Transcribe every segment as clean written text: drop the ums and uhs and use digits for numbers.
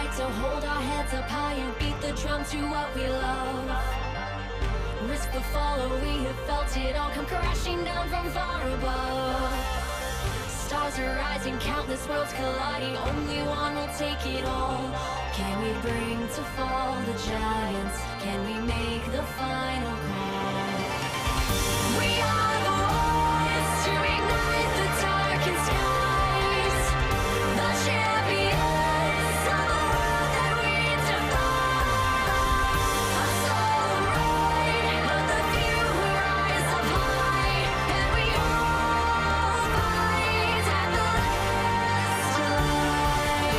fight to hold our heads up high and beat the drum to what we love. Risk the fall, or we have felt it all come crashing down from far above. Stars are rising, countless worlds colliding, only one will take it all. Can we bring to fall the giants? Can we make the final call? We are the ones to ignite the darkened skies, the champions of the world that we defy. A solo ride of the few who rise up high, and we all fight at the last light.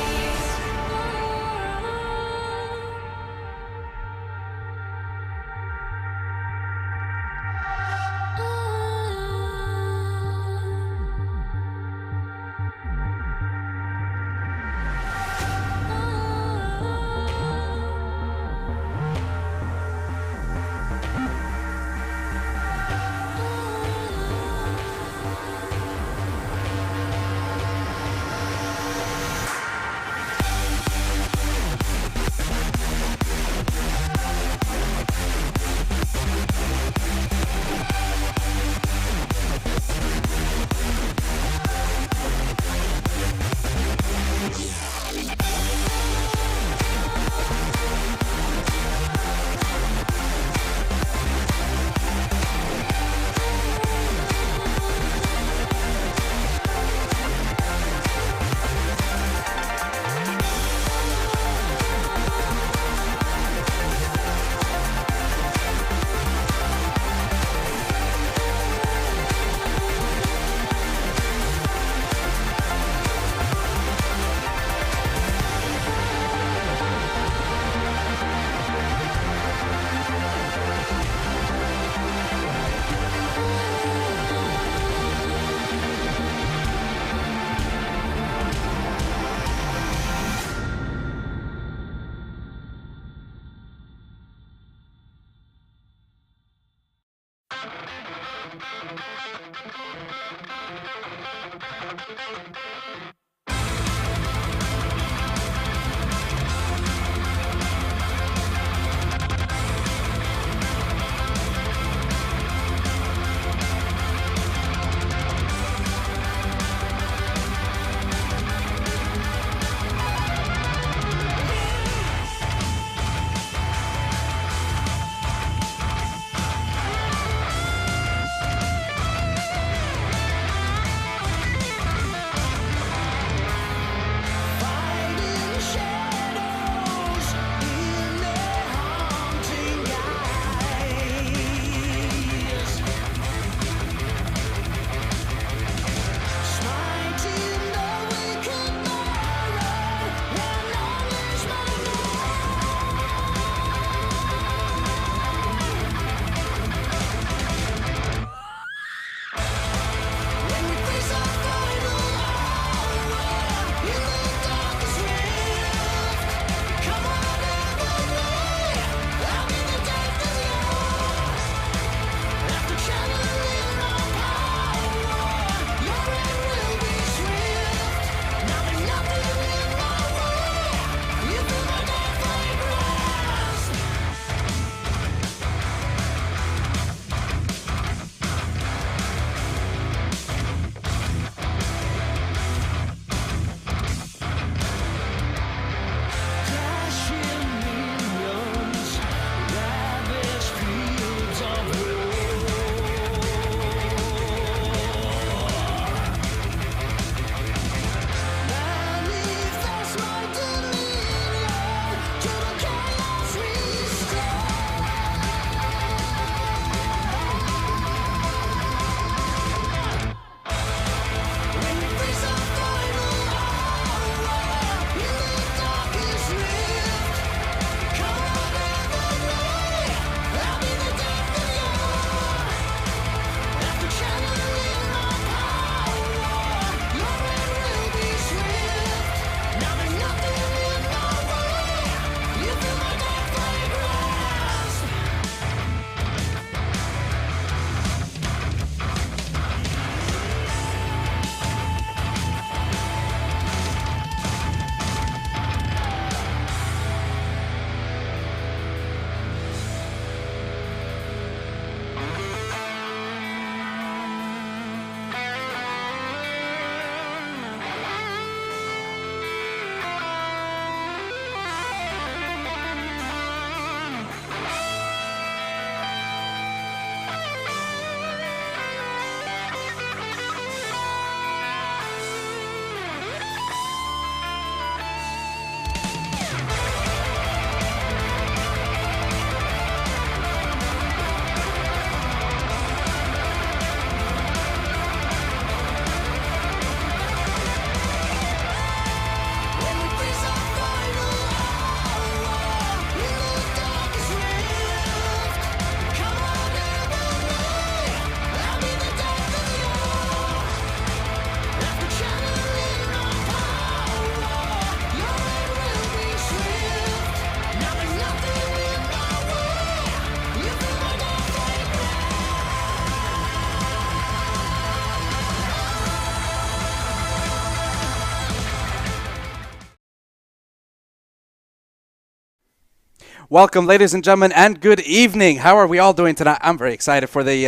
Welcome, ladies and gentlemen, and good evening. How are we all doing tonight? I'm very excited for the,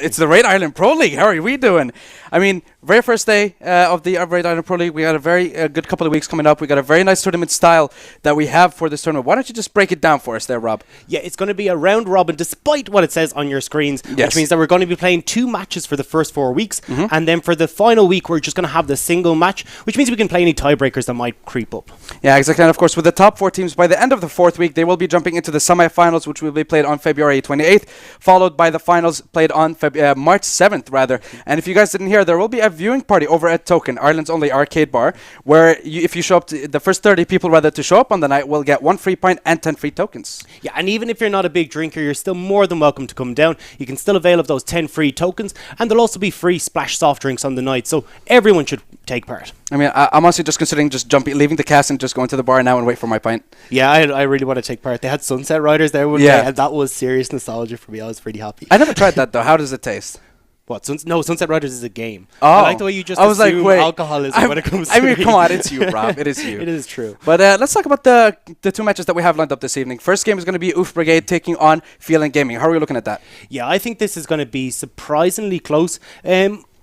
it's the Raid Ireland Pro League. How are we doing? I mean, very first day of the Raid Ireland Pro League. We got a very good couple of weeks coming up. We got a very nice tournament style that we have for this tournament. Why don't you just break it down for us there, Rob? Yeah, it's going to be a round robin, despite what it says on your screens, which means that we're going to be playing 2 matches for the first 4 weeks, and then for the final week, we're just going to have the single match, which means we can play any tiebreakers that might creep up. Yeah, exactly. And of course, with the top 4 teams, by the end of the 4th week, they will be jumping into the semi-finals, which will be played on February 28th, followed by the finals played on March 7th, rather. And if you guys didn't hear, there will be a viewing party over at Token, Ireland's only arcade bar, where if you show up, the first 30 people rather to show up on the night will get 1 free pint and 10 free tokens. Yeah, and even if you're not a big drinker, you're still more than welcome to come down. You can still avail of those 10 free tokens, and there'll also be free splash soft drinks on the night, so everyone should take part. I mean, I'm honestly just considering just leaving the cast and just going to the bar now and wait for my pint. Yeah, I really want to take part. They had Sunset Riders there one day, and that was serious nostalgia for me. I was pretty happy. I never tried that, though. How does it taste? What? Sunset Riders is a game. Oh. I like the way you just assume alcoholism when it comes to I mean, come on, it's you, Rob. It is you. It is true. But let's talk about the 2 matches that we have lined up this evening. First game is going to be Oof Brigade taking on Feeling Gaming. How are we looking at that? Yeah, I think this is going to be surprisingly close.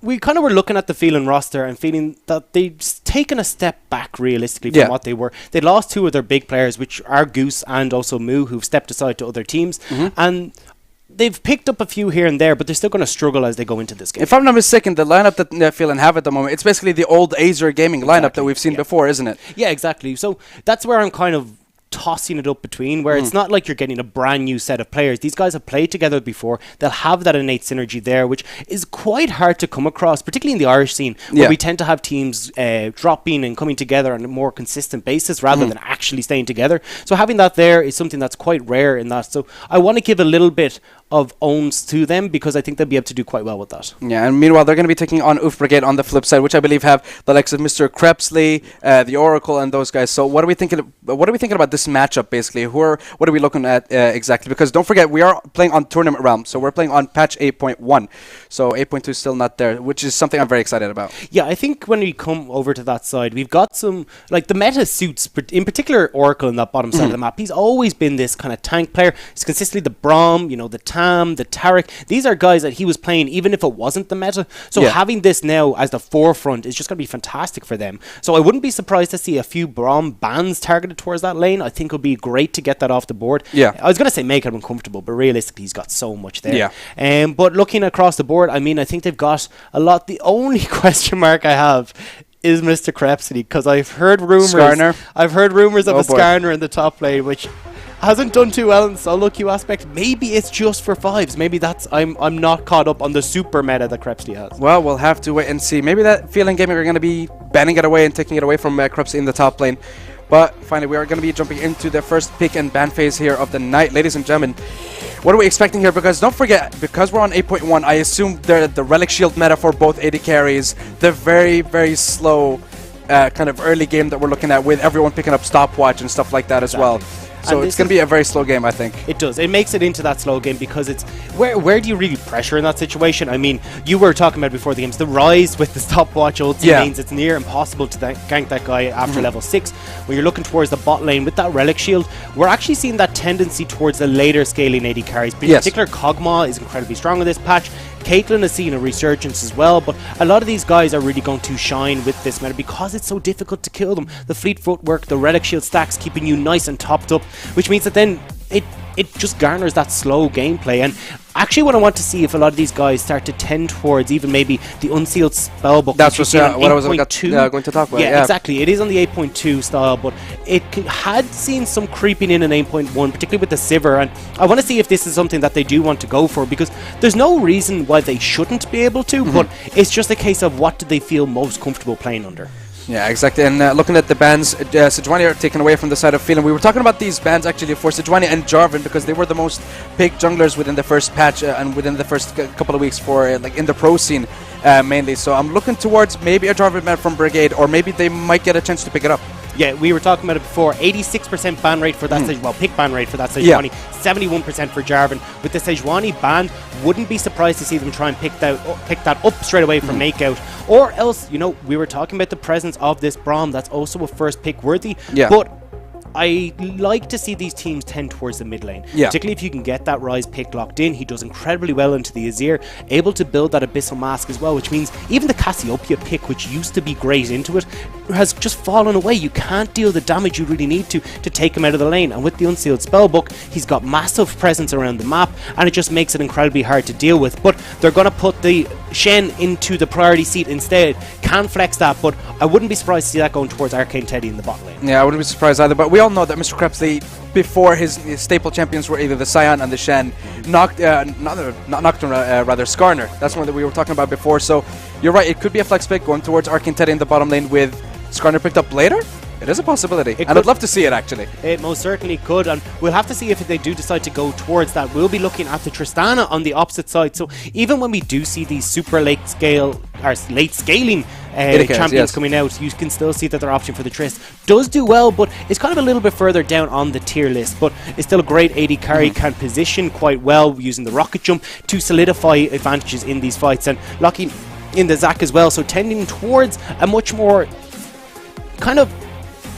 We kind of were looking at the Feeling roster and feeling that they'd taken a step back realistically from what they were. They lost 2 of their big players, which are Goose and also Moo, who've stepped aside to other teams. And they've picked up a few here and there, but they're still going to struggle as they go into this game. If I'm not mistaken, the lineup that Feeling have at the moment, it's basically the old Azer Gaming lineup that we've seen before, isn't it? Yeah, exactly. So that's where I'm kind of tossing it up between, where it's not like you're getting a brand new set of players. These guys have played together before. They'll have that innate synergy there, which is quite hard to come across, particularly in the Irish scene, where we tend to have teams dropping and coming together on a more consistent basis rather than actually staying together. So having that there is something that's quite rare in that. So I want to give a little bit of owns to them because I think they'll be able to do quite well with that. Yeah, and meanwhile, they're going to be taking on Oof Brigade on the flip side, which I believe have the likes of Mr. Krepsley, the Oracle, and those guys. So what are we thinking about this matchup, basically? What are we looking at exactly? Because don't forget, we are playing on Tournament Realm, so we're playing on patch 8.1. So 8.2 is still not there, which is something I'm very excited about. Yeah, I think when we come over to that side, we've got some, like the meta suits, in particular Oracle in that bottom side of the map. He's always been this kind of tank player. He's consistently the Braum, the Tam, the Tarek. These are guys that he was playing even if it wasn't the meta. So having this now as the forefront is just going to be fantastic for them. So I wouldn't be surprised to see a few Braum bans targeted towards that lane. I think it would be great to get that off the board. Yeah. I was going to say make him uncomfortable, but realistically he's got so much there. Yeah. But looking across the board, I mean, I think they've got a lot. The only question mark I have is Mr. Krepsley, because I've heard rumors. Skarner. I've heard rumors of a Skarner in the top lane, which hasn't done too well in the solo queue aspect. Maybe it's just for 5s. Maybe that's I'm not caught up on the super meta that Krepsley has. Well, we'll have to wait and see. Maybe that Feeling Gaming are going to be banning it away and taking it away from Krepsley in the top lane. But finally, we are going to be jumping into the first pick and ban phase here of the night. Ladies and gentlemen, what are we expecting here? Because don't forget, because we're on 8.1, I assume the Relic Shield meta for both AD carries, the very, very slow kind of early game that we're looking at with everyone picking up stopwatch and stuff like that as well. So it's going to be a very slow game, I think. It does. It makes it into that slow game because it's... Where do you really pressure in that situation? I mean, you were talking about before the games, the Rise with the stopwatch ulti means it's near impossible to gank that guy after level 6. When you're looking towards the bot lane with that Relic Shield, we're actually seeing that tendency towards the later scaling AD carries. In particular, Kog'Maw is incredibly strong in this patch. Caitlyn has seen a resurgence as well, but a lot of these guys are really going to shine with this meta because it's so difficult to kill them. The fleet footwork, the Relic Shield stacks keeping you nice and topped up, which means that then it just garners that slow gameplay. And actually what I want to see if a lot of these guys start to tend towards even maybe the Unsealed Spellbook. That's what I was going to talk about. Yeah, exactly. It is on the 8.2 style, but it had seen some creeping in 8.1, particularly with the Sivir. And I want to see if this is something that they do want to go for, because there's no reason why they shouldn't be able to, but it's just a case of what do they feel most comfortable playing under. Yeah, exactly. And looking at the bans, Sejuani are taken away from the side of Feeling. We were talking about these bans actually for Sejuani and Jarvan because they were the most picked junglers within the first patch and within the first couple of weeks for like in the pro scene mainly. So I'm looking towards maybe a Jarvan ban from Brigade, or maybe they might get a chance to pick it up. Yeah, we were talking about it before. 86% ban rate for that pick ban rate for that Sejuani. 71% for Jarvan. With the Sejuani ban, wouldn't be surprised to see them try and pick that up straight away from Makeout. Or else, we were talking about the presence of this Braum. That's also a first pick worthy. Yeah. But I like to see these teams tend towards the mid lane. Yeah. Particularly if you can get that Ryze pick locked in. He does incredibly well into the Azir, able to build that Abyssal Mask as well, which means even the Cassiopeia pick, which used to be great into it, has just fallen away. You can't deal the damage you really need to take him out of the lane. And with the Unsealed Spellbook, he's got massive presence around the map, and it just makes it incredibly hard to deal with. But they're going to put the Shen into the priority seat instead. Can flex that, but I wouldn't be surprised to see that going towards Arcane Teddy in the bot lane. Yeah, I wouldn't be surprised either. But we all know that Mr. Krebsley, before his staple champions were either the Sion and the Shen, not Nocturne, rather Skarner. That's one that we were talking about before. So you're right, it could be a flex pick going towards Arcane Teddy in the bottom lane with Skarner picked up later. It is a possibility, and I'd love to see it actually. It most certainly could, and we'll have to see if they do decide to go towards that. We'll be looking at the Tristana on the opposite side. So even when we do see these super late scaling champions coming out, you can still see that their option for the Trist does do well, but it's kind of a little bit further down on the tier list. But it's still a great AD carry, can position quite well using the rocket jump to solidify advantages in these fights, and locking in the Zac as well. So tending towards a much more kind of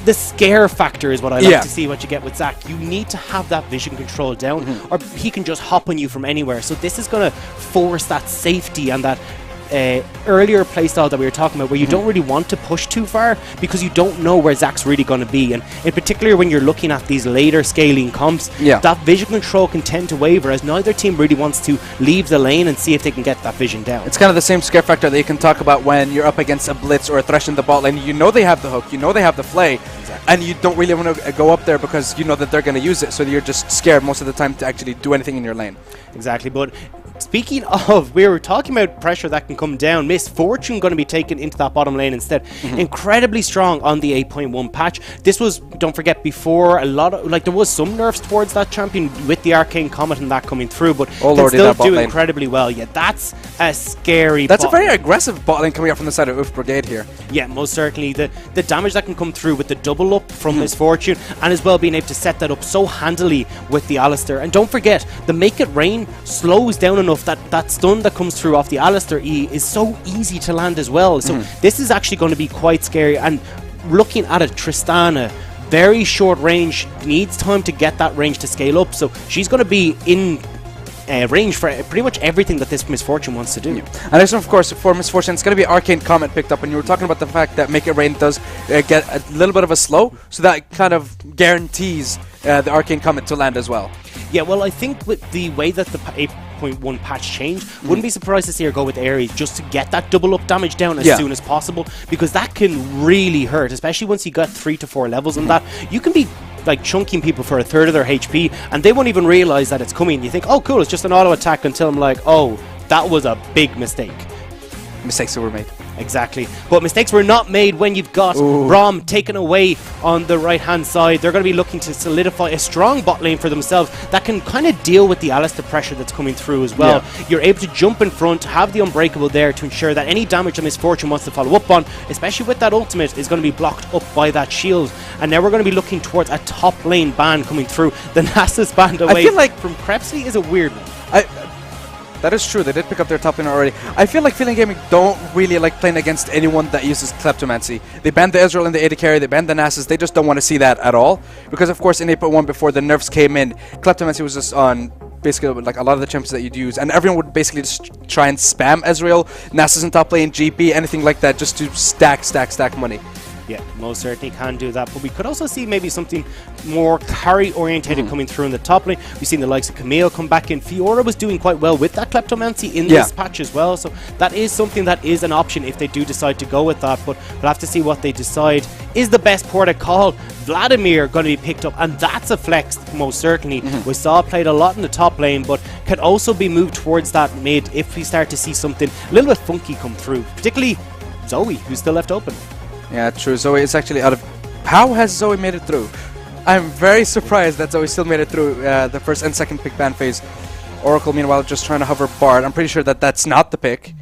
the scare factor is what I like to see what you get with Zac. You need to have that vision control down, or he can just hop on you from anywhere. So this is going to force that safety and that earlier playstyle that we were talking about, where you don't really want to push too far because you don't know where Zac's really going to be. And in particular, when you're looking at these later scaling comps, that vision control can tend to waver, as neither team really wants to leave the lane and see if they can get that vision down. It's kind of the same scare factor that you can talk about when you're up against a Blitz or a Thresh in the bot lane. You know they have the hook, you know they have the flay, and you don't really want to go up there because you know that they're going to use it, so you're just scared most of the time to actually do anything in your lane. Exactly, but speaking of, we were talking about pressure that can come down. Miss Fortune going to be taken into that bottom lane instead. Incredibly strong on the 8.1 patch. This was, don't forget, before a lot of, like, there was some nerfs towards that champion with the Arcane Comet and that coming through, but can still do incredibly well. Yeah, that's a scary That's a very aggressive bot lane coming up from the side of Oof Brigade here. Yeah, most certainly. The damage that can come through with the double up from Miss Fortune, and as well being able to set that up so handily with the Alistar. And don't forget, the Make It Rain slows down enough that stun that comes through off the Alistar E is so easy to land as well. So this is actually going to be quite scary. And looking at it, Tristana, very short range, needs time to get that range to scale up. So she's going to be in range for pretty much everything that this Miss Fortune wants to do. And this, of course, for Miss Fortune, it's going to be Arcane Comet picked up, and you were talking about the fact that Make It Rain does get a little bit of a slow, so that kind of guarantees the Arcane Comet to land as well. Yeah, well, I think with the way that the 8.1 patch changed, wouldn't be surprised to see her go with Ares just to get that double up damage down as soon as possible, because that can really hurt, especially once you got 3 to 4 levels on that. You can be like chunking people for a third of their HP, and they won't even realize that it's coming. You think, oh cool, it's just an auto attack, until I'm like, oh, that was a big mistake. Mistakes that were made. Exactly. But mistakes were not made when you've got Braum taken away on the right-hand side. They're going to be looking to solidify a strong bot lane for themselves that can kind of deal with the Alistar pressure that's coming through as well. You're able to jump in front, have the Unbreakable there to ensure that any damage that Miss Fortune wants to follow up on, especially with that ultimate, is going to be blocked up by that shield. And now we're going to be looking towards a top lane ban coming through. The Nasus ban away from Krebsley is a weird one. That is true, they did pick up their top lane already. I feel like Feeling Gaming don't really like playing against anyone that uses Kleptomancy. They banned the Ezreal in the AD carry, they banned the Nasus, they just don't want to see that at all. Because of course in 8.1 before the nerfs came in, Kleptomancy was just on basically like a lot of the champions that you'd use, and everyone would basically just try and spam Ezreal, Nasus in top lane, GP, anything like that, just to stack money. Yeah, most certainly can do that. But we could also see maybe something more carry-orientated coming through in the top lane. We've seen the likes of Camille come back in. Fiora was doing quite well with that Kleptomancy in this patch as well. So that is something that is an option if they do decide to go with that. But we'll have to see what they decide is the best protocol. Vladimir going to be picked up, and that's a flex most certainly. We saw played a lot in the top lane, but could also be moved towards that mid if we start to see something a little bit funky come through. Particularly Zoe, who's still left open. Yeah, true. Zoe is actually out of... How has Zoe made it through? I'm very surprised that Zoe still made it through the first and second pick ban phase. Oracle, meanwhile, just trying to hover Bard. I'm pretty sure that that's not the pick.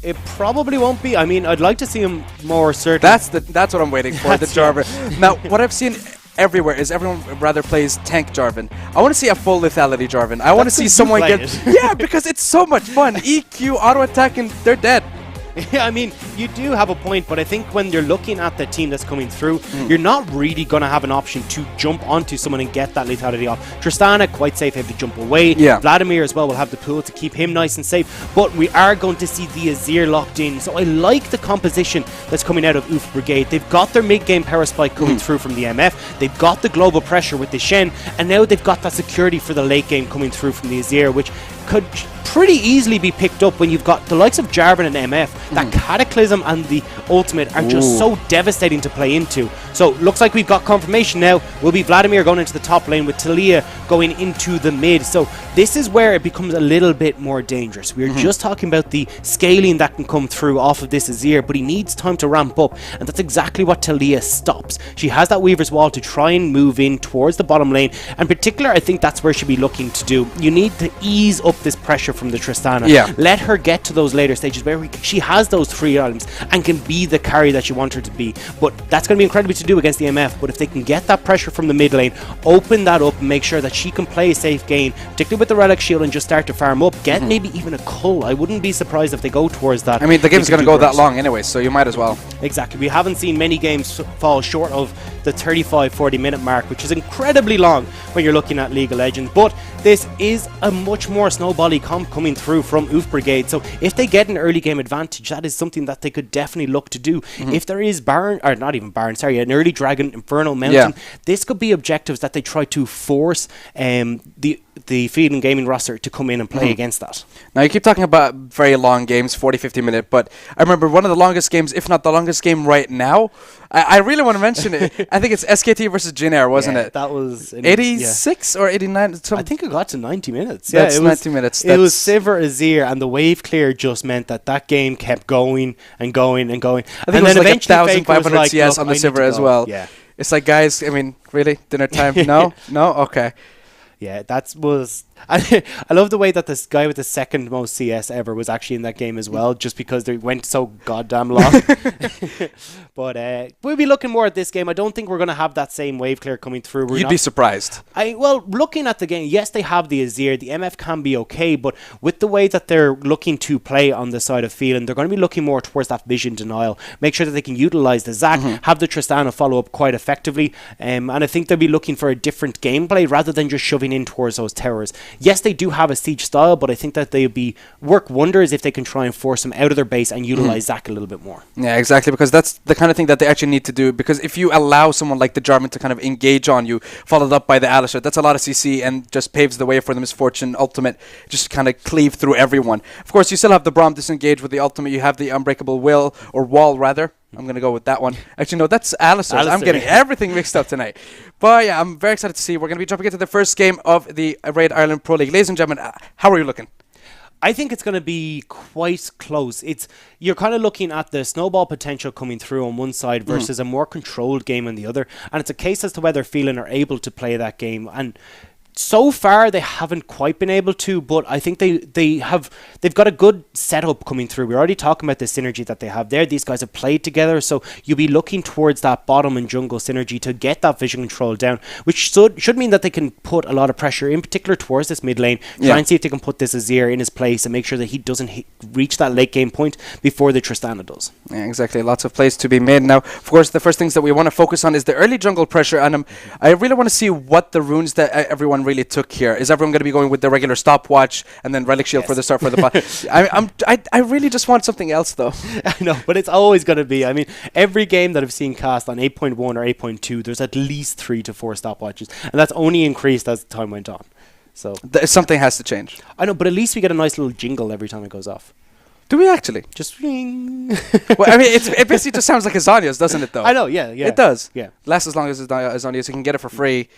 It probably won't be. I mean, I'd like to see him more certain. That's what I'm waiting for, the Jarvan. Now, what I've seen everywhere is everyone rather plays tank Jarvan. I want to see a full lethality Jarvan. I want to see someone get... Yeah, because it's so much fun. EQ, auto attack, and they're dead. I mean, you do have a point, but I think when you're looking at the team that's coming through, you're not really going to have an option to jump onto someone and get that lethality off. Tristana, quite safe, have to jump away. Yeah. Vladimir as well will have the pool to keep him nice and safe, but we are going to see the Azir locked in. So I like the composition that's coming out of UF Brigade. They've got their mid-game power spike coming through from the MF. They've got the global pressure with the Shen, and now they've got that security for the late game coming through from the Azir, which could pretty easily be picked up when you've got the likes of Jarvan and MF. That Cataclysm and the ultimate are just so devastating to play into. So looks like we've got confirmation now. Will be Vladimir going into the top lane with Talia going into the mid. So this is where it becomes a little bit more dangerous. We're just talking about the scaling that can come through off of this Azir, but he needs time to ramp up, and that's exactly what Talia stops. She has that Weaver's Wall to try and move in towards the bottom lane. In particular, I think that's where she'll be looking to do. You need to ease up this pressure from the Tristana. Yeah. Let her get to those later stages where she has those 3 items and can be the carry that you want her to be. But that's going to be incredibly to do against the MF. But if they can get that pressure from the mid lane, open that up and make sure that she can play a safe game, particularly with the Relic Shield, and just start to farm up. Get maybe even a cull. I wouldn't be surprised if they go towards that. I mean, the game's going to go that long anyway, so you might as well. Exactly. We haven't seen many games fall short of the 35-40 minute mark, which is incredibly long when you're looking at League of Legends. But this is a much more snowbally comp coming through from UF Brigade. So if they get an early game advantage, that is something that they could definitely look to do. If there is Baron, or not even Baron, sorry, an early Dragon, Infernal Mountain, this could be objectives that they try to force the Field and Gaming roster to come in and play against that. Now, you keep talking about very long games, 40-50 minute, but I remember one of the longest games, if not the longest game right now. I really want to mention it. I think it's SKT versus Jin Air, wasn't it? That was 86 or 89? I think it got to 90 minutes. That's it 90 minutes. It was Sivir Azir, and the wave clear just meant that game kept going and going and going. I think it was like 1,500 CS on the Sivir as well. Yeah. It's like, guys, I mean, really? Dinner time? No? No? Okay. Yeah, that was... I love the way that this guy with the second most CS ever was actually in that game as well, just because they went so goddamn long. But we'll be looking more at this game. I don't think we're going to have that same wave clear coming through. You'd be surprised. Well, looking at the game, yes, they have the Azir. The MF can be okay, but with the way that they're looking to play on the side of Phelan, they're going to be looking more towards that vision denial. Make sure that they can utilize the Zac, have the Tristana follow up quite effectively, and I think they'll be looking for a different gameplay rather than just shoving in towards those towers. Yes, they do have a siege style, but I think that they'll be work wonders if they can try and force them out of their base and utilize Zac a little bit more. Yeah, exactly, because that's the kind of thing that they actually need to do, because if you allow someone like the Jarvan to kind of engage on you, followed up by the Alistar, that's a lot of CC and just paves the way for the Misfortune ultimate, just kind of cleave through everyone. Of course, you still have the Braum disengage with the ultimate, you have the Unbreakable Will, or Wall rather. I'm going to go with that one. Actually, no, that's Alistar. I'm getting everything mixed up tonight. But yeah, I'm very excited to see. We're going to be jumping into the first game of the Raid Ireland Pro League. Ladies and gentlemen, how are you looking? I think it's going to be quite close. You're kind of looking at the snowball potential coming through on one side versus a more controlled game on the other. And it's a case as to whether Phelan are able to play that game. And so far, they haven't quite been able to, but I think they've got a good setup coming through. We're already talking about the synergy that they have there. These guys have played together, so you'll be looking towards that bottom and jungle synergy to get that vision control down, which should mean that they can put a lot of pressure, in particular towards this mid lane, try and see if they can put this Azir in his place and make sure that he doesn't reach that late game point before the Tristana does. Yeah, exactly. Lots of plays to be made. Now, of course, the first things that we want to focus on is the early jungle pressure, and I really want to see what the runes that everyone really took here. Is everyone going to be going with the regular stopwatch and then Relic Shield for the start for the bot? I really just want something else though. I know, but it's always going to be. I mean, every game that I've seen cast on 8.1 or 8.2, there's at least 3 to 4 stopwatches, and that's only increased as time went on. So something has to change. I know, but at least we get a nice little jingle every time it goes off. Do we actually? Just ring. Well, I mean, it basically just sounds like a Zhonya's, doesn't it though? I know, yeah. It does. Yeah. Lasts as long as it's Zhonya's, so you can get it for free.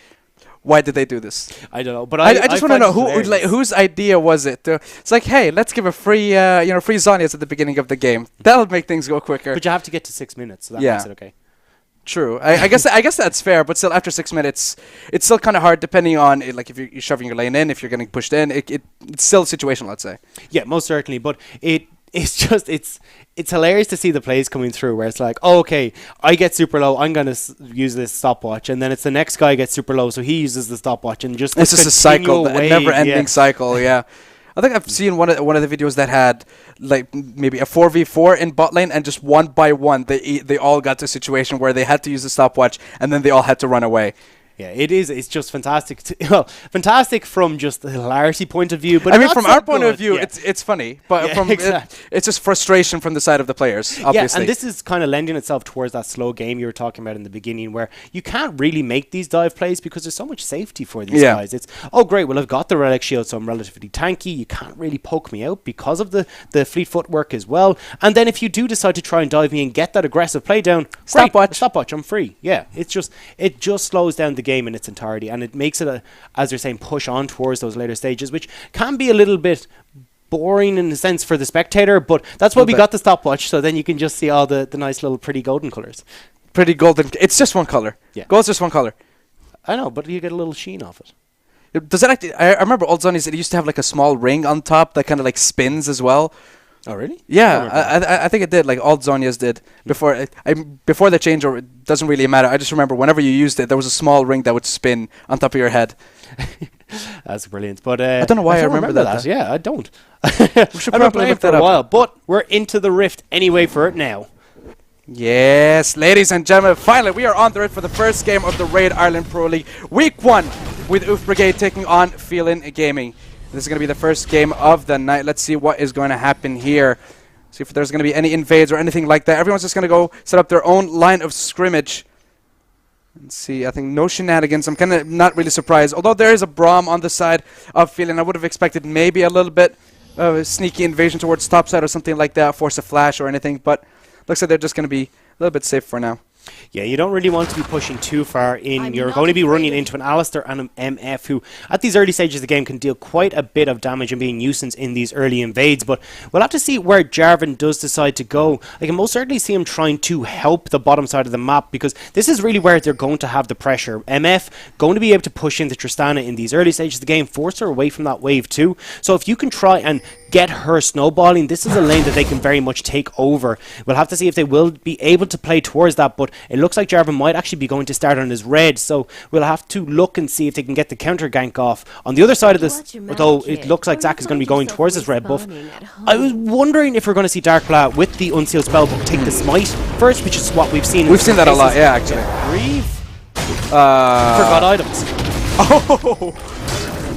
Why did they do this? I don't know, but I just want to know whose idea was it? It's like, hey, let's give a free, free Zhonya's at the beginning of the game. That'll make things go quicker. But you have to get to 6 minutes, so that makes it okay. True. I guess that's fair, but still, after 6 minutes, it's still kind of hard, depending on like if you're shoving your lane in, if you're getting pushed in. It's still situational, I'd say. Yeah, most certainly, but it's just it's hilarious to see the plays coming through where it's like, oh, okay, I get super low, I'm going to use this stopwatch, and then it's the next guy gets super low, so he uses the stopwatch, and just it's just a cycle, a never-ending cycle. Yeah. I think I've seen one of the videos that had like maybe a 4v4 in bot lane, and just one by one they all got to a situation where they had to use the stopwatch, and then they all had to run away. Yeah, it is. It's just fantastic. Well, fantastic from just the hilarity point of view. But I mean, not from so our point of good. view, Yeah. it's funny, but Yeah, from it's just frustration from the side of the players. Obviously, Yeah, and this is kind of lending itself towards that slow game you were talking about in the beginning, where you can't really make these dive plays because there's so much safety for these Yeah. guys. It's, oh great, well I've got the relic shield, so I'm relatively tanky. You can't really poke me out because of the fleet footwork as well. And then if you do decide to try and dive me and get that aggressive play down, stopwatch, I'm free. Yeah, it just slows down the game in its entirety, and it makes it as you're saying, push on towards those later stages, which can be a little bit boring in a sense for the spectator, but that's why we got the stopwatch, so then you can just see all the nice little pretty golden colours. pretty golden. It's just one color. Yeah. Gold's just one color. I know, but you get a little sheen off it. Does it actually? I remember old Zonies. It used to have like a small ring on top that kind of like spins as well. Oh, really? Yeah, I think it did. Like all Zonias did before. Before the change, or it doesn't really matter. I just remember whenever you used it, there was a small ring that would spin on top of your head. That's brilliant. But I don't know why I remember that. Yeah, I don't. We should I've been probably playing look for that a up. while, but we're into the Rift anyway for it now. Yes, ladies and gentlemen, finally we are on the Rift for the first game of the Raid Ireland Pro League Week 1, with Oof Brigade taking on Feeling Gaming. This is going to be the first game of the night. Let's see what is going to happen here. See if there's going to be any invades or anything like that. Everyone's just going to go set up their own line of scrimmage. Let's see, I think no shenanigans. I'm kind of not really surprised. Although there is a Braum on the side of Feeling, I would have expected maybe a little bit of a sneaky invasion towards topside or something like that, force a flash or anything, but looks like they're just going to be a little bit safe for now. Yeah, you don't really want to be pushing too far in. You're going to be running into an Alistair and an MF who, at these early stages of the game, can deal quite a bit of damage and be a nuisance in these early invades. But we'll have to see where Jarvan does decide to go. I can most certainly see him trying to help the bottom side of the map, because this is really where they're going to have the pressure. MF going to be able to push into Tristana in these early stages of the game, force her away from that wave too. So if you can try and get her snowballing, this is a lane that they can very much take over. We'll have to see if they will be able to play towards that, but it looks like Jarvan might actually be going to start on his red, so we'll have to look and see if they can get the counter gank off. On the other side of this, although it looks like Zac is going to be going towards his red buff, I was wondering if we're going to see Darkblatt with the Unsealed Spellbook take the smite first, which is what we've seen. We've seen that a lot, yeah, actually. Grieve. Forgot items. Oh,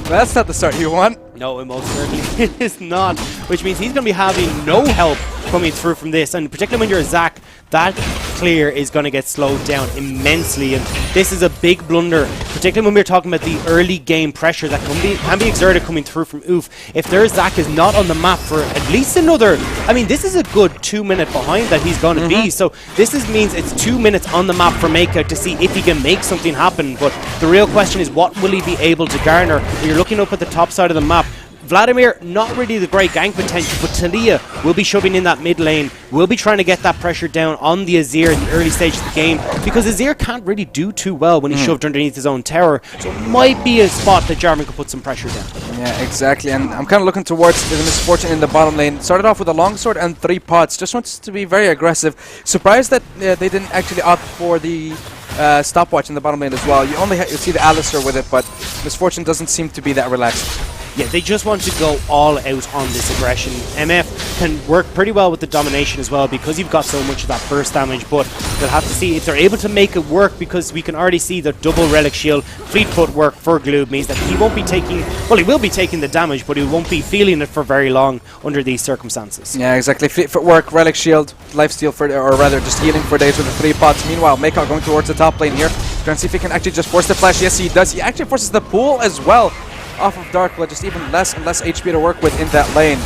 that's not the start you want. No, it most certainly is not, which means he's going to be having no help coming through from this, and particularly when you're a Zac, that clear is going to get slowed down immensely, and this is a big blunder, particularly when we're talking about the early game pressure that can be exerted coming through from Oof. If their Zac is not on the map for at least another, I mean, this is a good 2 minute behind that he's going to be, so this means it's 2 minutes on the map for Makeout to see if he can make something happen, but the real question is, what will he be able to garner? When you're looking up at the top side of the map, Vladimir, not really the great gank potential, but Talia will be shoving in that mid lane, will be trying to get that pressure down on the Azir in the early stage of the game, because Azir can't really do too well when he's shoved underneath his own tower, so it might be a spot that Jarvan could put some pressure down. Yeah, exactly, and I'm kind of looking towards the Misfortune in the bottom lane. Started off with a longsword and 3 pots, just wants to be very aggressive. Surprised that they didn't actually opt for the stopwatch in the bottom lane as well. You only you see the Alistair with it, but Misfortune doesn't seem to be that relaxed. Yeah, they just want to go all out on this aggression. MF can work pretty well with the domination as well, because you've got so much of that burst damage, but they'll have to see if they're able to make it work, because we can already see the double relic shield, fleet foot work for Gloob means that he won't be taking, well, he will be taking the damage, but he won't be feeling it for very long under these circumstances. Yeah, exactly. Fleet foot work, relic shield, lifesteal for, or rather just healing for days with the 3 pots. Meanwhile, Makeout going towards the top lane here, trying to see if he can actually just force the flash. Yes, he does. He actually forces the pool as well off of Darkblood, just even less and less HP to work with in that lane.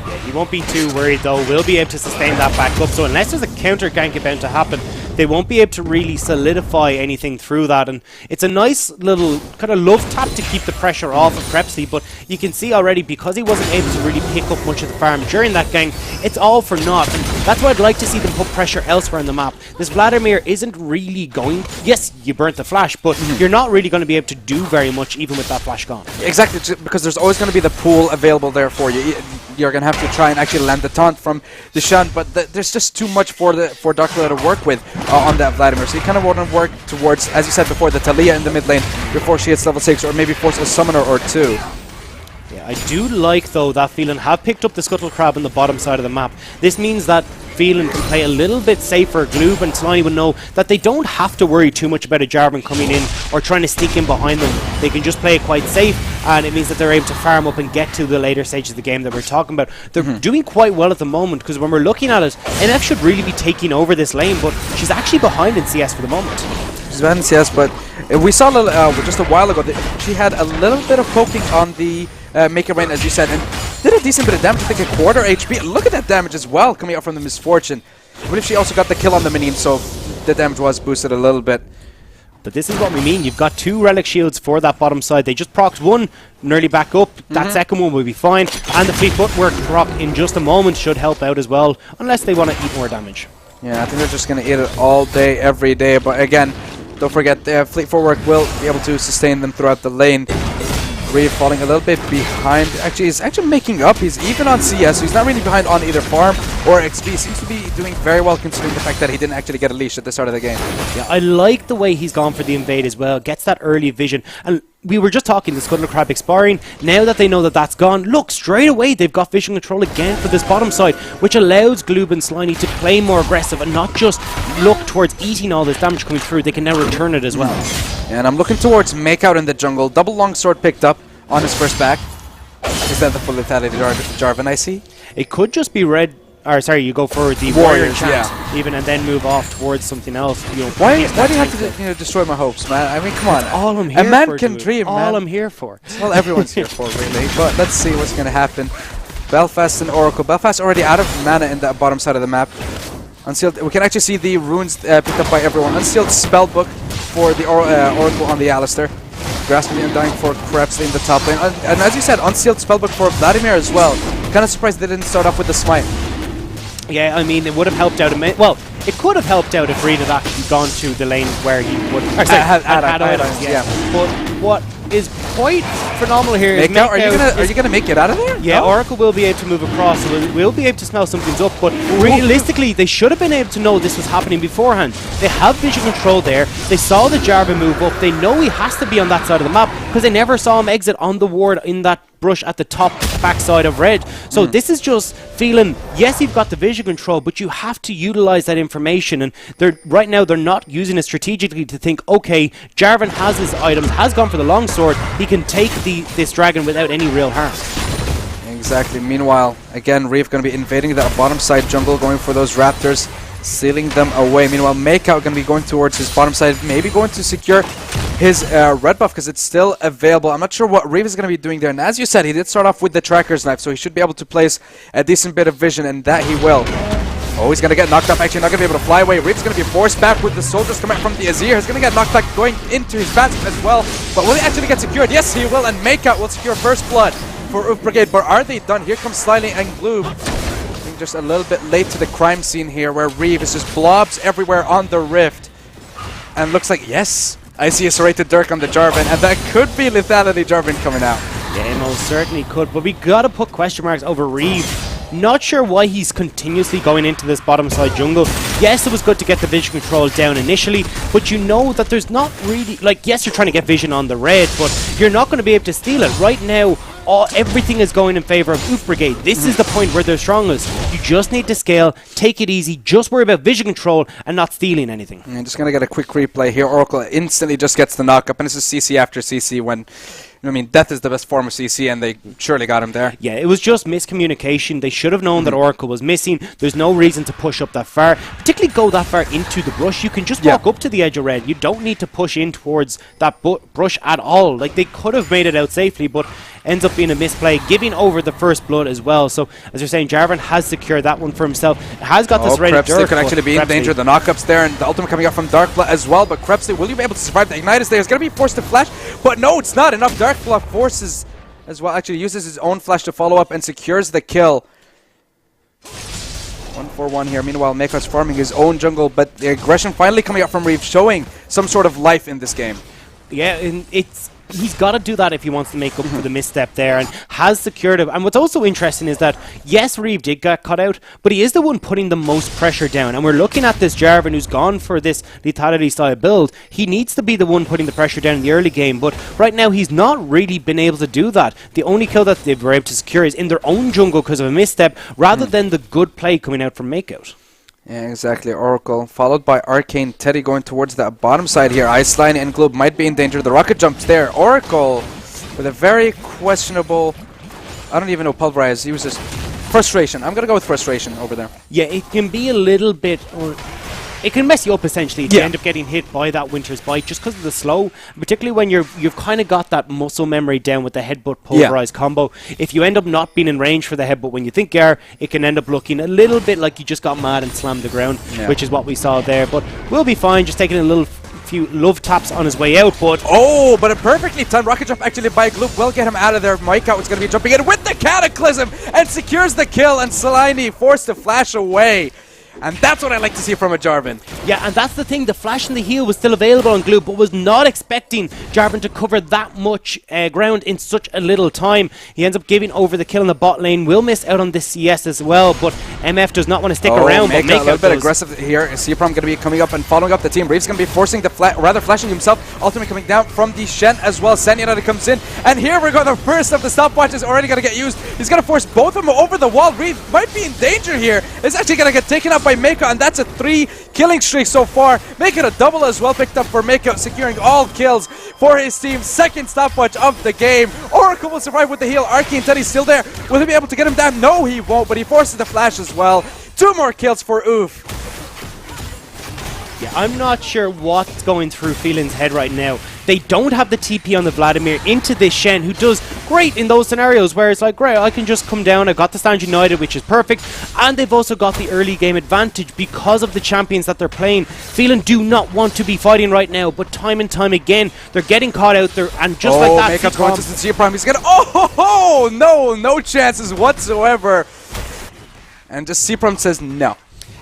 Yeah, he won't be too worried though, will be able to sustain that back up, so unless there's a counter gank about to happen, they won't be able to really solidify anything through that, and it's a nice little kind of love tap to keep the pressure off of Crepsley, but you can see already, because he wasn't able to really pick up much of the farm during that gank, it's all for naught, and that's why I'd like to see them put pressure elsewhere on the map. This Vladimir isn't really going, yes, you burnt the flash, but you're not really going to be able to do very much even with that flash gone. Exactly, because there's always going to be the pool available there for you. You're going to have to try and actually land the taunt from the Shen, but there's just too much for Darkblood to work with on that Vladimir. So you kind of want to work towards, as you said before, the Talia in the mid lane before she hits level 6, or maybe force a summoner or 2. Yeah, I do like, though, that Phelan have picked up the Scuttle Crab on the bottom side of the map. This means that Phelan can play a little bit safer. Gloob and Sliney will know that they don't have to worry too much about a Jarvan coming in or trying to sneak in behind them. They can just play it quite safe, and it means that they're able to farm up and get to the later stages of the game that we're talking about. They're doing quite well at the moment, because when we're looking at it, NF should really be taking over this lane, but she's actually behind in CS for the moment. She's behind in CS, but we saw a little, just a while ago that she had a little bit of poking on the Maker Rain, as you said, and did a decent bit of damage. I think a quarter HP. Look at that damage as well coming out from the Misfortune. I believe she also got the kill on the minion, so the damage was boosted a little bit. But this is what we mean. You've got 2 relic shields for that bottom side. They just procced one, nearly back up. That second one will be fine. And the fleet footwork proc in just a moment should help out as well, unless they want to eat more damage. Yeah, I think they're just going to eat it all day, every day. But again, don't forget, fleet footwork will be able to sustain them throughout the lane. Reeve falling a little bit behind. Actually, he's actually making up. He's even on CS, so he's not really behind on either farm or XP. Seems to be doing very well considering the fact that he didn't actually get a leash at the start of the game. Yeah, I like the way he's gone for the invade as well. Gets that early vision. And we were just talking the Scuttle Crab expiring. Now that they know that that's gone, look, straight away they've got vision control again for this bottom side, which allows Gloob and Sliney to play more aggressive and not just look towards eating all this damage coming through. They can now return it as well. And I'm looking towards Makeout in the jungle. Double longsword picked up on his first back. Is that the full lethality Jarvan I see? It could just be red. Or sorry, you go for the warrior enchant, even, and then move off towards something else. You know, why do you have to destroy my hopes, man? I mean, come on. All I'm here a man for, can dream, all man. I'm here for. Well, everyone's here for, really. But let's see what's going to happen. Belfast and Oracle. Belfast already out of mana in that bottom side of the map. Unsealed. We can actually see the runes picked up by everyone. Unsealed Spellbook for the Oracle on the Alistair. Grasping the Undying for Krebs in the top lane. And as you said, Unsealed Spellbook for Vladimir as well. Kind of surprised they didn't start off with the Smite. Yeah, I mean, it would have helped out well, it could have helped out if Reed had actually gone to the lane where he would had items, yeah. But what is quite phenomenal here is are you gonna make it out of there? Yeah, no? Oracle will be able to move across, so we'll be able to smell something's up, but realistically they should have been able to know this was happening beforehand. They have vision control there, they saw the Jarvan move up, they know he has to be on that side of the map, because they never saw him exit on the ward in that brush at the top backside of red. So this is just feeling, yes, you've got the vision control, but you have to utilize that information, and right now they're not using it strategically to think, okay, Jarvan has his items, has gone for the longsword, he can take this dragon without any real harm. Exactly. Meanwhile, again, Reeve going to be invading that bottom side jungle, going for those raptors, sealing them away. Meanwhile, Makeout going to be going towards his bottom side, maybe going to secure his red buff because it's still available. I'm not sure what Reeve is going to be doing there. And as you said, he did start off with the Tracker's Knife, so he should be able to place a decent bit of vision, and that he will. Oh, he's going to get knocked off. Actually, not going to be able to fly away. Reeve's going to be forced back with the soldiers coming from the Azir. He's going to get knocked back going into his basket as well. But will he actually get secured? Yes, he will. And Makeout will secure first blood for UF Brigade. But are they done? Here comes Slyly and Gloob. I think just a little bit late to the crime scene here where Reeve is just blobs everywhere on the Rift. And looks like, yes, I see a serrated Dirk on the Jarvan. And that could be lethality Jarvan coming out. Yeah, most certainly could. But we got to put question marks over Reeve. Not sure why he's continuously going into this bottom side jungle. Yes, it was good to get the vision control down initially, but you know that there's not really, like, yes, you're trying to get vision on the red, but you're not going to be able to steal it. Right now, everything is going in favor of UF Brigade. This is the point where they're strongest. You just need to scale, take it easy, just worry about vision control and not stealing anything. I'm just going to get a quick replay here. Oracle instantly just gets the knock up, and this is CC after CC when... I mean, death is the best form of CC, and they surely got him there. Yeah, it was just miscommunication. They should have known that Oracle was missing. There's no reason to push up that far, particularly go that far into the brush. You can just walk up to the edge of red. You don't need to push in towards that brush at all. Like, they could have made it out safely, but ends up being a misplay, giving over the first blood as well. So, as you're saying, Jarvan has secured that one for himself. Has got this red Dirk. Could actually be in danger. The knockups there, and the ultimate coming up from Darkblood as well. But Krebsley, will you be able to survive? The Ignite is there. He's going to be forced to flash, but no, it's not enough. Darkblood forces as well. Actually uses his own flash to follow up and secures the kill. 1-4-1 here. Meanwhile, Makeout's farming his own jungle, but the aggression finally coming out from Reeve, showing some sort of life in this game. Yeah, and it's he's got to do that if he wants to make up for the misstep there, and has secured it. And what's also interesting is that, yes, Reeve did get cut out, but he is the one putting the most pressure down. And we're looking at this Jarvan who's gone for this lethality style build. He needs to be the one putting the pressure down in the early game, but right now he's not really been able to do that. The only kill that they were able to secure is in their own jungle because of a misstep, rather than the good play coming out from Makeout. Yeah, exactly. Oracle, followed by Arcane Teddy going towards that bottom side here. Iceline and Gloob might be in danger. The rocket jumps there. Oracle with a very questionable, I don't even know, pulverize. He was just frustration. I'm going to go with frustration over there. Yeah, it can be a little bit... it can mess you up essentially if you end up getting hit by that Winter's Bite just because of the slow, particularly when you've kind of got that muscle memory down with the headbutt pulverize combo. If you end up not being in range for the headbutt when you think you are, it can end up looking a little bit like you just got mad and slammed the ground, which is what we saw there. But we'll be fine, just taking a few love taps on his way out. But but a perfectly timed rocket jump actually by Gloob will get him out of there. Makeout is going to be jumping in with the Cataclysm and secures the kill, and Selene forced to flash away. And that's what I like to see from a Jarvan. Yeah, and that's the thing. The flash and the heal was still available on Gloob, but was not expecting Jarvan to cover that much ground in such a little time. He ends up giving over the kill in the bot lane. Will miss out on this CS as well, but MF does not want to stick around. But Makeout a little bit aggressive here. Seaprom going to be coming up and following up the team. Reeve's going to be forcing the flashing himself. Ultimate coming down from the Shen as well. Senyanata comes in, and here we go. The first of the stopwatch is already going to get used. He's going to force both of them over the wall. Reeve might be in danger here. It's actually going to get taken up by Makeout, and that's a 3 killing streak so far. Make it a double as well, picked up for Makeout, securing all kills for his team. Second stopwatch of the game. Oracle will survive with the heal. Arcane Teddy's still there. Will he be able to get him down? No, he won't, but he forces the flash as well. 2 more kills for Oof. Yeah, I'm not sure what's going through Phelan's head right now. They don't have the TP on the Vladimir into this Shen, who does great in those scenarios where it's like, great, I can just come down, I got the stand united, which is perfect, and they've also got the early game advantage because of the champions that they're playing. Phelan do not want to be fighting right now, but time and time again, they're getting caught out there, and just like that, Makeup's going to Sincere Prime. He's gonna, no chances whatsoever. And just Seaprom says no.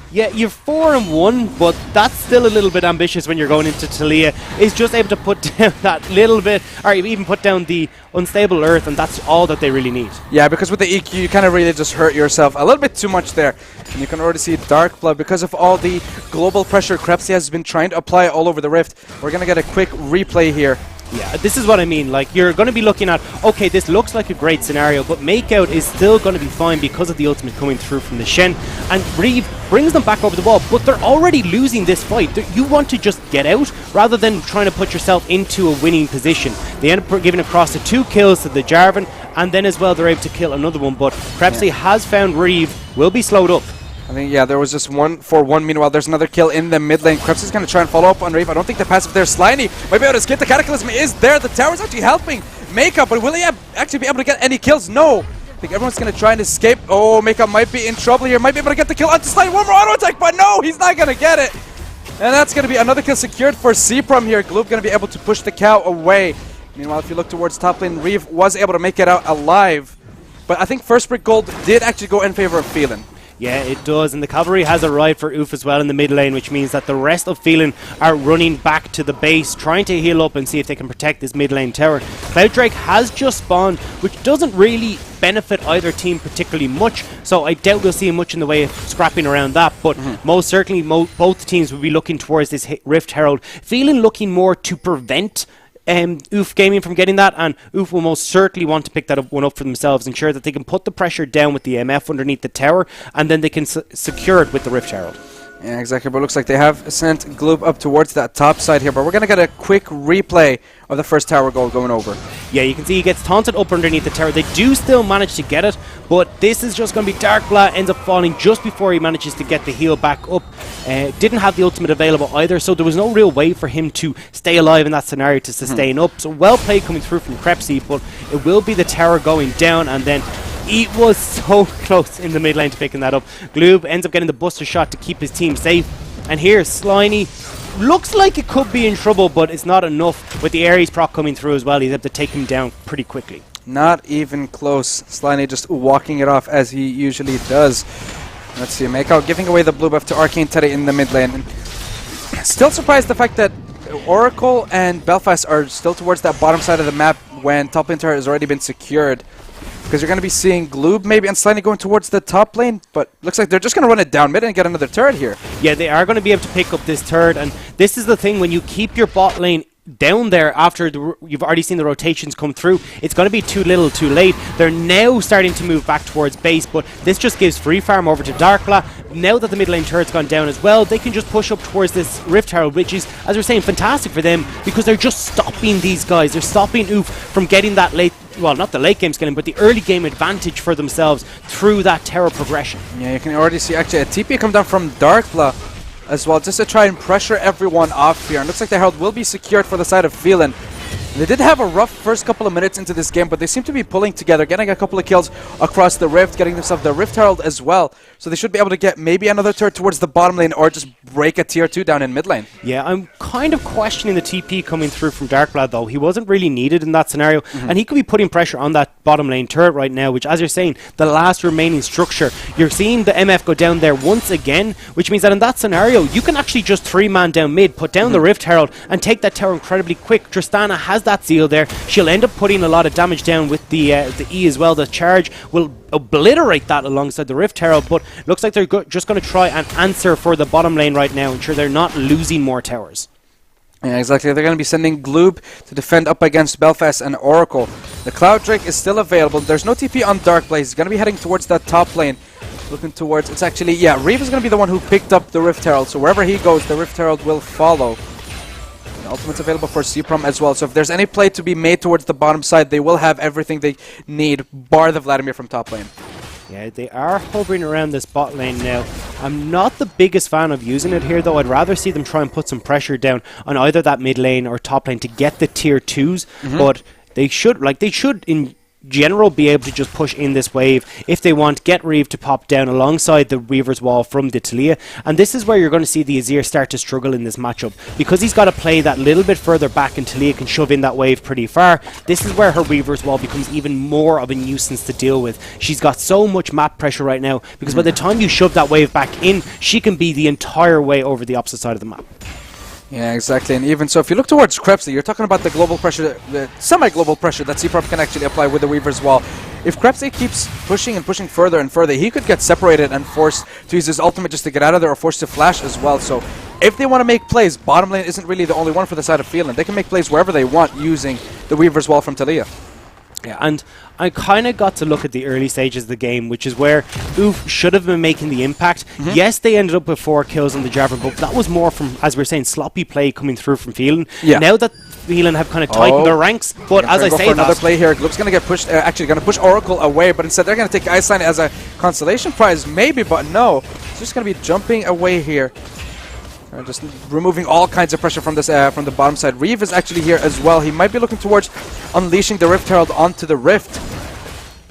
Yeah, you're 4-1, but that's still a little bit ambitious when you're going into Taliyah. Is just able to put down that little bit, or even put down the unstable earth, and that's all that they really need. Yeah, because with the EQ, you kind of really just hurt yourself a little bit too much there. And you can already see Dark Blood, because of all the global pressure Krepsi has been trying to apply all over the Rift. We're going to get a quick replay here. Yeah, this is what I mean. Like, you're going to be looking at, okay, this looks like a great scenario, but Makeout is still going to be fine because of the ultimate coming through from the Shen. And Reeve brings them back over the wall, but they're already losing this fight. You want to just get out rather than trying to put yourself into a winning position. They end up giving across the 2 kills to the Jarvan, and then as well they're able to kill another one. But Krepsi has found Reeve, will be slowed up. I think, there was just 1-for-1. Meanwhile, there's another kill in the mid lane. Krebs is going to try and follow up on Reeve. I don't think the passive there. Sliney might be able to escape. The Cataclysm is there. The tower's actually helping Makeup, but will he actually be able to get any kills? No. I think everyone's going to try and escape. Oh, Makeup might be in trouble here. Might be able to get the kill onto Sliney. One more auto attack, but no, he's not going to get it. And that's going to be another kill secured for Seaprom here. Gloob going to be able to push the cow away. Meanwhile, if you look towards top lane, Reeve was able to make it out alive. But I think First Brick Gold did actually go in favor of Phelan. Yeah, it does, and the cavalry has arrived for Oof as well in the mid lane, which means that the rest of Phelan are running back to the base, trying to heal up and see if they can protect this mid lane tower. Cloud Drake has just spawned, which doesn't really benefit either team particularly much, so I doubt we'll see much in the way of scrapping around that, but most certainly both teams will be looking towards this Rift Herald. Phelan looking more to prevent Oof Gaming from getting that, and Oof will most certainly want to pick that one up for themselves, ensure that they can put the pressure down with the MF underneath the tower, and then they can secure it with the Rift Herald. Yeah, exactly, but it looks like they have sent Gloob up towards that top side here, but we're going to get a quick replay of the first tower goal going over. Yeah, you can see he gets taunted up underneath the tower. They do still manage to get it, but this is just going to be Darkblatt ends up falling just before he manages to get the heal back up. Didn't have the ultimate available either, so there was no real way for him to stay alive in that scenario to sustain up. So well played coming through from Krepsi, but it will be the tower going down, and then he was so close in the mid lane to picking that up. Gloob ends up getting the buster shot to keep his team safe. And here, Sliney looks like it could be in trouble, but it's not enough. With the Ares proc coming through as well, he's able to take him down pretty quickly. Not even close. Sliney just walking it off as he usually does. Let's see, Makeout giving away the blue buff to Arcane Teddy in the mid lane. And still surprised the fact that Oracle and Belfast are still towards that bottom side of the map when top lane turret has already been secured. Because you're going to be seeing Gloob maybe and Slimy going towards the top lane, but looks like they're just going to run it down mid and get another turret here. Yeah, they are going to be able to pick up this turret, and this is the thing, when you keep your bot lane down there after you've already seen the rotations come through, it's going to be too little too late. They're now starting to move back towards base, but this just gives free farm over to Darkblatt. Now that the mid lane turret's gone down as well, they can just push up towards this Rift Herald, which is, as we're saying, fantastic for them because they're just stopping these guys. They're stopping Oof from getting that late, well, not the late game skilling, but the early game advantage for themselves through that terror progression. Yeah, you can already see actually a TP come down from Darkblatt as well, just to try and pressure everyone off here. And looks like the Herald will be secured for the side of Phelan. They did have a rough first couple of minutes into this game, but they seem to be pulling together, getting a couple of kills across the Rift, getting themselves the Rift Herald as well. So they should be able to get maybe another turret towards the bottom lane or just break a tier 2 down in mid lane. Yeah, I'm kind of questioning the TP coming through from Darkblatt though. He wasn't really needed in that scenario, and he could be putting pressure on that bottom lane turret right now, which, as you're saying, the last remaining structure. You're seeing the MF go down there once again, which means that in that scenario, you can actually just 3-man down mid, put down the Rift Herald, and take that tower incredibly quick. Tristana has that zeal there. She'll end up putting a lot of damage down with the E as well. The charge will obliterate that alongside the Rift Herald, but looks like they're just going to try and answer for the bottom lane right now, ensure they're not losing more towers. Yeah, exactly. They're going to be sending Gloob to defend up against Belfast and Oracle. The Cloud Drake is still available. There's no TP on Darkblaze. He's going to be heading towards that top lane. Looking towards, it's actually, yeah, Reeve is going to be the one who picked up the Rift Herald, so wherever he goes, the Rift Herald will follow. The ultimate's available for CPROM as well, so if there's any play to be made towards the bottom side, they will have everything they need, bar the Vladimir from top lane. Yeah, they are hovering around this bot lane now. I'm not the biggest fan of using it here, though. I'd rather see them try and put some pressure down on either that mid lane or top lane to get the tier 2s, but they should in general be able to just push in this wave if they want, get Reeve to pop down alongside the Weaver's Wall from the Taliyah, and this is where you're going to see the Azir start to struggle in this matchup, because he's got to play that little bit further back and Taliyah can shove in that wave pretty far. This is where her Weaver's Wall becomes even more of a nuisance to deal with. She's got so much map pressure right now, because by the time you shove that wave back in, she can be the entire way over the opposite side of the map. Yeah, exactly. And even so, if you look towards Krebsy, you're talking about the global pressure, the semi-global pressure that CPROM can actually apply with the Weaver's Wall. If Krebsy keeps pushing and pushing further and further, he could get separated and forced to use his ultimate just to get out of there, or forced to flash as well. So if they want to make plays, bottom lane isn't really the only one for the side of Phelan. They can make plays wherever they want using the Weaver's Wall from Taliyah. Yeah, and I kind of got to look at the early stages of the game, which is where Oof should have been making the impact. Yes, they ended up with 4 kills on the Jarvan, but that was more from, as we were saying, sloppy play coming through from Phelan. Yeah. Now that Phelan have kind of tightened their ranks, but as I say, another play here. Gloob's going to get pushed, actually going to push Oracle away, but instead they're going to take Iceland as a consolation prize, maybe, but no. It's just going to be jumping away here. Just removing all kinds of pressure from this from the bottom side. Reeve is actually here as well. He might be looking towards unleashing the Rift Herald onto the Rift.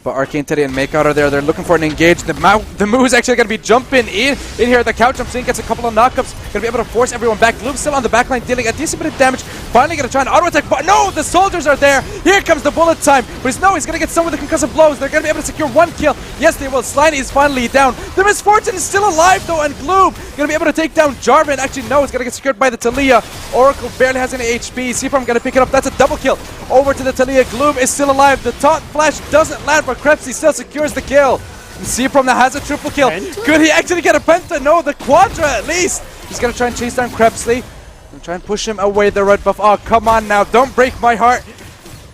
But Arcane Teddy and Makeout are there. They're looking for an engage. The Moo is actually going to be jumping in here. The couch jumps in, gets a couple of knockups. Going to be able to force everyone back. Gloom still on the backline, dealing a decent bit of damage. Finally going to try an auto attack. But no, the soldiers are there. Here comes the bullet time. But he's going to get some of the concussive blows. They're going to be able to secure 1 kill. Yes, they will. Sliny is finally down. The Misfortune is still alive though, and Gloom going to be able to take down Jarvan. Actually, no, it's going to get secured by the Taliyah. Oracle barely has any HP. CPROM going to pick it up. That's a double kill. Over to the Taliyah. Gloom is still alive. The taunt flash doesn't land, but Krebsy still secures the kill. CPROM that has a triple kill. Penta? Could he actually get a penta? No, the quadra at least. He's going to try and chase down Krebsy and try and push him away the red buff. Oh, come on now. Don't break my heart.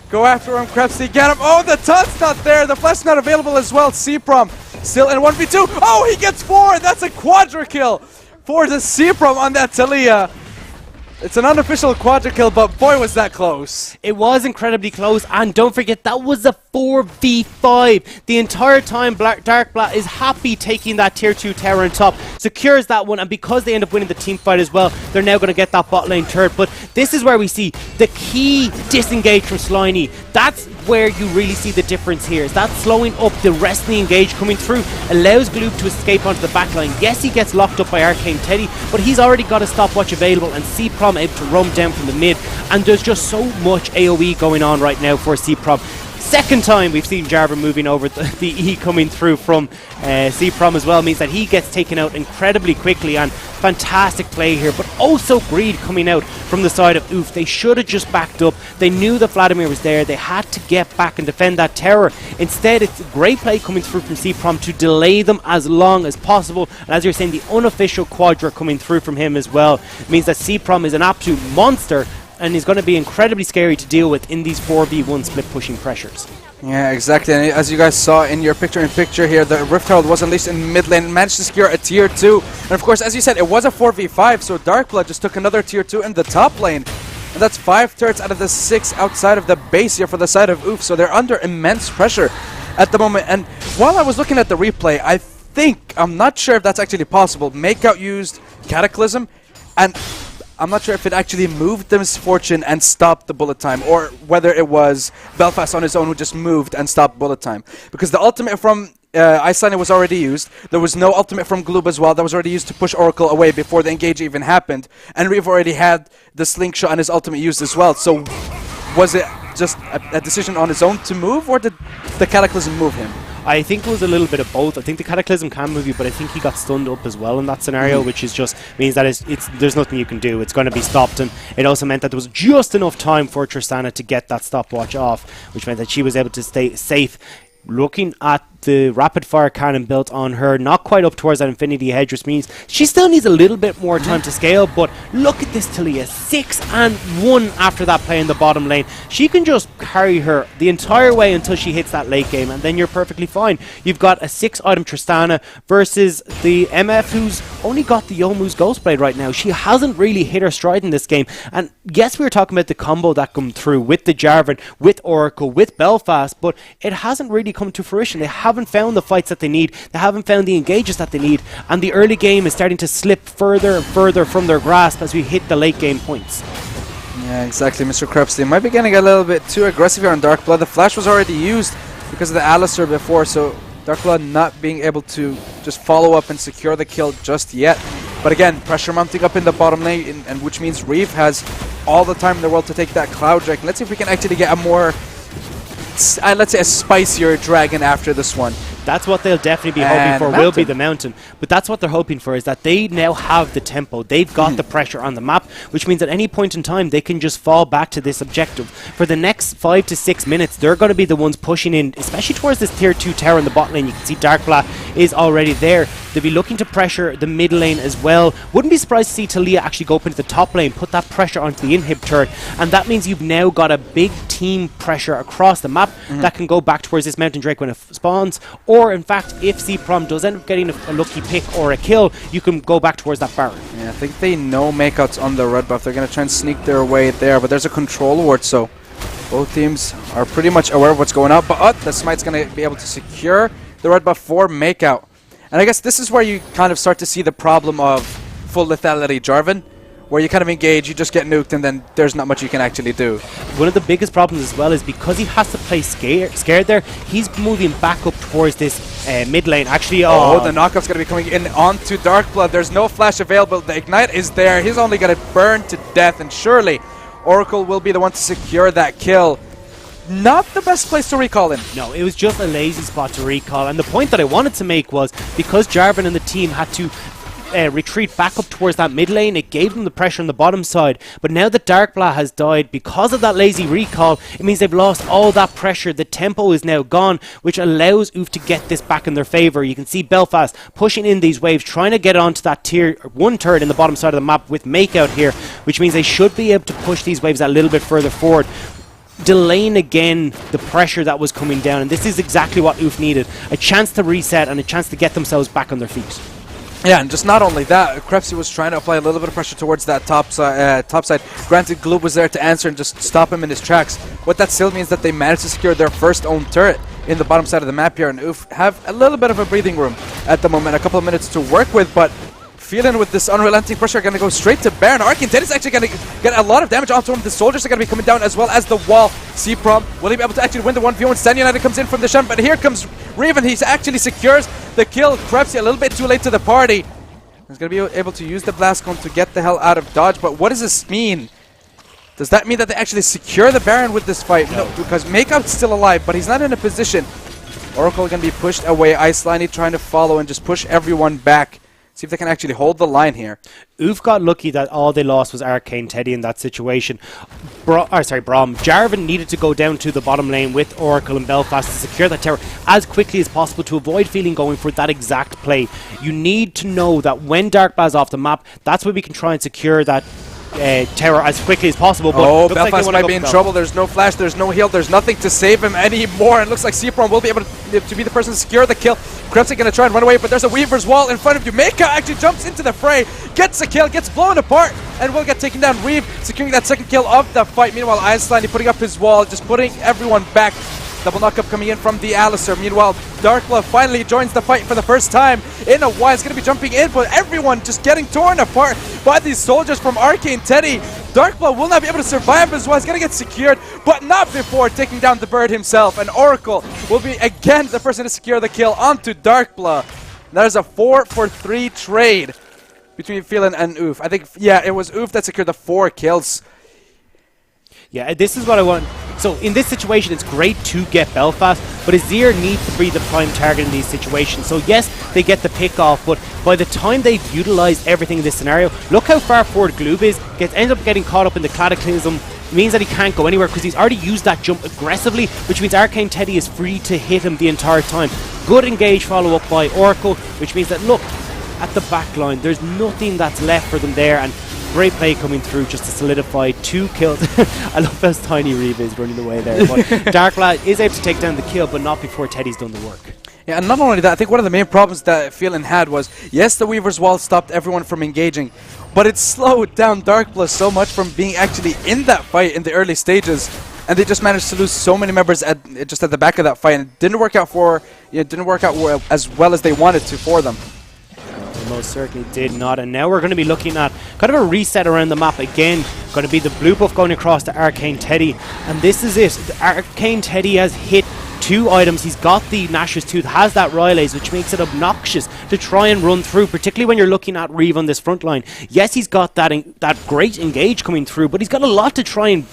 Go after him, Krebsy. Get him. Oh, the taunt's not there. The flash not available as well. CPROM still in 1v2. Oh, he gets 4. That's a quadra kill for the CPROM on that Taliyah. It's an unofficial quadra kill, but boy was that close. It was incredibly close, and don't forget, that was a 4v5. The entire time, Darkblatt is happy taking that tier 2 tower on top, secures that one, and because they end up winning the team fight as well, they're now going to get that bot lane turret. But this is where we see the key disengage from Sliny. That's where you really see the difference here, is that slowing up the rest of the engage coming through allows Gloob to escape onto the backline. Yes, he gets locked up by Arcane Teddy, but he's already got a stopwatch available, and CPROM able to roam down from the mid, and there's just so much AoE going on right now for CPROM. Second time we've seen Jarvan moving over the E coming through from CPROM as well, means that he gets taken out incredibly quickly, and fantastic play here, but also greed coming out from the side of Oof. They should have just backed up. They knew that Vladimir was there. They had to get back and defend that tower. Instead, it's a great play coming through from CPROM to delay them as long as possible. And as you're saying, the unofficial Quadra coming through from him as well means that CPROM is an absolute monster and is going to be incredibly scary to deal with in these 4v1 split pushing pressures. Yeah, exactly. And as you guys saw in your picture-in-picture here, the Rift Herald was unleashed in mid lane and managed to secure a tier 2. And of course, as you said, it was a 4v5, so Darkblood just took another tier 2 in the top lane. And that's 5 turrets out of the 6 outside of the base here for the side of Oof, so they're under immense pressure at the moment. And while I was looking at the replay, I'm not sure if that's actually possible. Makeout used Cataclysm, and I'm not sure if it actually moved the Misfortune and stopped the bullet time, or whether it was Belfast on his own who just moved and stopped bullet time. Because the ultimate from Icelander was already used. There was no ultimate from Gloob as well that was already used to push Oracle away before the engage even happened. And Reeve already had the slingshot and his ultimate used as well. So was it just a decision on his own to move, or did the Cataclysm move him? I think it was a little bit of both. I think the Cataclysm can move you, but I think he got stunned up as well in that scenario, which is just means that there's nothing you can do. It's going to be stopped, and it also meant that there was just enough time for Tristana to get that stopwatch off, which meant that she was able to stay safe. Looking at the rapid fire cannon built on her, not quite up towards that infinity hedge, which means she still needs a little bit more time to scale. But look at this Taliyah, 6-1 after that play in the bottom lane. She can just carry her the entire way until she hits that late game, and then you're perfectly fine. You've got a 6-item Tristana versus the MF, who's only got the Yomu's Ghostblade right now. She hasn't really hit her stride in this game. And yes, we were talking about the combo that come through with the Jarvan, with Oracle, with Belfast, but it hasn't really come to fruition. They haven't found the fights that they need. They haven't found the engages that they need. And the early game is starting to slip further and further from their grasp as we hit the late game points. Yeah, exactly, Mr. Krebs. They might be getting a little bit too aggressive here on Darkblood. The flash was already used because of the Alistar before, so Darkblood not being able to just follow up and secure the kill just yet. But again, pressure mounting up in the bottom lane, and which means Reeve has all the time in the world to take that Cloud Drake. Let's see if we can actually get a more let's say a spicier dragon after this one. That's what they'll definitely be hoping for, will be the mountain. But that's what they're hoping for, is that they now have the tempo. They've got the pressure on the map, which means at any point in time, they can just fall back to this objective. For the next 5 to 6 minutes, they're going to be the ones pushing in, especially towards this tier 2 tower in the bot lane. You can see Darkblood is already there. They'll be looking to pressure the mid lane as well. Wouldn't be surprised to see Taliyah actually go up into the top lane, put that pressure onto the inhib turret, and that means you've now got a big team pressure across the map that can go back towards this Mountain Drake when it spawns, or in fact, if CPROM does end up getting a lucky pick or a kill, you can go back towards that Baron. Yeah, I think they know Makeout's on the red buff. They're going to try and sneak their way there, but there's a control ward, so both teams are pretty much aware of what's going on. But the Smite's going to be able to secure the red buff for Makeout. And I guess this is where you kind of start to see the problem of full lethality Jarvan, where you kind of engage, you just get nuked, and then there's not much you can actually do. One of the biggest problems as well is because he has to play scared there, he's moving back up towards this mid lane. Actually, the knockoff's going to be coming in onto Darkblood. There's no flash available. The Ignite is there. He's only going to burn to death, and surely Oracle will be the one to secure that kill. Not the best place to recall him. No, it was just a lazy spot to recall. And the point that I wanted to make was, because Jarvan and the team had to retreat back up towards that mid lane, it gave them the pressure on the bottom side. But now that Darkblood has died because of that lazy recall, it means they've lost all that pressure. The tempo is now gone, which allows Oof to get this back in their favor. You can see Belfast pushing in these waves, trying to get onto that tier 1 turret in the bottom side of the map with Makeout here, which means they should be able to push these waves a little bit further forward, delaying again the pressure that was coming down. And this is exactly what Oof needed: a chance to reset and a chance to get themselves back on their feet. Yeah, and just not only that, Krebsy was trying to apply a little bit of pressure towards that top side. Granted, Gloob was there to answer and just stop him in his tracks. What that still means that they managed to secure their first own turret in the bottom side of the map here, and Oof have a little bit of a breathing room at the moment, a couple of minutes to work with, but feeling with this unrelenting pressure, going to go straight to Baron. Arcane Dead is actually going to get a lot of damage onto him. The soldiers are going to be coming down as well as the wall. CPROM, will he be able to actually win the 1v1? Stan United comes in from the shun, but here comes Raven. He actually secures the kill. Krebsy a little bit too late to the party. He's going to be able to use the Blast Cone to get the hell out of dodge, but what does this mean? Does that mean that they actually secure the Baron with this fight? No, because Makeout's still alive, but he's not in a position. Oracle going to be pushed away. Icelani trying to follow and just push everyone back. See if they can actually hold the line here. Oof got lucky that all they lost was Arcane Teddy in that situation. Braum. Jarvan needed to go down to the bottom lane with Oracle and Belfast to secure that tower as quickly as possible to avoid feeling going for that exact play. You need to know that when Darkblast off the map, that's where we can try and secure that tower as quickly as possible. But Belfast might be in trouble. There's no flash, there's no heal, there's nothing to save him anymore. And it looks like Cprom will be able to be the person to secure the kill. Krebsy gonna try and run away, but there's a Weaver's Wall in front of you. Meika actually jumps into the fray, gets a kill, gets blown apart, and will get taken down. Reeve securing that second kill of the fight. Meanwhile, Iceland putting up his wall, just putting everyone back. Double knockup coming in from the Alistar. Meanwhile, Darkblood finally joins the fight for the first time in a while. He's going to be jumping in, but everyone just getting torn apart by these soldiers from Arcane Teddy. Darkblood will not be able to survive as well. He's going to get secured, but not before taking down the bird himself. And Oracle will be again the person to secure the kill onto Darkblood. That is a 4-for-3 trade between Phelan and Oof. I think, yeah, it was Oof that secured the 4 kills. Yeah, this is what I want. So in this situation, it's great to get Belfast, but Azir needs to be the prime target in these situations. So yes, they get the pick off, but by the time they've utilized everything in this scenario, look how far forward Gloob is. Ends up getting caught up in the Cataclysm. It means that he can't go anywhere because he's already used that jump aggressively, which means Arcane Teddy is free to hit him the entire time. Good engage follow up by Oracle, which means that look at the back line. There's nothing that's left for them there, and great play coming through just to solidify 2 kills. I love how Tiny Reeve is running away there. But Darkblad is able to take down the kill, but not before Teddy's done the work. Yeah, and not only that, I think one of the main problems that Phelan had was, yes, the Weaver's Wall stopped everyone from engaging, but it slowed down Darkblood so much from being actually in that fight in the early stages. And they just managed to lose so many members at the back of that fight, and it didn't work out as well as they wanted to for them. Most certainly did not, and now we're going to be looking at kind of a reset around the map again. Going to be the blue buff going across to Arcane Teddy, and this is it. The Arcane Teddy has hit 2 items. He's got the Nash's Tooth, has that Rylaze, which makes it obnoxious to try and run through, particularly when you're looking at Reeve on this front line. Yes, he's got that great engage coming through, but he's got a lot to try and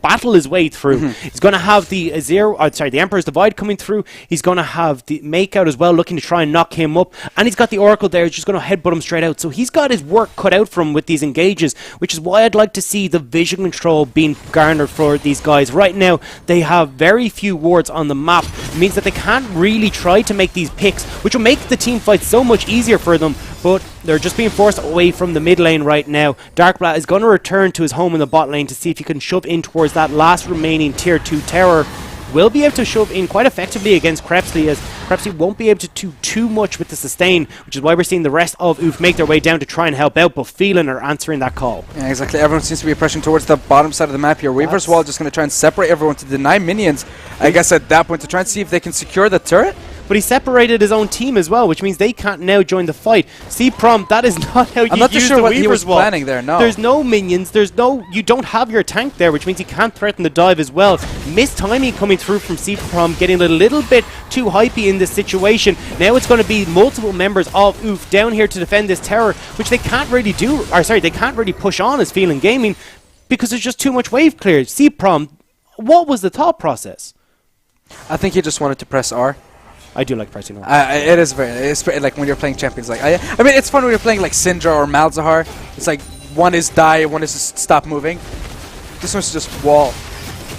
battle his way through. He's going to have the the Emperor's Divide coming through. He's going to have the Makeout as well, looking to try and knock him up, and he's got the Oracle there, just going to headbutt him straight out. So he's got his work cut out for him with these engages, which is why I'd like to see the vision control being garnered for these guys. Right now, they have very few wards on the map. It means that they can't really try to make these picks, which will make the team fight so much easier for them, but they're just being forced away from the mid lane right now. Darkblad is going to return to his home in the bot lane to see if he can shove in towards that last remaining tier 2 tower. Will be able to shove in quite effectively against Krebsy, as Krebsy won't be able to do too much with the sustain, which is why we're seeing the rest of Oof make their way down to try and help out, but Phelan are answering that call. Yeah, exactly. Everyone seems to be pressing towards the bottom side of the map here. Weaver's Wall just going to try and separate everyone to deny minions, I guess at that point, to try and see if they can secure the turret. But he separated his own team as well, which means they can't now join the fight. Cprom, that is not how you I'm not too use sure the what Weaver's he was Wall. planning there, no. There's no minions, you don't have your tank there, which means he can't threaten the dive as well. Missed timing coming through from Cprom, getting a little bit too hypey in this situation. Now it's going to be multiple members of Oof down here to defend this tower, which they can't really do, they can't really push on as Phelan Gaming, because there's just too much wave clear. Cprom, what was the thought process? I think he just wanted to press R. I do like pressing R. It is very, like when you're playing champions. Like I mean, it's fun when you're playing like Syndra or Malzahar. It's like one is die, one is just stop moving. This one's just wall.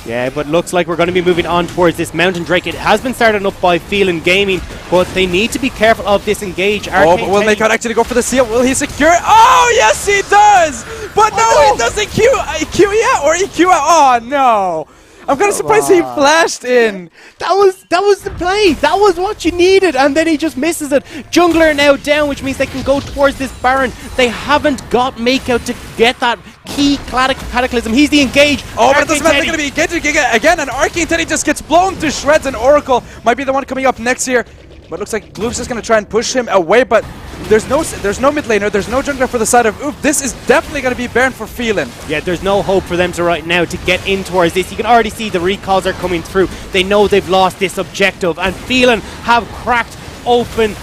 Yeah, but looks like we're going to be moving on towards this Mountain Drake. It has been started up by Phelan Gaming, but they need to be careful of this engage. But will Makeout actually go for the seal? Will he secure it? Oh, yes, he does! But no, he doesn't EQ yet, or EQ out. Oh, no. I'm kind of surprised he flashed in. That was the play. That was what you needed, and then he just misses it. Jungler now down, which means they can go towards this Baron. They haven't got Makeout to get that key Cataclysm. He's the engage. Oh, but it doesn't matter. They're going to be engaging again, and Arcane Teddy just gets blown to shreds, and Oracle might be the one coming up next here. But it looks like Gloop's just going to try and push him away, but there's no mid laner, there's no jungler for the side of Oof. This is definitely going to be Baron for Phelan. Yeah, there's no hope for them to right now to get in towards this. You can already see the recalls are coming through. They know they've lost this objective, and Phelan have cracked open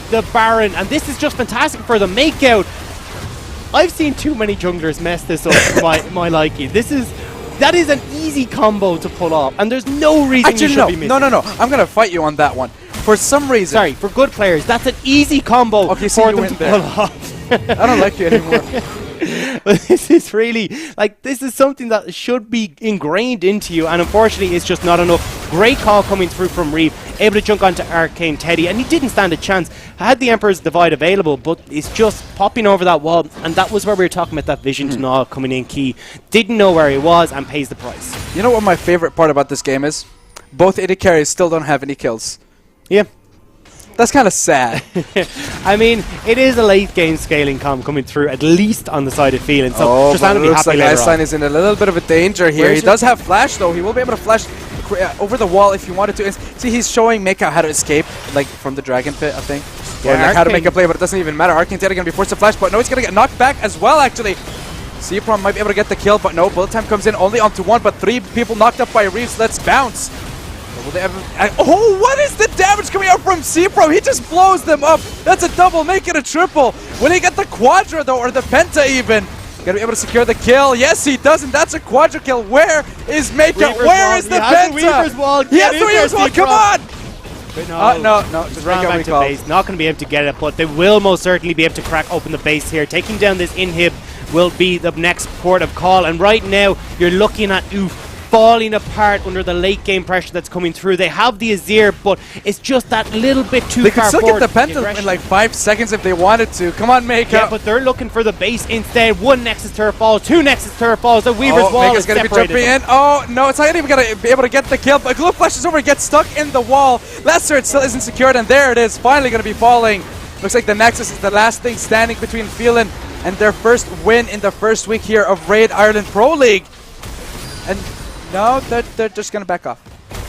the Baron, and this is just fantastic for the Makeout. I've seen too many junglers mess this up for my liking. This is That is an easy combo to pull off, and there's no reason you should be missing. No. I'm gonna fight you on that one. For some reason. Sorry, for good players, that's an easy combo Okay, so for you them went to there. pull off. I don't like you anymore. But this is really, like, this is something that should be ingrained into you, and unfortunately it's just not enough. Great call coming through from Reeve, able to jump onto Arcane Teddy, and he didn't stand a chance. Had the Emperor's Divide available, but it's just popping over that wall, and that was where we were talking about that vision to Nall coming in key. Didn't know where he was and pays the price. You know what my favorite part about this game is? Both AD carries still don't have any kills. Yeah. That's kind of sad. I mean, it is a late game scaling coming through, at least on the side of Phelan. So but Tristana it will be looks happy like later Iceleine on. is in a little bit of a danger here. Where's He does have flash though. He will be able to flash over the wall if he wanted to. See, he's showing Mecha how to escape, like from the Dragon Pit, I think. Or Yeah, like how to Arcane- make a play, but it doesn't even matter. Arcane Teddy gonna be forced to flash, but no, he's gonna get knocked back as well. Actually, Cprom might be able to get the kill, but no. Bullet time comes in only onto one, but 3 people knocked up by Reeves. Let's bounce. Will they ever, oh, what is the damage coming out from Cprom? He just blows them up. That's a double, make it a triple. Will he get the quadra though, or the penta even? Gonna be able to secure the kill. Yes, he doesn't. That's a quadra kill. Where is Mecha? Weaver's Where wall. is the He has penta? the Weaver's wall. He has Get the in there, Weaver's wall. Come Cprom. on. But No. Just Run make a back to recall. base. Not going to be able to get it, but they will most certainly be able to crack open the base here. Taking down this inhib will be the next port of call. And right now, you're looking at Oof falling apart under the late game pressure that's coming through. They have the Azir, but it's just that little bit too They far could still forward. get the penta aggression. in like 5 seconds if they wanted to. Come on, Mecha. Yeah, but they're looking for the base instead. 1 Nexus turret falls, 2 Nexus turret falls. The Weaver's wall Mecha's is gonna be separated jumping them. in. Oh no, it's not even gonna be able to get the kill. But Glue flashes over, gets stuck in the wall. Lesser, it still isn't secured, and there it is, finally gonna be falling. Looks like the Nexus is the last thing standing between Phelan and their first win in the first week here of Raid Ireland Pro League. And no, they're just gonna back off.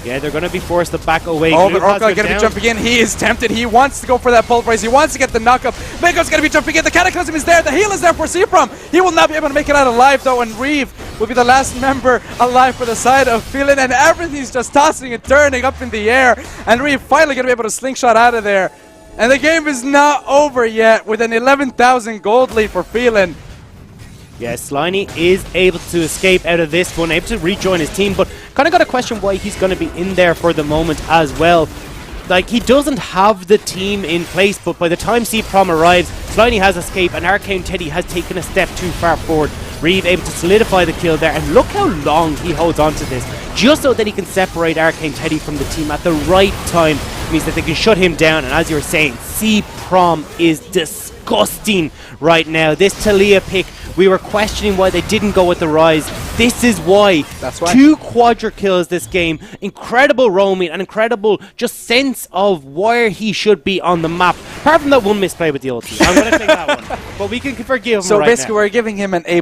Yeah, they're going to be forced to back away. Oh, Glue but has Orca gone gonna be down. jumping in. He is tempted. He wants to go for that pulverize. He wants to get the knockup. Mega's gonna be jumping in. The Cataclysm is there. The heal is there for Cprom. He will not be able to make it out alive though, and Reeve will be the last member alive for the side of Phelan, and everything's just tossing and turning up in the air. And Reeve finally gonna be able to slingshot out of there. And the game is not over yet with an 11,000 gold lead for Phelan. Yes, Sliney is able to escape out of this one, able to rejoin his team, but kind of got to question why he's going to be in there for the moment as well. Like, he doesn't have the team in place, but by the time Cprom arrives, Sliney has escaped and Arcane Teddy has taken a step too far forward. Reeve able to solidify the kill there, and look how long he holds on to this, just so that he can separate Arcane Teddy from the team at the right time. It means that they can shut him down, and as you were saying, Cprom is disgusting right now. This Talia pick, we were questioning why they didn't go with the Rise. This is why. That's why. 2 quadra kills this game. Incredible roaming, and incredible just sense of where he should be on the map. Apart from that one misplay with the ulti. I'm going to take that one. But we can forgive him So right basically now. we're giving him an A+.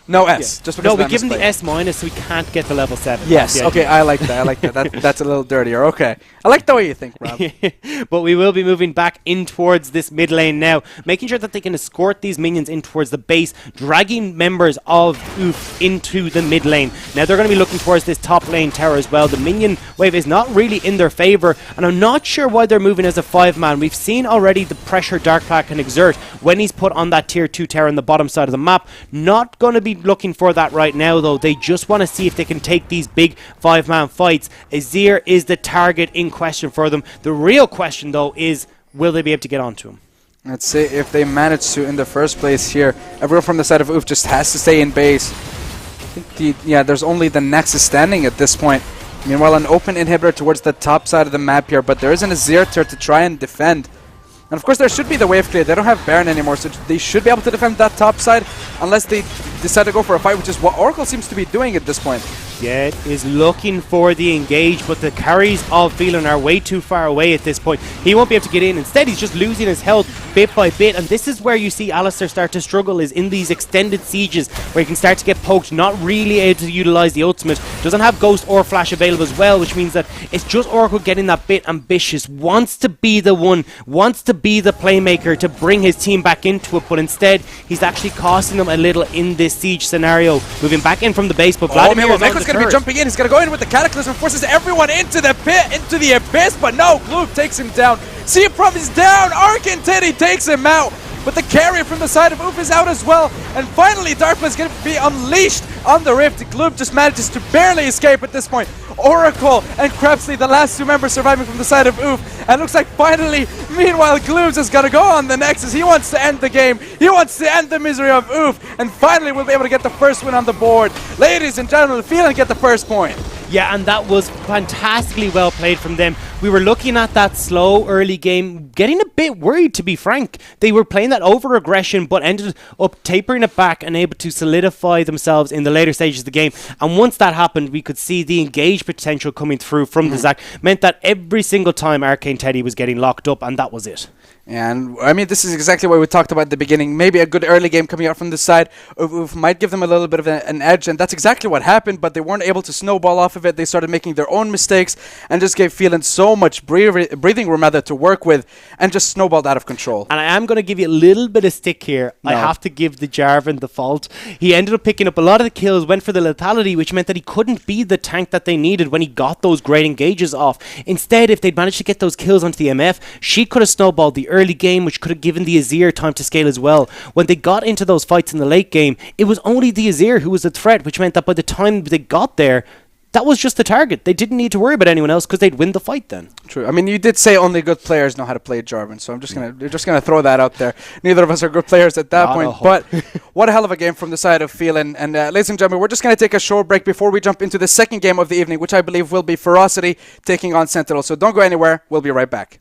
No S. Just because No, of we that give him the misplay. S minus so we can't get the level 7. Yes, That's the okay, idea. I like that. I like that. That's a little dirtier. Okay. I like the way you think, Rob. But we will be moving back in towards this mid lane now, making sure that they can escort these minions in towards the base, dragging members of Oof into the mid lane. Now they're going to be looking towards this top lane tower as well. The minion wave is not really in their favor, and I'm not sure why they're moving as a 5-man. We've seen already the pressure Darkpath can exert when he's put on that tier 2 tower on the bottom side of the map. Not going to be looking for that right now though. They just want to see if they can take these big 5-man fights. Azir is the target in question for them. The real question though is, will they be able to get onto him? Let's see if they manage to in the first place here. Everyone from the side of Oof just has to stay in base. I think there's only the Nexus standing at this point. Meanwhile, an open inhibitor towards the top side of the map here, but there is an Azir turret to try and defend. And of course there should be the wave clear. They don't have Baron anymore, so they should be able to defend that top side unless they decide to go for a fight, which is what Oracle seems to be doing at this point. Yeah, it is looking for the engage, but the carries of Phelan are way too far away at this point. He won't be able to get in. Instead, he's just losing his health bit by bit, and this is where you see Alistair start to struggle, is in these extended sieges where he can start to get poked, not really able to utilize the ultimate. Doesn't have Ghost or Flash available as well, which means that it's just Oracle getting that bit ambitious, wants to be the one, wants to be the playmaker to bring his team back into it, but instead, he's actually costing them a little in this siege scenario. Moving back in from the base, but Vladimir is on the Meko's going to be turret. jumping in. He's going to go in with the Cataclysm, forces everyone into the pit, into the abyss, but no, Gloop takes him down. Cprom is down. Arcane Teddy takes him out. but the carrier from the side of Oof is out as well. And finally, Darkblade is going to be unleashed on the Rift. Gloob just manages to barely escape at this point. Oracle and Krebsley, the last 2 members surviving from the side of Oof. And looks like finally, meanwhile, Gloobs is going to go on the Nexus. He wants to end the game. He wants to end the misery of Oof. And finally, we'll be able to get the first win on the board. Ladies and gentlemen, Phelan get the first point. Yeah, and that was fantastically well played from them. We were looking at that slow early game, getting a bit worried, to be frank. They were playing that over-aggression, but ended up tapering it back and able to solidify themselves in the later stages of the game. And once that happened, we could see the engaged potential coming through from the Zac. Meant that every single time Arcane Teddy was getting locked up, and that was it. And I mean, this is exactly what we talked about at the beginning. Maybe a good early game coming out from this side of might give them a little bit of an edge, and that's exactly what happened. But they weren't able to snowball off of it. They started making their own mistakes and just gave Phelan so much breathing room rather to work with, and just snowballed out of control. And I am going to give you a little bit of stick here. No. I have to give the Jarvan the fault. He ended up picking up a lot of the kills, went for the lethality, which meant that he couldn't be the tank that they needed when he got those great engages off. Instead, if they'd managed to get those kills onto the MF, she could have snowballed the early game, which could have given the Azir time to scale as well. When they got into those fights in the late game, it was only the Azir who was the threat, which meant that by the time they got there, that was just the target. They didn't need to worry about anyone else because they'd win the fight then. True. I mean, you did say only good players know how to play Jarvan, so I'm just gonna throw that out there. Neither of us are good players at that point, but what a hell of a game from the side of Phelan. And ladies and gentlemen, we're just gonna take a short break before we jump into the second game of the evening, which I believe will be Ferocity taking on Sentinel. So don't go anywhere. We'll be right back.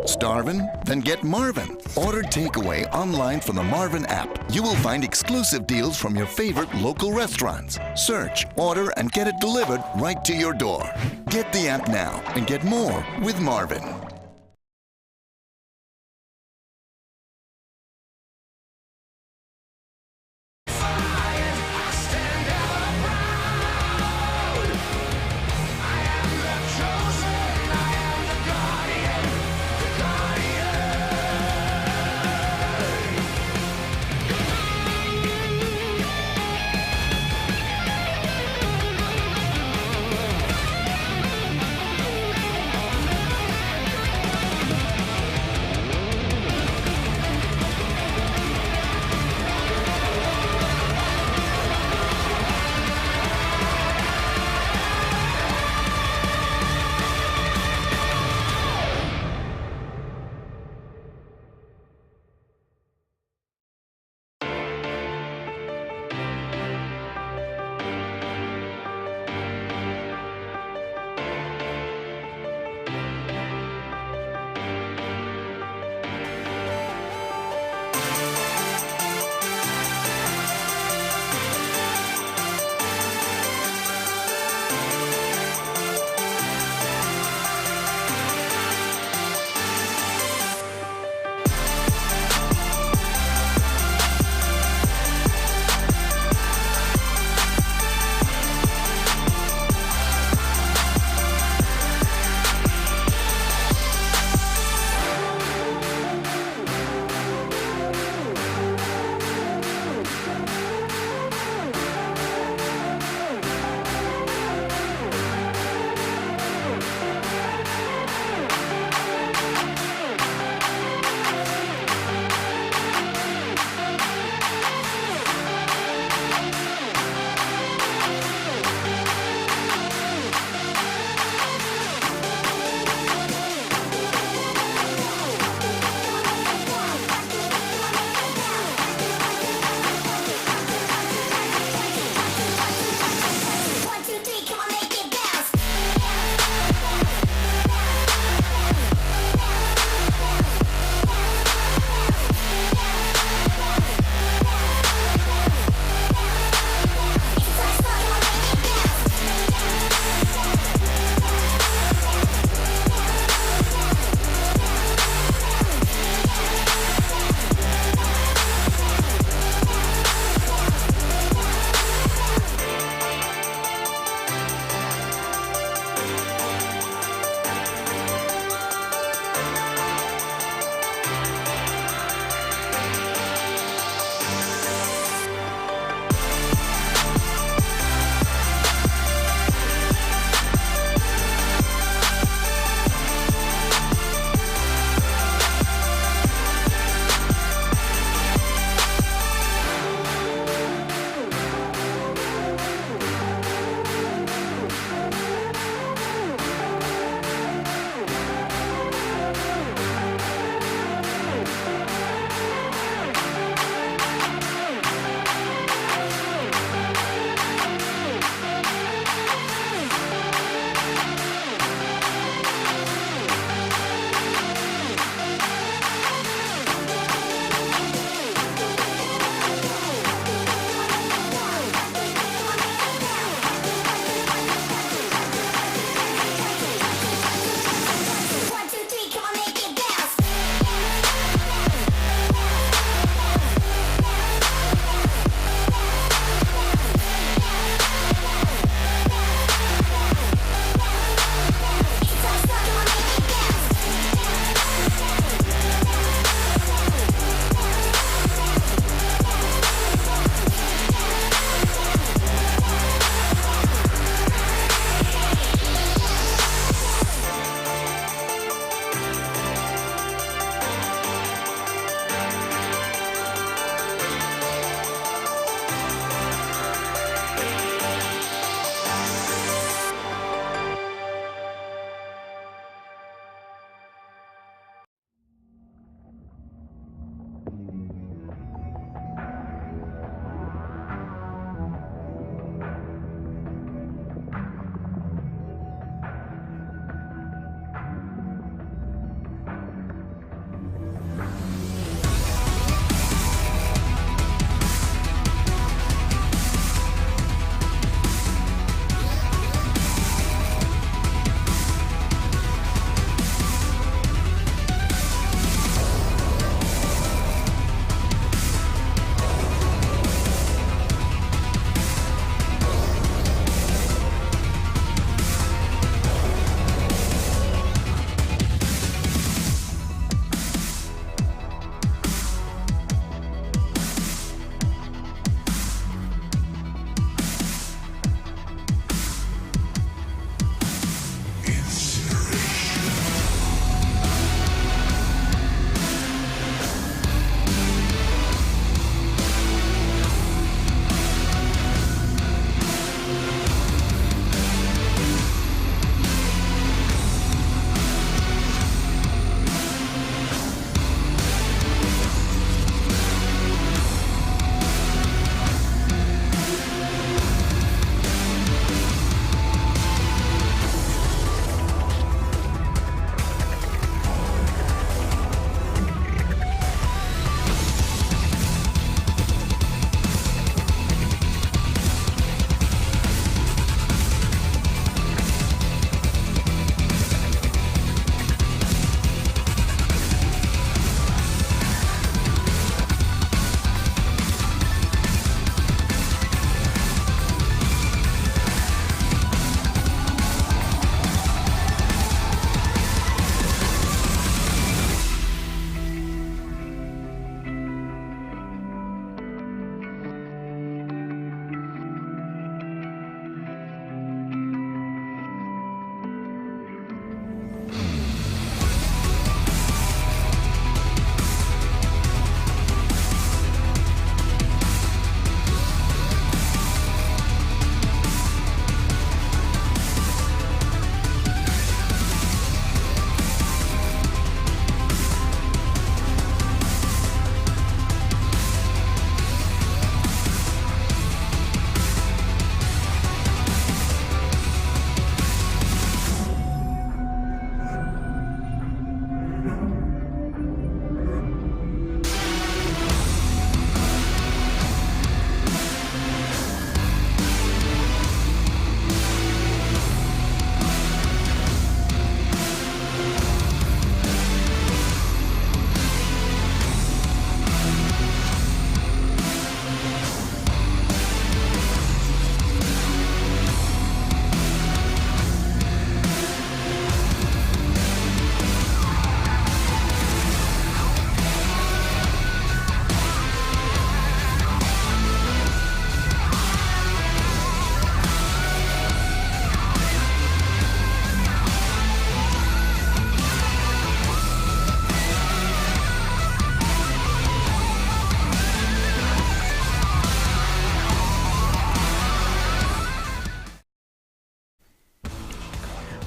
Starvin'? Then get Marvin. Order takeaway online from the Marvin app. You will find exclusive deals from your favorite local restaurants. Search, order, and get it delivered right to your door. Get the app now and get more with Marvin.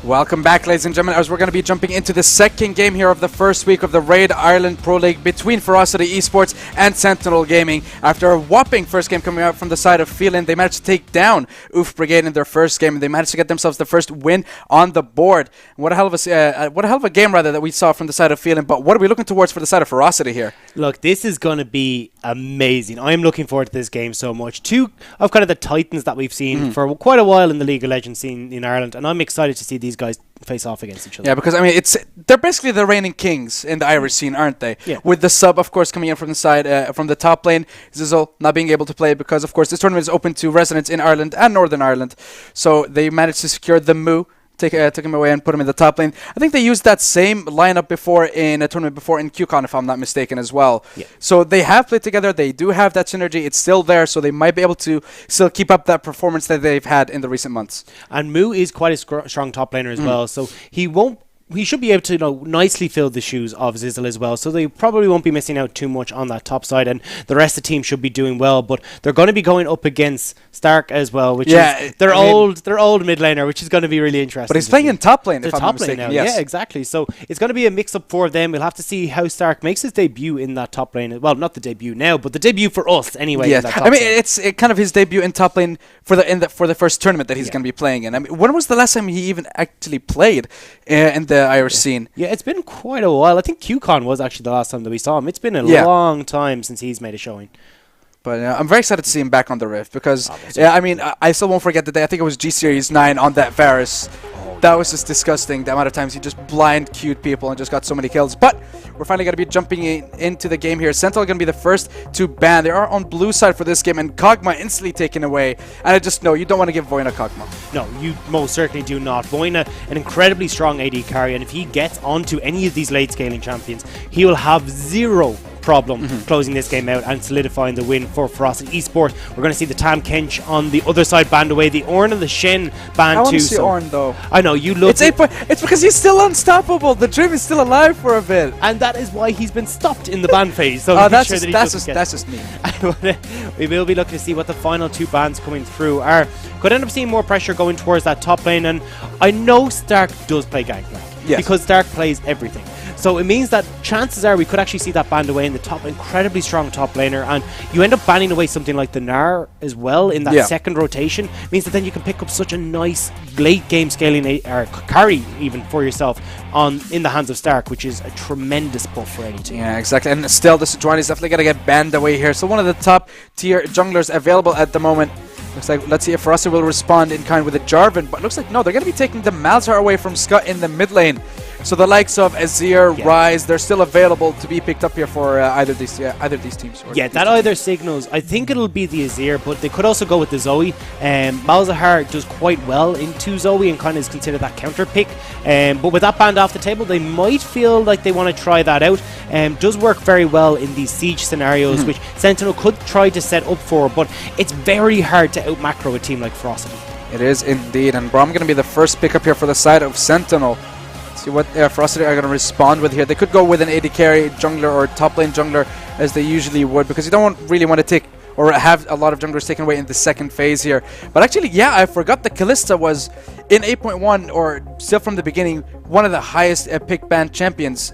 Welcome back, ladies and gentlemen, as we're going to be jumping into the second game here of the first week of the Raid Ireland Pro League between Ferocity Esports and Sentinel Gaming. After a whopping first game coming out from the side of Phelan, they managed to take down Oof Brigade in their first game, and they managed to get themselves the first win on the board. What a hell of a game rather that we saw from the side of Phelan. But what are we looking towards for the side of Ferocity here? Look, this is going to be amazing. I'm looking forward to this game so much. Two of kind of the titans that we've seen for quite a while in the League of Legends scene in Ireland, and I'm excited to see these guys face off against each other. Yeah, because I mean, they're basically the reigning kings in the Irish scene, aren't they? Yeah. With the sub, of course, coming in from the side, from the top lane, Zizzle not being able to play because, of course, this tournament is open to residents in Ireland and Northern Ireland. So they managed to secure the Moo. Took him away and put him in the top lane. I think they used that same lineup before in a tournament before in QCon, if I'm not mistaken, as well. Yeah. So they have played together. They do have that synergy. It's still there, so they might be able to still keep up that performance that they've had in the recent months. And Moo is quite a strong top laner as well, so he should be able to nicely fill the shoes of Zizzle as well, so they probably won't be missing out too much on that top side, and the rest of the team should be doing well. But they're going to be going up against Stark as well, which is their old mid laner, which is going to be really interesting. But he's playing in top lane, if I'm not mistaken. Now. Yes. Yeah, exactly. So it's going to be a mix up for them. We'll have to see how Stark makes his debut in that top lane. Well, not the debut now, but the debut for us anyway. Yes. I mean, it's kind of his debut in top lane for the first tournament that he's going to be playing in. I mean, when was the last time he even actually played in the Irish scene? Yeah, it's been quite a while. I think QCon was actually the last time that we saw him. It's been a long time since he's made a showing. But I'm very excited to see him back on the Rift because, I mean, I still won't forget the day. I think it was G Series 9 on that Varus. That was just disgusting, the amount of times he just blind queued people and just got so many kills. But we're finally going to be jumping into the game here. Sentinel are going to be the first to ban. They are on blue side for this game, and Kog'Maw instantly taken away. And I just know you don't want to give Voina Kog'Maw. No, you most certainly do not. Voina, an incredibly strong AD carry, and if he gets onto any of these late scaling champions, he will have zero problem closing this game out and solidifying the win for Ferocity Esports. We're going to see the Tam Kench on the other side banned away, the Ornn and the Shen banned too. I want to see Ornn though. I know, you look. It's because he's still unstoppable. The Dream is still alive for a bit. And that is why he's been stopped in the ban phase. So that's just me. We will be looking to see what the final two bans coming through are. Could end up seeing more pressure going towards that top lane, and I know Stark does play Gangplank because Stark plays everything. So it means that chances are we could actually see that banned away in the top, incredibly strong top laner, and you end up banning away something like the Gnar as well in that second rotation. It means that then you can pick up such a nice late game scaling carry even for yourself in the hands of Stark, which is a tremendous buff for any team. Yeah, exactly. And still, the Sejuani is definitely going to get banned away here. So one of the top tier junglers available at the moment. Looks like, let's see if Ferocity will respond in kind with a Jarvan, but looks like no, they're going to be taking the Malzahar away from Scott in the mid lane. So the likes of Azir, Ryze, they're still available to be picked up here for either these teams. That either signals, I think it'll be the Azir, but they could also go with the Zoe. Malzahar does quite well into Zoe and kind of is considered that counter pick. But with that banned off the table, they might feel like they want to try that out. Does work very well in these siege scenarios, which Sentinel could try to set up for, but it's very hard to out macro a team like Ferocity. It is indeed, and Braum going to be the first pick up here for the side of Sentinel. See what Ferocity are going to respond with here. They could go with an AD carry jungler or top lane jungler as they usually would, because you don't really want to take or have a lot of junglers taken away in the second phase here. But actually, I forgot that Kalista was in 8.1 or still from the beginning one of the highest pick ban champions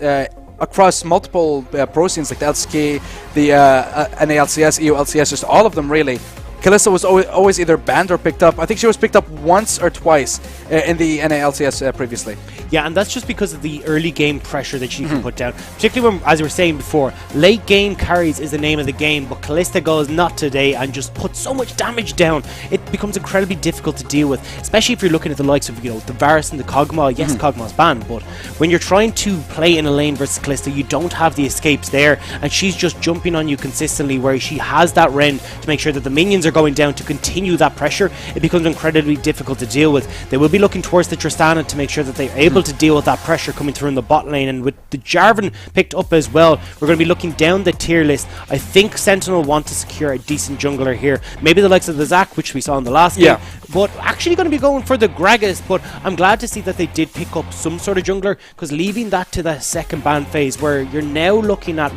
across multiple pro scenes like the LCK, the NALCS, EU LCS, just all of them really. Kalista was always either banned or picked up. I think she was picked up once or twice in the NALCS previously. Yeah, and that's just because of the early game pressure that she can put down. Particularly when, as we were saying before, late game carries is the name of the game, but Kalista goes not today and just puts so much damage down. It becomes incredibly difficult to deal with, especially if you're looking at the likes of, the Varus and the Kog'Maw. Yes, Kog'Maw's banned, but when you're trying to play in a lane versus Kalista, you don't have the escapes there, and she's just jumping on you consistently, where she has that Ren to make sure that the minions are going down to continue that pressure. It becomes incredibly difficult to deal with. They will be looking towards the Tristana to make sure that they're able to deal with that pressure coming through in the bot lane, and with the Jarvan picked up as well, we're going to be looking down the tier list. I think Sentinel want to secure a decent jungler here, maybe the likes of the Zac, which we saw in the last game, but actually going to be going for the Gragas. But I'm glad to see that they did pick up some sort of jungler, because leaving that to the second ban phase where you're now looking at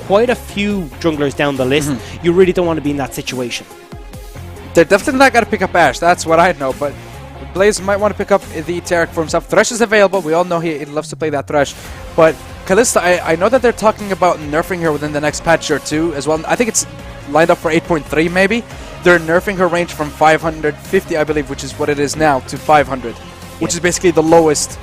quite a few junglers down the list, you really don't want to be in that situation. They're definitely not going to pick up Ashe, that's what I know, but Blaze might want to pick up the Taric for himself. Thresh is available. We all know he loves to play that Thresh. But Kalista, I know that they're talking about nerfing her within the next patch or two as well. I think it's lined up for 8.3 maybe. They're nerfing her range from 550, I believe, which is what it is now, to 500, which is basically the lowest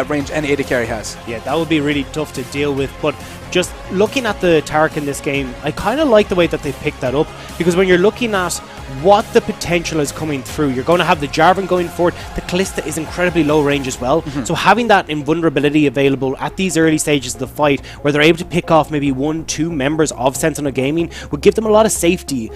range any AD carry has. Yeah, that would be really tough to deal with, but just looking at the Taric in this game, I kind of like the way that they picked that up, because when you're looking at what the potential is coming through, you're going to have the Jarvan going forward. The Kalista is incredibly low range as well, so having that invulnerability available at these early stages of the fight, where they're able to pick off maybe 1-2 members of Sentinel Gaming, would give them a lot of safety,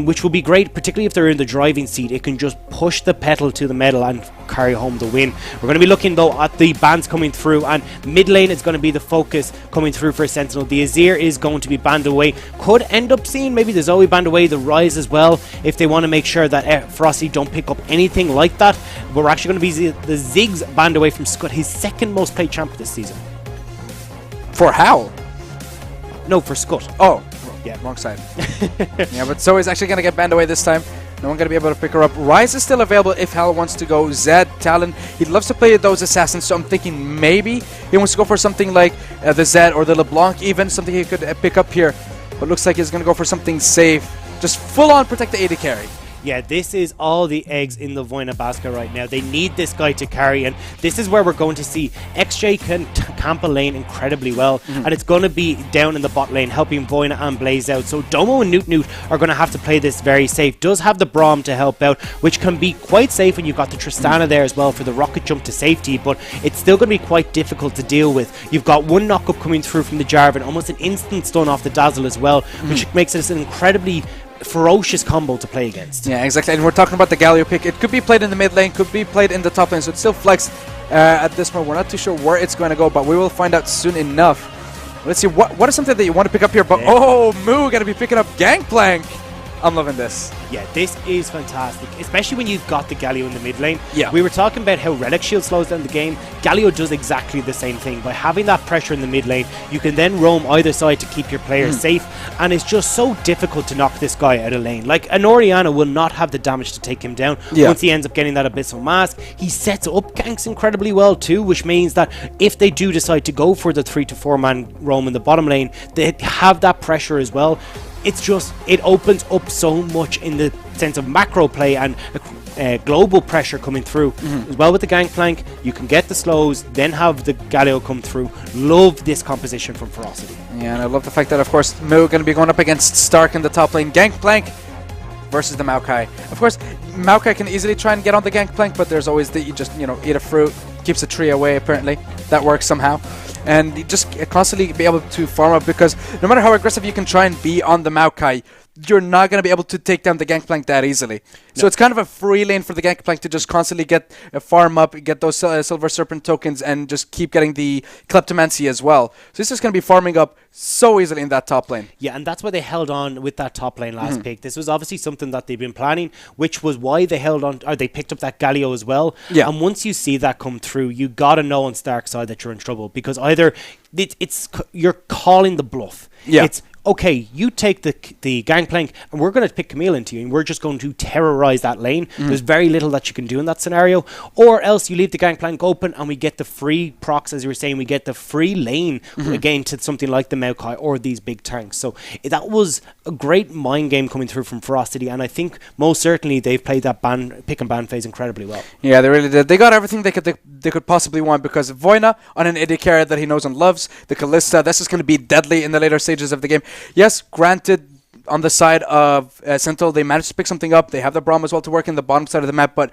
which will be great, particularly if they're in the driving seat. It can just push the pedal to the metal and carry home the win. We're going to be looking though at the bans coming through, and mid lane is going to be the focus coming through for Sentinel. The Azir is going to be banned away. Could end up seeing maybe the Zoe banned away, the Ryze as well, if they want to make sure that Ferocity don't pick up anything like that. We're actually going to be the Ziggs banned away from Scott, his second most played champ this season. For Howl? No, for Scott. Oh, yeah, wrong side. Yeah, but Zoe's actually going to get banned away this time. No one going to be able to pick her up. Ryze is still available if Hal wants to go. Zed, Talon, he loves to play those assassins, so I'm thinking maybe he wants to go for something like the Zed or the LeBlanc even, something he could pick up here. But looks like he's going to go for something safe. Just full on protect the AD carry. Yeah, this is all the eggs in the Voina basket right now. They need this guy to carry, and this is where we're going to see XJ can camp a lane incredibly well, and it's going to be down in the bot lane helping Voina and Blaze out. So Domo and Newt are going to have to play this very safe. Does have the Braum to help out, which can be quite safe, and you've got the Tristana there as well for the rocket jump to safety, but it's still going to be quite difficult to deal with. You've got one knock-up coming through from the Jarvan, almost an instant stun off the Dazzle as well, which makes it an incredibly ferocious combo to play against. Yeah, exactly. And we're talking about the Galio pick. It could be played in the mid lane, could be played in the top lane, so it's still flexed at this point. We're not too sure where it's going to go, but we will find out soon enough. Let's see, what is something that you want to pick up here? But oh, Moo going to be picking up Gangplank. I'm loving this. Yeah, this is fantastic, especially when you've got the Galio in the mid lane. Yeah. We were talking about how Relic Shield slows down the game. Galio does exactly the same thing. By having that pressure in the mid lane, you can then roam either side to keep your players safe, and it's just so difficult to knock this guy out of lane. Like, an Orianna will not have the damage to take him down once he ends up getting that Abyssal Mask. He sets up ganks incredibly well too, which means that if they do decide to go for the 3 to 4 man roam in the bottom lane, they have that pressure as well. It's just, it opens up so much in the sense of macro play and global pressure coming through. As well with the Gangplank, you can get the slows, then have the Galio come through. Love this composition from Ferocity. Yeah, and I love the fact that, of course, Moo going to be going up against Stark in the top lane. Gangplank versus the Maokai. Of course, Maokai can easily try and get on the Gangplank, but there's always the, you just, eat a fruit, keeps a tree away, apparently. That works somehow. And you just constantly be able to farm up, because no matter how aggressive you can try and be on the Maokai, you're not going to be able to take down the Gangplank that easily. No. So it's kind of a free lane for the Gangplank to just constantly get a farm up, get those Silver Serpent tokens, and just keep getting the Kleptomancy as well. So it's just going to be farming up so easily in that top lane. Yeah, and that's why they held on with that top lane last pick. This was obviously something that they've been planning, which was why they held on, or they picked up that Galio as well. Yeah. And once you see that come through, you got to know on Stark's side that you're in trouble, because either it's you're calling the bluff. Yeah. It's okay, you take the Gangplank and we're going to pick Camille into you and we're just going to terrorize that lane. There's very little that you can do in that scenario. Or else you leave the Gangplank open and we get the free procs, as you were saying, we get the free lane again to something like the Maokai or these big tanks. So that was a great mind game coming through from Ferocity, and I think most certainly they've played that pick and ban phase incredibly well. Yeah, they really did. They got everything they could possibly want, because Voina on an AD carry that he knows and loves, the Kalista, this is going to be deadly in the later stages of the game. Yes, granted, on the side of Sentinel, they managed to pick something up. They have the Braum as well to work in the bottom side of the map, but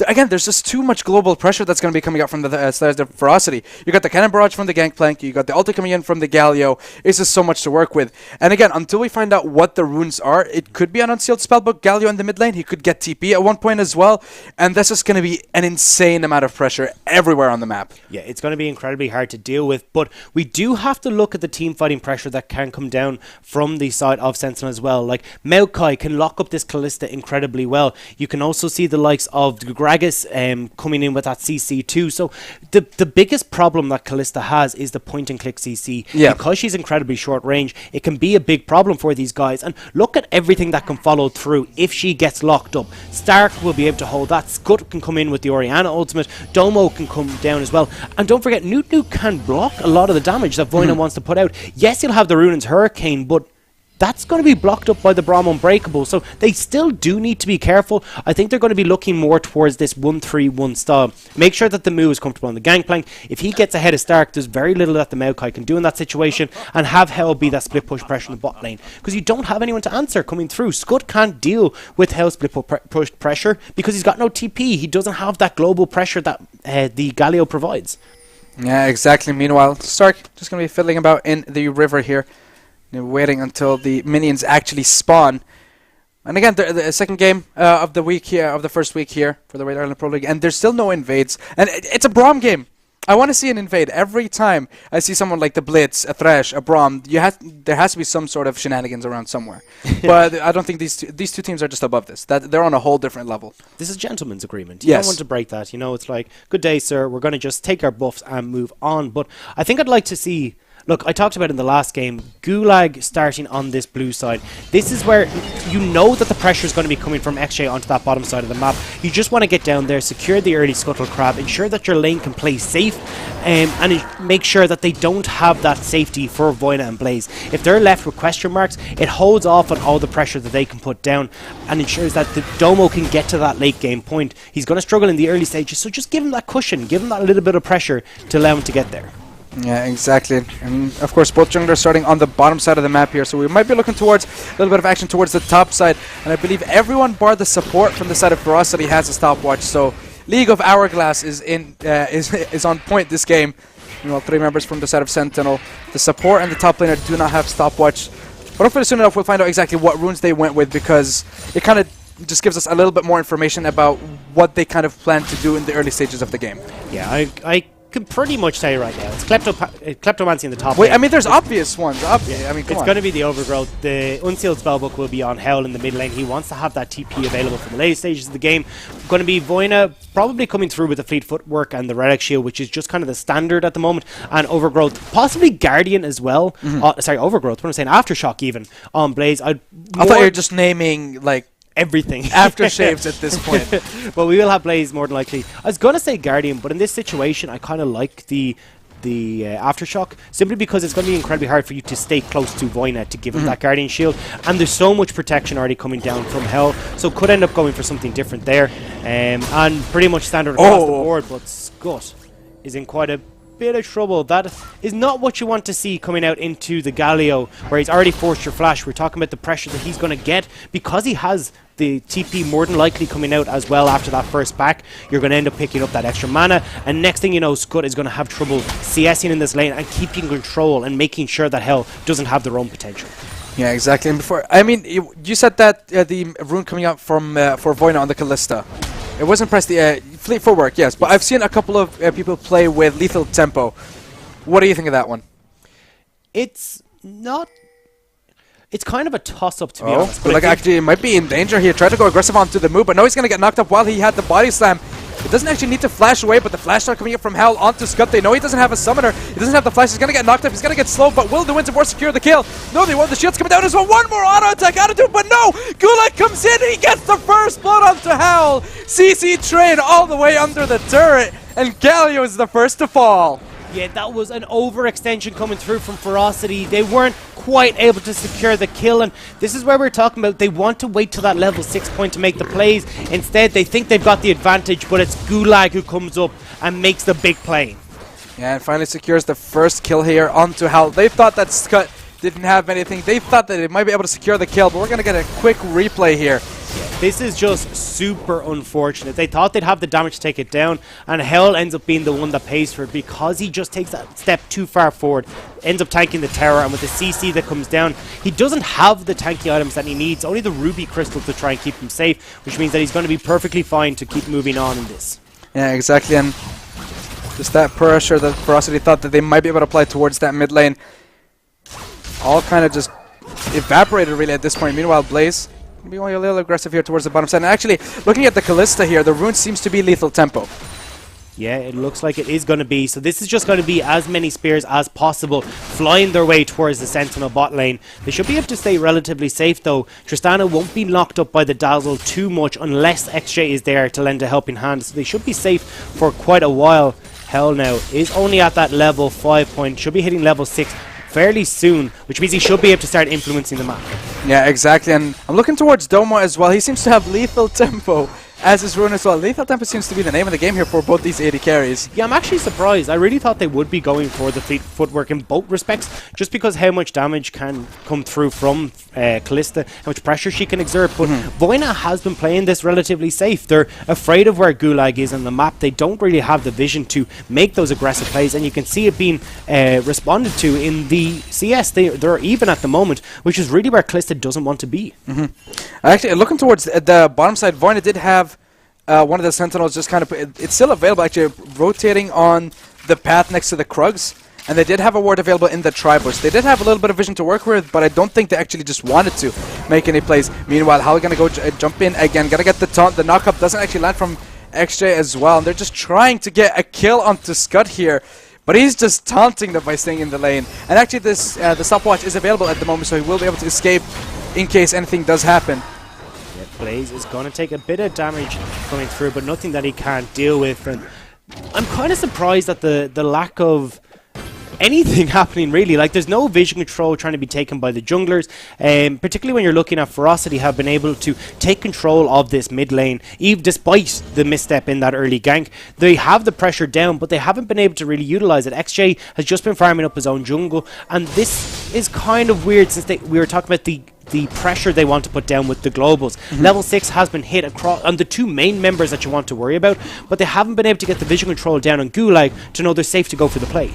again, there's just too much global pressure that's going to be coming out from the side of Ferocity. You got the Cannon Barrage from the Gangplank, you got the ulti coming in from the Galio. It's just so much to work with. And again, until we find out what the runes are, it could be an unsealed spellbook Galio in the mid lane. He could get TP at one point as well, and that's just going to be an insane amount of pressure everywhere on the map. Yeah, it's going to be incredibly hard to deal with, but we do have to look at the team fighting pressure that can come down from the side of Sentinel as as well. Like, Maokai can lock up this Kalista incredibly well. You can also see the likes of Gragas coming in with that CC too. So the biggest problem that Kalista has is the point and click CC. Yeah. Because she's incredibly short range, it can be a big problem for these guys. And look at everything that can follow through if she gets locked up. Stark will be able to hold that. Scut can come in with the Orianna ultimate. Domo can come down as well. And don't forget, Nunu can block a lot of the damage that Voina wants to put out. Yes, he'll have the Runaan's Hurricane, but that's going to be blocked up by the Braum Unbreakable, so they still do need to be careful. I think they're going to be looking more towards this 1-3-1 style. Make sure that the Mu is comfortable on the gangplank. If he gets ahead of Stark, there's very little that the Maokai can do in that situation, and have Hell be that split push pressure in the bot lane, because you don't have anyone to answer coming through. Scud can't deal with Hell split push pressure because he's got no TP. He doesn't have that global pressure that the Galio provides. Yeah, exactly. Meanwhile, Stark just going to be fiddling about in the river here, waiting until the minions actually spawn. And again, the second game of the week here, of the first week here for the Red Ireland Pro League, and there's still no invades. And it's a Braum game. I want to see an invade every time I see someone like the Blitz, a Thresh, a Braum. There has to be some sort of shenanigans around somewhere. But I don't think these two teams are just above this. That they're on a whole different level. This is a gentleman's agreement. You don't want to break that. You know, it's like, good day, sir. We're going to just take our buffs and move on. But I think I'd like to see. Look, I talked about in the last game, Gulag starting on this blue side. This is where you know that the pressure is going to be coming from XJ onto that bottom side of the map. You just want to get down there, secure the early Scuttle Crab, ensure that your lane can play safe, and make sure that they don't have that safety for Voina and Blaze. If they're left with question marks, it holds off on all the pressure that they can put down and ensures that the Domo can get to that late game point. He's going to struggle in the early stages, so just give him that cushion, give him that little bit of pressure to allow him to get there. Yeah, exactly. And of course, both junglers starting on the bottom side of the map here, so we might be looking towards a little bit of action towards the top side. And I believe everyone bar the support from the side of Ferocity has a stopwatch. So League of Hourglass is is on point this game. You know, 3 members from the side of Sentinel. The support and the top laner do not have stopwatch. But hopefully soon enough we'll find out exactly what runes they went with, because it kind of just gives us a little bit more information about what they kind of plan to do in the early stages of the game. Yeah, I can pretty much tell you right now, it's Kleptomancy in the top Wait, lane. I mean, there's obvious ones. I mean, It's going to be the Overgrowth. The Unsealed Spellbook will be on Howl in the mid lane. He wants to have that TP available for the later stages of the game. Going to be Voina probably coming through with the Fleet Footwork and the Relic Shield, which is just kind of the standard at the moment. And Overgrowth, possibly Guardian as well. Sorry, Overgrowth. What am I saying? Aftershock even on Blaze. I thought you were just naming, like, everything. Aftershaves at this point. Well, we will have Blaze more than likely. I was going to say Guardian, but in this situation, I kind of like the Aftershock, simply because it's going to be incredibly hard for you to stay close to Voina to give him that Guardian Shield, and there's so much protection already coming down from Hell, so could end up going for something different there, and pretty much standard across the board. But Scott is in quite a bit of trouble. That is not what you want to see coming out into the Galio, where he's already forced your flash. We're talking about the pressure that he's going to get because he has the TP more than likely coming out as well after that first back. You're going to end up picking up that extra mana, and next thing you know, Scud is going to have trouble CSing in this lane and keeping control and making sure that Hell doesn't have their own potential. Yeah, exactly. And before, I mean, you said that the rune coming out from for Voina on the Kalista, it wasn't pressed the Fleet Footwork, yes, but I've seen a couple of people play with Lethal Tempo. What do you think of that one? It's not. It's kind of a toss-up, to be honest. But like, actually, it might be in danger here. Try to go aggressive onto the move, but no, he's going to get knocked up while he had the body slam. It doesn't actually need to flash away, but the flash start coming up from Hell onto Scud. They know he doesn't have a summoner. He doesn't have the flash. He's going to get knocked up. He's going to get slow, but will the Winds of War secure the kill? No, they won't. The shield's coming down as well. One more auto-attack attitude, but no! Gulag comes in. He gets the first blood onto Hell. CC train all the way under the turret, and Galio is the first to fall. Yeah, that was an overextension coming through from Ferocity. They weren't quite able to secure the kill, and this is where we're talking about they want to wait till that level 6 point to make the plays. Instead, they think they've got the advantage, but it's Gulag who comes up and makes the big play. Yeah, and finally secures the first kill here onto Hell. They thought that Scud didn't have anything. They thought that they might be able to secure the kill, but we're going to get a quick replay here. This is just super unfortunate. They thought they'd have the damage to take it down, and Hell ends up being the one that pays for it because he just takes that step too far forward, ends up tanking the tower, and with the CC that comes down, he doesn't have the tanky items that he needs, only the Ruby Crystal to try and keep him safe, which means that he's going to be perfectly fine to keep moving on in this. Yeah, exactly, and just that pressure that Ferocity thought that they might be able to apply towards that mid lane, all kind of just evaporated really at this point. Meanwhile, Blaze can be only a little aggressive here towards the bottom side. And actually, looking at the Kalista here, the rune seems to be lethal tempo. Yeah, it looks like it is going to be. So this is just going to be as many spears as possible flying their way towards the Sentinel bot lane. They should be able to stay relatively safe though. Tristana won't be knocked up by the Dazzle too much unless XJ is there to lend a helping hand. So they should be safe for quite a while. Hell now is only at that level 5 point. Should be hitting level 6 fairly soon, which means he should be able to start influencing the map. Yeah, exactly. And I'm looking towards Domo as well. He seems to have lethal tempo as his rune as well. Lethal tempo seems to be the name of the game here for both these AD carries. Yeah, I'm actually surprised. I really thought they would be going for the fleet footwork in both respects, just because how much damage can come through from Kalista, how much pressure she can exert. But Voina has been playing this relatively safe. They're afraid of where Gulag is on the map. They don't really have the vision to make those aggressive plays, and you can see it being responded to in the CS. They're even at the moment, which is really where Kalista doesn't want to be. Actually, looking towards the bottom side, Voina did have one of the Sentinels just kind of... It's still available, actually, rotating on the path next to the Krugs. And they did have a ward available in the Tribush. They did have a little bit of vision to work with, but I don't think they actually just wanted to make any plays. Meanwhile, Hal gonna go jump in again. Gonna get the taunt. The knock-up doesn't actually land from XJ as well. And they're just trying to get a kill onto Scud here. But he's just taunting them by staying in the lane. And actually, this the stopwatch is available at the moment, so he will be able to escape in case anything does happen. Blaze is going to take a bit of damage coming through, but nothing that he can't deal with. And I'm kind of surprised at the lack of anything happening, really. Like, there's no vision control trying to be taken by the junglers, particularly when you're looking at Ferocity have been able to take control of this mid lane, even despite the misstep in that early gank. They have the pressure down, but they haven't been able to really utilize it. XJ has just been farming up his own jungle, and this is kind of weird since we were talking about the pressure they want to put down with the globals. Level 6 has been hit across on the two main members that you want to worry about, but they haven't been able to get the vision control down on Gulag to know they're safe to go for the play.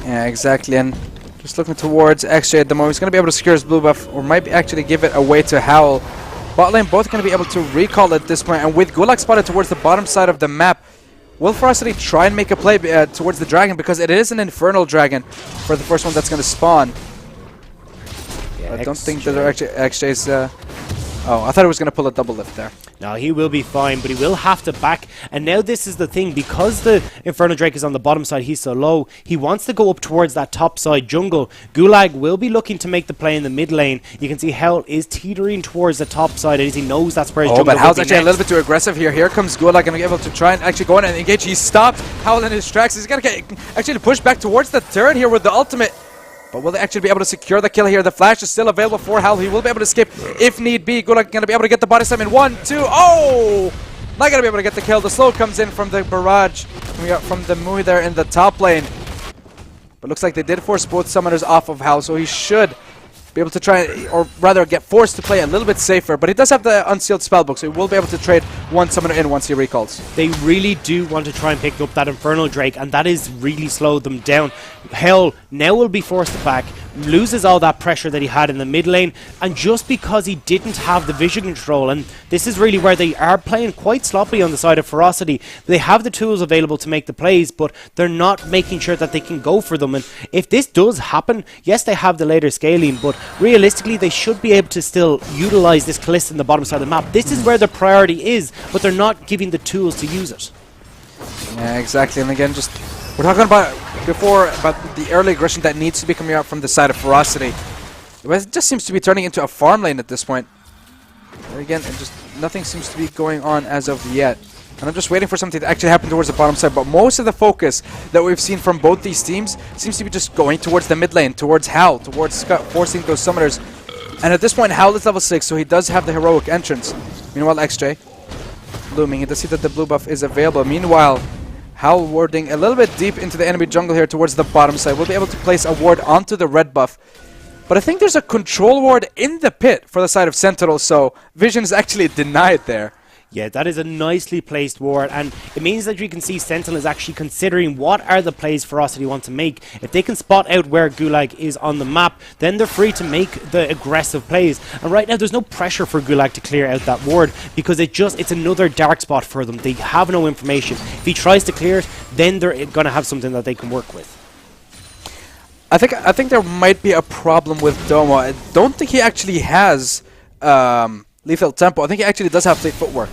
Yeah, exactly. And just looking towards XJ at the moment, he's going to be able to secure his blue buff, or might actually give it away to Howl. Bot lane both going to be able to recall at this point, and with Gulag spotted towards the bottom side of the map, will Ferocity try and make a play towards the dragon, because it is an infernal dragon for the first one that's going to spawn. I don't think that they're actually XJ's... oh, I thought he was going to pull a double lift there. No, he will be fine, but he will have to back. And now this is the thing, because the Inferno Drake is on the bottom side, he's so low, he wants to go up towards that top side jungle. Gulag will be looking to make the play in the mid lane. You can see Hell is teetering towards the top side as he knows that's where his jungle but Hell's will be actually next. a little bit too aggressive here. Here comes Gulag, going to be able to try and actually go in and engage. He stopped Howl in his tracks. He's going to get actually push back towards the turret here with the ultimate. But will they actually be able to secure the kill here? The flash is still available for Hal. He will be able to skip if need be. Gulag going to be able to get the body slam in 1, 2. Oh! Not going to be able to get the kill. The slow comes in from the barrage. We got from the Mui there in the top lane. But looks like they did force both summoners off of Hal, so he should be able to try, or rather get forced to play a little bit safer. But he does have the unsealed spellbook, so he will be able to trade one summoner in once he recalls. They really do want to try and pick up that Infernal Drake, and that has really slowed them down. Hell now will be forced back, loses all that pressure that he had in the mid lane, and just because he didn't have the vision control, and this is really where they are playing quite sloppily on the side of Ferocity. They have the tools available to make the plays, but they're not making sure that they can go for them. And if this does happen, yes, they have the later scaling, but realistically they should be able to still utilize this Kalista in the bottom side of the map. This is where the priority is, but they're not giving the tools to use it. Yeah, exactly. And again, just we're talking about before about the early aggression that needs to be coming out from the side of Ferocity. It just seems to be turning into a farm lane at this point. And again, just nothing seems to be going on as of yet. And I'm just waiting for something to actually happen towards the bottom side. But most of the focus that we've seen from both these teams seems to be just going towards the mid lane, towards Hal, towards Scott, forcing those summoners. And at this point, Hal is level 6, so he does have the heroic entrance. Meanwhile, XJ blooming. He does see that the blue buff is available. Meanwhile, Hal warding a little bit deep into the enemy jungle here towards the bottom side. We'll be able to place a ward onto the red buff. But I think there's a control ward in the pit for the side of Sentinel, so vision is actually denied there. Yeah, that is a nicely placed ward, and it means that you can see Sentinel is actually considering what are the plays Ferocity want to make. If they can spot out where Gulag is on the map, then they're free to make the aggressive plays. And right now there's no pressure for Gulag to clear out that ward, because it's another dark spot for them. They have no information. If he tries to clear it, then they're going to have something that they can work with. I think there might be a problem with Domo. I don't think he actually has lethal tempo. I think he actually does have fleet footwork.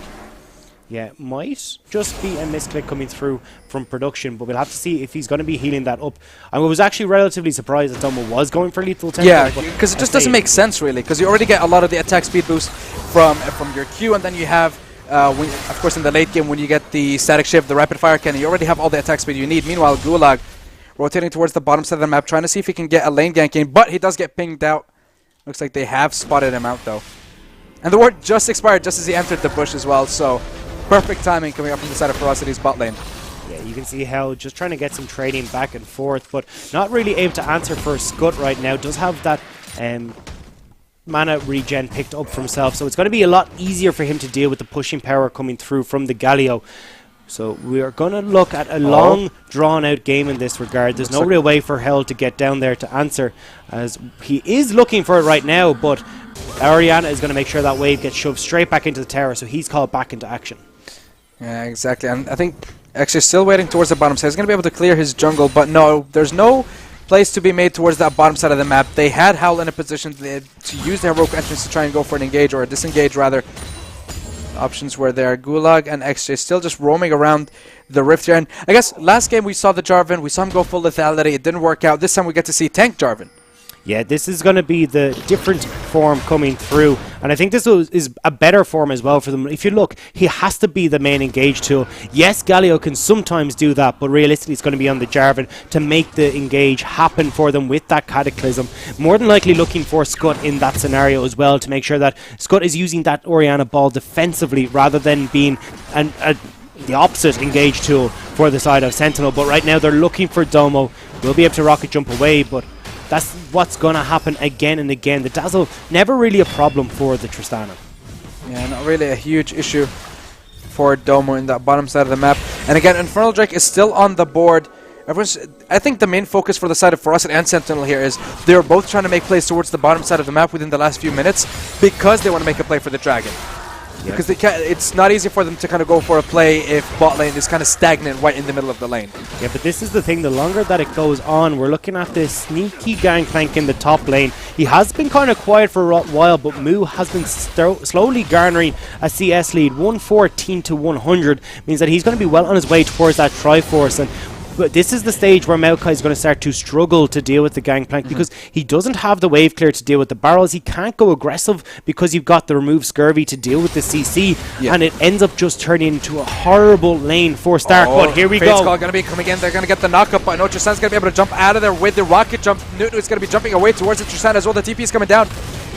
Yeah, might just be a misclick coming through from production, but we'll have to see if he's going to be healing that up. I was actually relatively surprised that Domo was going for lethal tempo. Yeah, because it just doesn't make sense really, because you already get a lot of the attack speed boost from your Q, and then you have, of course in the late game when you get the static shift, the rapid fire cannon, you already have all the attack speed you need. Meanwhile, Gulag rotating towards the bottom side of the map, trying to see if he can get a lane gank in, but he does get pinged out. Looks like they have spotted him out though. And the ward just expired just as he entered the bush as well, so perfect timing coming up from the side of Ferocity's bot lane. Yeah, you can see how just trying to get some trading back and forth, but not really able to answer for Scud right now. Does have that mana regen picked up for himself, so it's going to be a lot easier for him to deal with the pushing power coming through from the Galio. So we are going to look at a long, drawn-out game in this regard. There's no real way for Hell to get down there to answer, as he is looking for it right now, but Orianna is going to make sure that wave gets shoved straight back into the tower, so he's called back into action. Yeah, exactly. And I think actually still waiting towards the bottom side. He's going to be able to clear his jungle, but no, there's no place to be made towards that bottom side of the map. They had Howl in a position to use the heroic entrance to try and go for an engage, or a disengage rather. Options were there. Gulag and XJ still just roaming around the rift here. And I guess last game we saw the Jarvan, we saw him go full lethality, it didn't work out. This time we get to see tank Jarvan. Yeah, this is going to be the different form coming through, and I think this is a better form as well for them. If you look, he has to be the main engage tool. Yes, Galio can sometimes do that, but realistically it's going to be on the Jarvan to make the engage happen for them with that Cataclysm. More than likely looking for Scud in that scenario as well, to make sure that Scud is using that Orianna ball defensively rather than being the opposite engage tool for the side of Sentinel. But right now they're looking for Domo. We'll be able to rocket jump away, but that's what's going to happen again and again. The Dazzle, never really a problem for the Tristana. Yeah, not really a huge issue for Domo in that bottom side of the map. And again, Infernal Drake is still on the board. I think the main focus for the side of Ferocity and Sentinel here is they're both trying to make plays towards the bottom side of the map within the last few minutes because they want to make a play for the Dragon. Yeah. Because it's not easy for them to kind of go for a play if bot lane is kind of stagnant right in the middle of the lane. Yeah, but this is the thing, the longer that it goes on, we're looking at this sneaky Gangplank in the top lane. He has been kind of quiet for a while, but Moo has been slowly garnering a CS lead. 114 to 100 means that he's going to be well on his way towards that Triforce, and but this is the stage where Maokai is going to start to struggle to deal with the Gangplank because he doesn't have the wave clear to deal with the barrels. He can't go aggressive because you've got the remove Scurvy to deal with the CC, and it ends up just turning into a horrible lane for Stark. But here we go. Fate's Call going to be coming in. They're going to get the knockup. I know Tristan's going to be able to jump out of there with the rocket jump. Nunu is going to be jumping away towards the Tristan as well. The TP is coming down.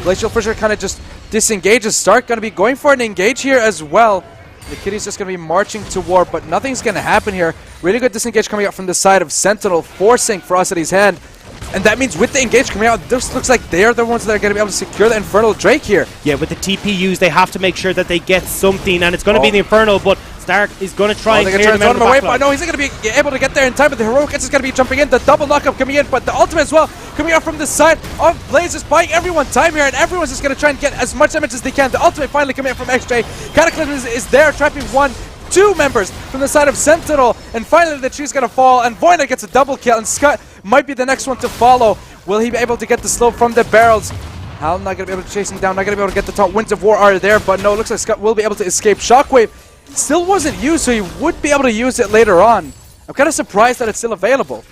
Glacial Fissure kind of just disengages. Stark going to be going for an engage here as well. The Kitty's just going to be marching to war, but nothing's going to happen here. Really good disengage coming out from the side of Sentinel, forcing Ferocity's hand. And that means with the engage coming out, this looks like they're the ones that are going to be able to secure the Infernal Drake here. Yeah, with the TPUs, they have to make sure that they get something, and it's going to be the Infernal, but Stark is going to try and clear them away, but no, he's not going to be able to get there in time, but the Heroic is going to be jumping in, the double knockup coming in, but the ultimate as well coming out from the side of Blaze is buying everyone time here, and everyone's just going to try and get as much damage as they can. The ultimate finally coming in from XJ. Cataclysm is there, trapping two members from the side of Sentinel, and finally the tree's going to fall, and Voina gets a double kill, and Scott might be the next one to follow. Will he be able to get the slope from the barrels? Hal not going to be able to chase him down, not going to be able to get the top. Winds of War are there, but no, looks like Scott will be able to escape. Shockwave still wasn't used, so he would be able to use it later on. I'm kind of surprised that it's still available.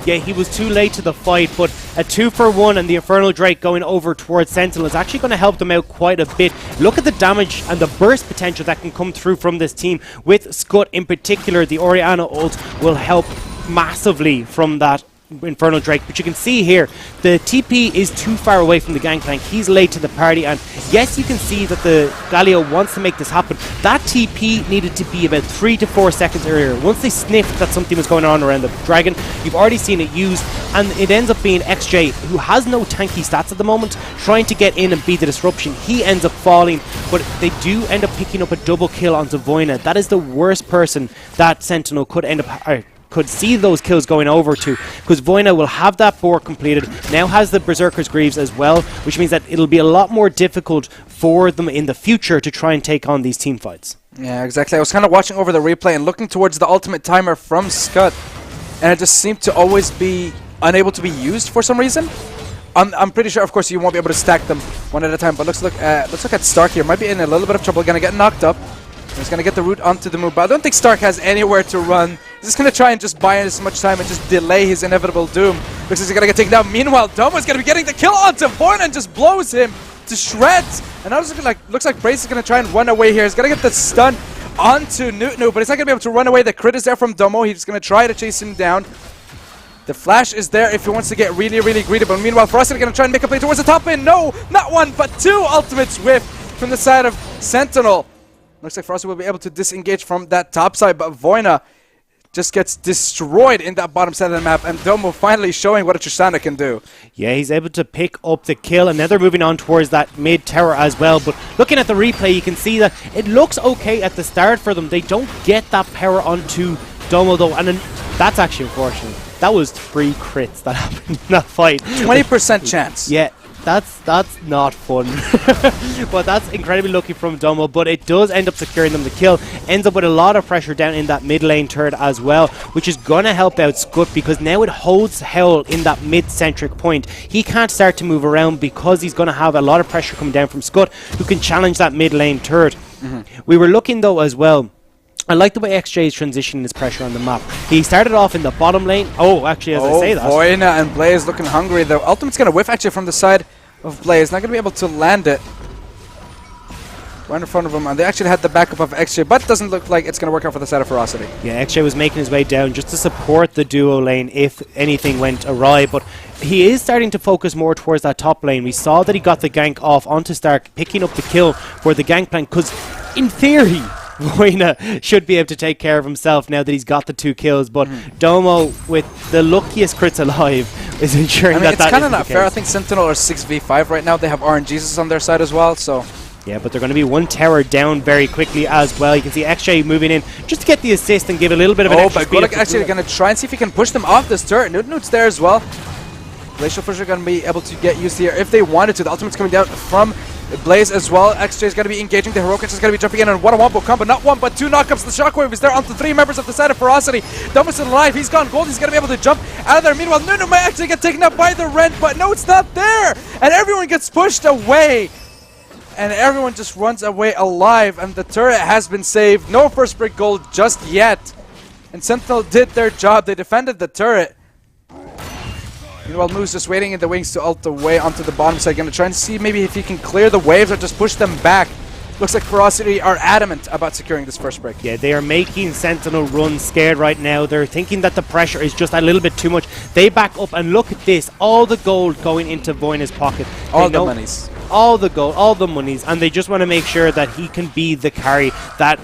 Yeah, he was too late to the fight, but a 2-for-1 and the Infernal Drake going over towards Sentinel is actually going to help them out quite a bit. Look at the damage and the burst potential that can come through from this team. With Scud in particular, the Orianna ult will help massively from that Infernal Drake, but you can see here the TP is too far away from the Gangplank. He's late to the party, and yes, you can see that the Galio wants to make this happen. That TP needed to be about 3 to 4 seconds earlier. Once they sniffed that something was going on around the Dragon, you've already seen it used, and it ends up being XJ, who has no tanky stats at the moment, trying to get in and beat the disruption. He ends up falling, but they do end up picking up a double kill onto Voina. That is the worst person that Sentinel could end up could see those kills going over to, because Voina will have that boar completed, now has the Berserker's Greaves as well, which means that it'll be a lot more difficult for them in the future to try and take on these team fights. Yeah, exactly. I was kind of watching over the replay and looking towards the ultimate timer from Scud, and it just seemed to always be unable to be used for some reason. I'm pretty sure, of course, you won't be able to stack them one at a time. But let's look at Stark here. Might be in a little bit of trouble. Gonna get knocked up. He's gonna get the root onto the move. But I don't think Stark has anywhere to run. He's just gonna try and just buy as much time and just delay his inevitable doom. Looks like he's gonna get taken down. Meanwhile, Domo's gonna be getting the kill onto Voina and just blows him to shreds. And now looks like Brace is gonna try and run away here. He's gonna get the stun onto Nunu, but he's not gonna be able to run away. The crit is there from Domo. He's gonna try to chase him down. The flash is there if he wants to get really, really greedy. But meanwhile, Ferocity going to try and make a play towards the top lane. No, not one, but two ultimates whiff from the side of Sentinel. Looks like Ferocity will be able to disengage from that top side, but Voina just gets destroyed in that bottom side of the map. And Domo finally showing what a Tristana can do. Yeah, he's able to pick up the kill, and now they're moving on towards that mid tower as well. But looking at the replay, you can see that it looks okay at the start for them. They don't get that power onto Domo though, and then that's actually unfortunate. That was 3 crits that happened in that fight. 20% chance. Yeah, that's not fun. But that's incredibly lucky from Domo, but it does end up securing them the kill. Ends up with a lot of pressure down in that mid lane turret as well, which is going to help out Scut because now it holds Howl in that mid-centric point. He can't start to move around because he's going to have a lot of pressure coming down from Scut, who can challenge that mid lane turret. We were looking though as well. I like the way XJ is transitioning his pressure on the map. He started off in the bottom lane. Oh, actually, as I say that. Voina and Blaze looking hungry. The ultimate's going to whiff actually from the side of Blaze. Not going to be able to land it. Right in front of him. And they actually had the backup of XJ, but it doesn't look like it's going to work out for the side of Ferocity. Yeah, XJ was making his way down just to support the duo lane if anything went awry. But he is starting to focus more towards that top lane. We saw that he got the gank off onto Stark, picking up the kill for the Gangplank, because in theory, Voina should be able to take care of himself now that he's got the 2 kills, but Domo, with the luckiest crits alive, is ensuring that it's kind of not fair. I think Sentinel are 6v5 right now. They have RNGesus on their side as well, so... Yeah, but they're going to be 1 tower down very quickly as well. You can see XJ moving in just to get the assist and give a little bit of an extra speed. Oh, but Golak actually going to try and see if he can push them off this turret. Newt's there as well. Glacial Fissure going to be able to get used here if they wanted to. The ultimate's coming down from Blaze as well. XJ is going to be engaging. The Heroic is going to be jumping in on one-on-one combo. Not one, but 2 knockups. The Shockwave is there onto 3 members of the side of Ferocity. Domo's still alive. He's gone gold. He's going to be able to jump out of there. Meanwhile, Nunu might actually get taken up by the Rend, but no, it's not there. And everyone gets pushed away. And everyone just runs away alive. And the turret has been saved. No first break gold just yet. And Sentinel did their job. They defended the turret. Meanwhile, Moose just waiting in the wings to ult away onto the bottom side. Going to try and see maybe if he can clear the waves or just push them back. Looks like Ferocity are adamant about securing this first break. Yeah, they are making Sentinel run scared right now. They're thinking that the pressure is just a little bit too much. They back up and look at this. All the gold going into Voina's pocket. All the monies. All the gold, all the monies. And they just want to make sure that he can be the carry that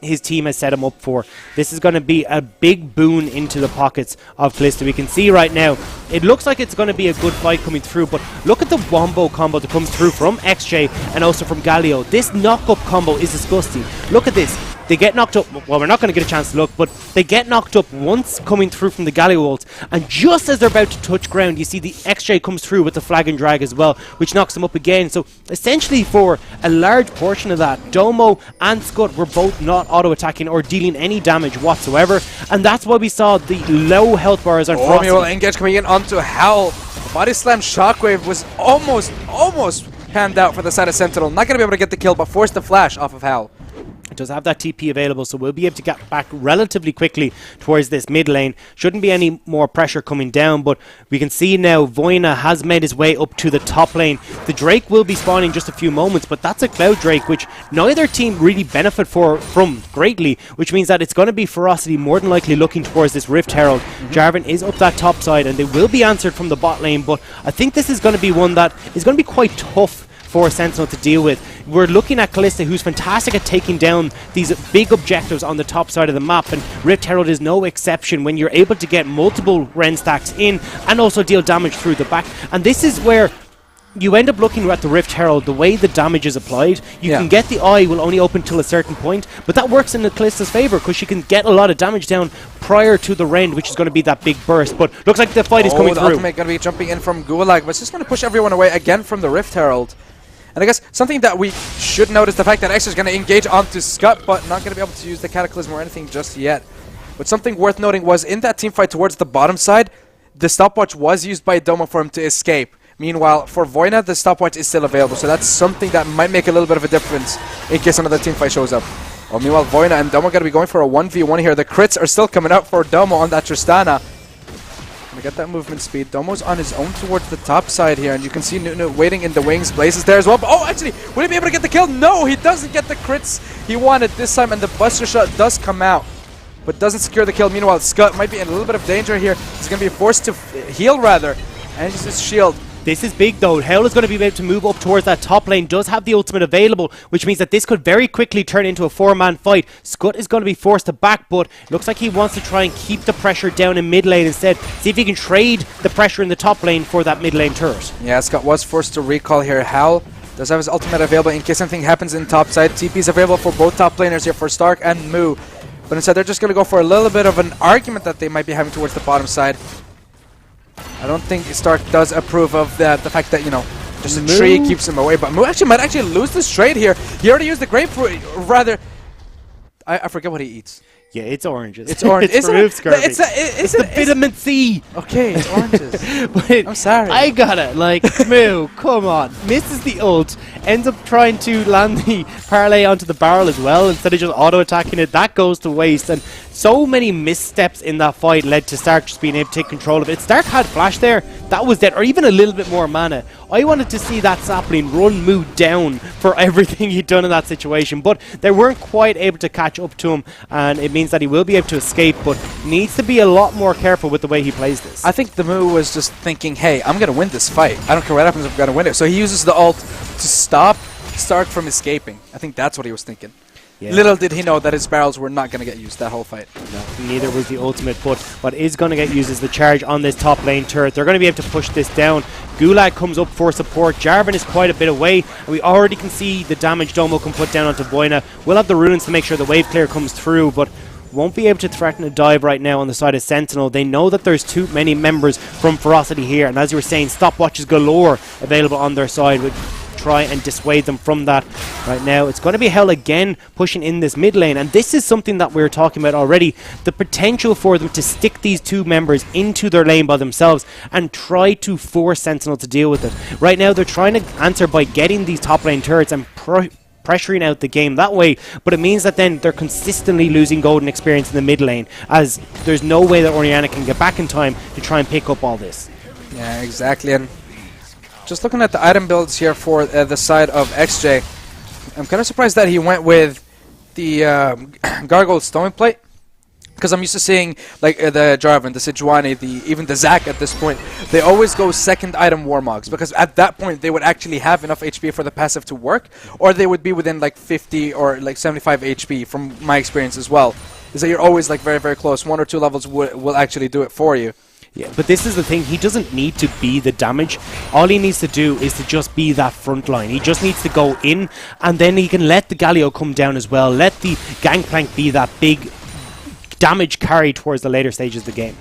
his team has set him up for. This is going to be a big boon into the pockets of Kalista. We can see right now, it looks like it's going to be a good fight coming through, but look at the wombo combo that comes through from XJ and also from Galio. This knock-up combo is disgusting. Look at this. They get knocked up. Well, we're not going to get a chance to look, but they get knocked up once coming through from the Galio ult, and just as they're about to touch ground, you see the XJ comes through with the flag and drag as well, which knocks them up again. So essentially for a large portion of that, Domo and Scut were both not auto-attacking or dealing any damage whatsoever, and that's why we saw the low health bars on Ferocity. Will engage coming in onto Howl. Body Slam Shockwave was almost panned out for the side of Sentinel. Not going to be able to get the kill, but forced the flash off of Howl. It does have that TP available, so we'll be able to get back relatively quickly towards this mid lane. Shouldn't be any more pressure coming down, but we can see now Voina has made his way up to the top lane. The Drake will be spawning just a few moments, but that's a Cloud Drake, which neither team really benefit from greatly, which means that it's going to be Ferocity more than likely looking towards this Rift Herald. Jarvan is up that top side, and they will be answered from the bot lane, but I think this is going to be one that is going to be quite tough for Sentinel to deal with. We're looking at Kalista, who's fantastic at taking down these big objectives on the top side of the map, and Rift Herald is no exception when you're able to get multiple Rend stacks in and also deal damage through the back. And this is where you end up looking at the Rift Herald, the way the damage is applied. You can get the eye will only open till a certain point, but that works in the Kalista's favor because she can get a lot of damage down prior to the Rend, which is going to be that big burst. But looks like the fight is coming through. The ultimate going to be jumping in from Gulag, but it's just going to push everyone away again from the Rift Herald. And I guess something that we should notice, the fact that X is going to engage onto Scut, but not going to be able to use the Cataclysm or anything just yet. But something worth noting was in that team fight towards the bottom side, the stopwatch was used by Domo for him to escape. Meanwhile, for Voina, the stopwatch is still available, so that's something that might make a little bit of a difference in case another team fight shows up. Well, meanwhile, Voina and Domo going to be going for a 1v1 here. The crits are still coming out for Domo on that Tristana. Gonna get that movement speed. Domo's on his own towards the top side here, and you can see Nunu waiting in the wings. Blaze is there as well. But oh, actually, will he be able to get the kill? No, he doesn't get the crits he wanted this time, and the Buster Shot does come out, but doesn't secure the kill. Meanwhile, Scott might be in a little bit of danger here. He's going to be forced to heal, rather, and uses his shield. This is big though. Howl is going to be able to move up towards that top lane, does have the ultimate available, which means that this could very quickly turn into a 4-man fight. Scott is going to be forced to back, but looks like he wants to try and keep the pressure down in mid lane instead. See if he can trade the pressure in the top lane for that mid lane turret. Yeah, Scott was forced to recall here. Howl does have his ultimate available in case anything happens in top side. TP is available for both top laners here, for Stark and Moo. But instead they're just going to go for a little bit of an argument that they might be having towards the bottom side. I don't think Stark does approve of the fact that, you know, just a tree keeps him away. But Moo might actually lose this trade here. He already used the grapefruit. Rather, I forget what he eats. Yeah, it's oranges. It's orange. It's remove scurvy. It's the vitamin C. Okay, it's oranges. But I'm sorry. I got it. Like, Moo, come on. Misses the ult. Ends up trying to land the parlay onto the barrel as well instead of just auto-attacking it. That goes to waste. And so many missteps in that fight led to Stark just being able to take control of it. Stark had flash there. That was dead. Or even a little bit more mana. I wanted to see that sapling run Moo down for everything he'd done in that situation. But they weren't quite able to catch up to him. And it means that he will be able to escape, but needs to be a lot more careful with the way he plays this. I think the Moo was just thinking, hey, I'm going to win this fight. I don't care what happens, I'm going to win it. So he uses the ult to stop Stark from escaping. I think that's what he was thinking. Yeah. Little did he know that his barrels were not going to get used that whole fight. No, neither was the ultimate, but what is going to get used is the charge on this top lane turret. They're going to be able to push this down. Gulag comes up for support. Jarvan is quite a bit away, and we already can see the damage Domo can put down onto Voina. We'll have the runes to make sure the wave clear comes through, but won't be able to threaten a dive right now on the side of Sentinel. They know that there's too many members from Ferocity here, and as you were saying, stopwatches galore available on their side. Would try and dissuade them from that. Right now it's going to be Hell again pushing in this mid lane, and this is something that we were talking about already, the potential for them to stick these two members into their lane by themselves and try to force Sentinel to deal with it. Right now they're trying to answer by getting these top lane turrets and pressuring out the game that way, but it means that then they're consistently losing golden experience in the mid lane, as there's no way that Orianna can get back in time to try and pick up all this. Yeah, exactly. And just looking at the item builds here for the side of XJ, I'm kind of surprised that he went with the Gargoyle Stone Plate, because I'm used to seeing like the Jarvan, the Sejuani, even the Zac at this point. They always go second item Warmogs, because at that point they would actually have enough HP for the passive to work, or they would be within like 50 or like 75 HP from my experience as well. Is that you're always like very, very close. 1 or 2 levels will actually do it for you. Yeah, but this is the thing, he doesn't need to be the damage. All he needs to do is to just be that front line. He just needs to go in, and then he can let the Galio come down as well. Let the Gangplank be that big damage carry towards the later stages of the game.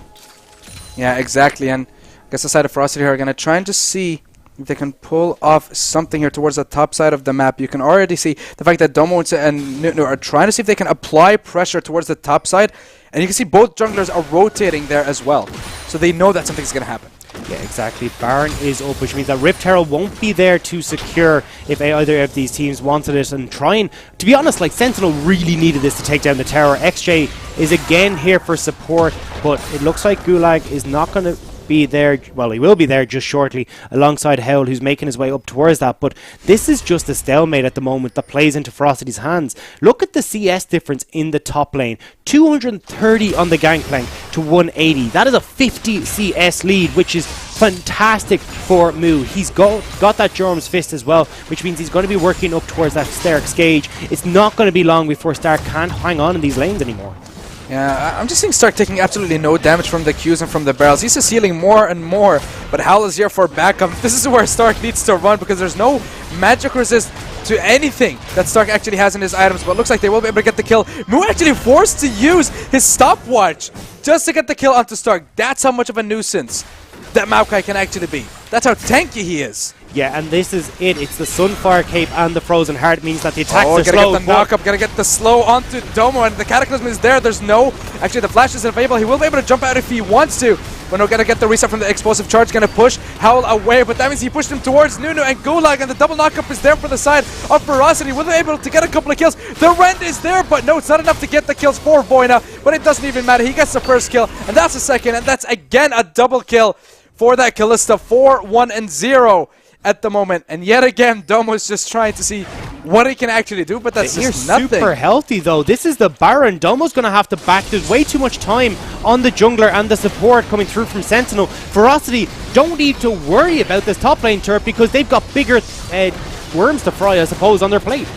Yeah, exactly. And I guess the side of Ferocity here are going to try and just see if they can pull off something here towards the top side of the map. You can already see the fact that Domo and Nunu are trying to see if they can apply pressure towards the top side. And you can see both junglers are rotating there as well. So they know that something's going to happen. Yeah, exactly. Baron is up, which means that Rift Herald won't be there to secure if either of these teams wanted it. And trying, to be honest, like Sentinel really needed this to take down the tower. XJ is again here for support, but it looks like Gulag is not going to be there. Well, he will be there just shortly alongside Howl, who's making his way up towards that. But this is just a stalemate at the moment that plays into Ferocity's hands. Look at the CS difference in the top lane. 230 on the Gangplank to 180. That is a 50 CS lead, which is fantastic for Moo. He's got that Jorm's Fist as well, which means he's going to be working up towards that Steric's Gauge. It's not going to be long before Stark can't hang on in these lanes anymore. Yeah, I'm just seeing Stark taking absolutely no damage from the Qs and from the barrels. He's just healing more and more, but Howl is here for backup. This is where Stark needs to run, because there's no magic resist to anything that Stark actually has in his items, but it looks like they will be able to get the kill. Moo actually forced to use his stopwatch just to get the kill onto Stark. That's how much of a nuisance that Maokai can actually be. That's how tanky he is. Yeah, and this is it. It's the Sunfire Cape and the Frozen Heart. Means that the attacks are slow. Gotta get the knock-up, gotta get the slow onto Domo, and the Cataclysm is there. There's no... Actually, the Flash isn't available. He will be able to jump out if he wants to. But no, gonna get the reset from the explosive charge, gonna push Howl away, but that means he pushed him towards Nunu and Gulag, and the double knockup is there for the side of Ferocity. Will they be able to get a couple of kills? The Rend is there, but no, it's not enough to get the kills for Voina, but it doesn't even matter. He gets the first kill, and that's the second, and that's again a double kill for that Kalista. 4-1-0 at the moment, and yet again, Domo's just trying to see what he can actually do, but that's just nothing. Super healthy though. This is the Baron. Domo's going to have to back. There's way too much time on the jungler and the support coming through from Sentinel. Ferocity don't need to worry about this top lane turret because they've got bigger worms to fry, I suppose, on their plate.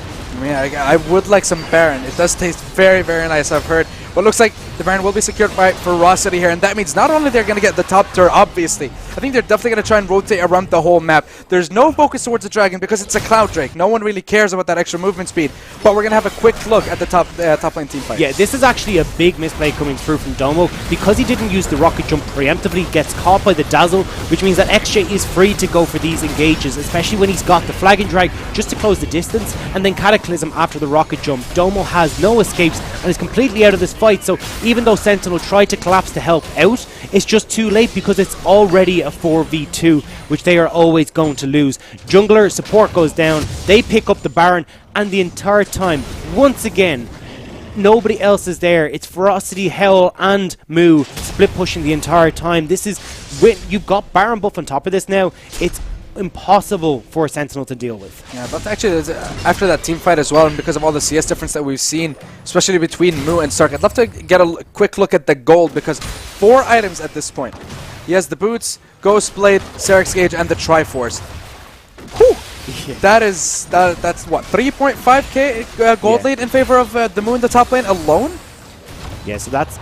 Yeah, I would like some Baron. It does taste very, very nice, I've heard. But looks like the Baron will be secured by Ferocity here, and that means not only they're going to get the top turret, obviously, I think they're definitely going to try and rotate around the whole map. There's no focus towards the Dragon because it's a Cloud Drake. No one really cares about that extra movement speed, but we're going to have a quick look at the top lane team fight. Yeah, this is actually a big misplay coming through from Domo because he didn't use the rocket jump preemptively, gets caught by the Dazzle, which means that XJ is free to go for these engages, especially when he's got the Flag and Drag just to close the distance, and then Cataclysm after the rocket jump. Domo has no escapes and is completely out of this fight, so even though Sentinel tried to collapse to help out, it's just too late because it's already a 4v2, which they are always going to lose. Jungler support goes down, they pick up the Baron, and the entire time, once again, nobody else is there. It's Ferocity, Hell, and Moo split pushing the entire time. This is when you've got Baron buff on top of this now. It's impossible for Sentinel to deal with. Yeah, but actually after that team fight as well, and because of all the CS difference that we've seen, especially between Moo and Stark, I'd love to get a quick look at the gold, because 4 items at this point. He has the boots, Ghost Blade, Serix Gauge, and the Triforce. Whew! Yeah. That's what, 3.5k gold lead in favor of the Moo in the top lane alone? Yeah, so that's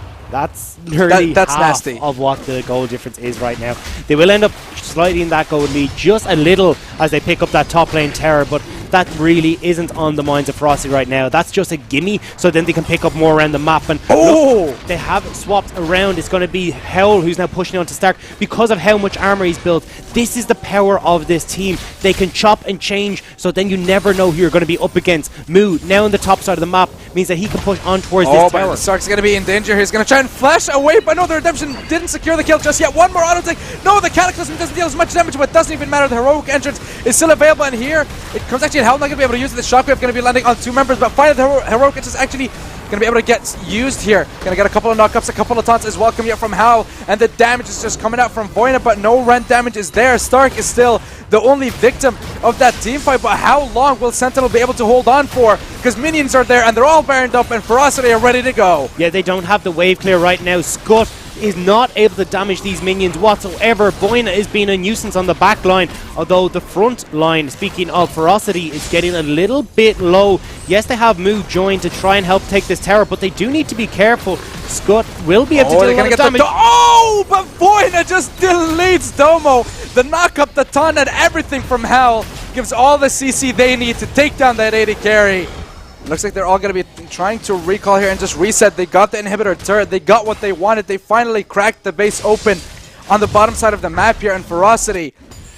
nearly that's half nasty of what the goal difference is right now. They will end up slightly in that gold lead just a little as they pick up that top lane terror, but that really isn't on the minds of Ferocity right now. That's just a gimme, so then they can pick up more around the map. And look, they have swapped around. It's going to be Hell who's now pushing on to Stark because of how much armor he's built. This is the power of this team. They can chop and change, so then you never know who you're going to be up against. Moo, now on the top side of the map, means that he can push on towards this tower. Stark's going to be in danger. He's going to try and flash away, but no, the Redemption didn't secure the kill just yet. One more auto take. No, the Cataclysm doesn't deal as much damage, but it doesn't even matter. The Heroic Entrance is still available, and here it comes actually Hell not going to be able to use it. The Shockwave going to be landing on 2 members, but finally the Heroic Entrance is actually going to be able to get used here. Going to get a couple of knockups, a couple of taunts is welcome yet from Howl, and the damage is just coming out from Voina, but no Rend damage is there. Stark is still the only victim of that team fight, but how long will Sentinel be able to hold on for? Because minions are there and they're all baroned up, and Ferocity are ready to go. Yeah, they don't have the wave clear right now. Scott is not able to damage these minions whatsoever. Voina is being a nuisance on the back line, although the front line, speaking of Ferocity, is getting a little bit low. Yes, they have Moo joined to try and help take this tower, but they do need to be careful. Scott will be able to do a lot of damage. But Voina just deletes Domo. The knock-up, the taunt, and everything from Hell gives all the CC they need to take down that AD carry. Looks like they're all going to be trying to recall here and just reset. They got the inhibitor turret. They got what they wanted. They finally cracked the base open on the bottom side of the map here. And Ferocity,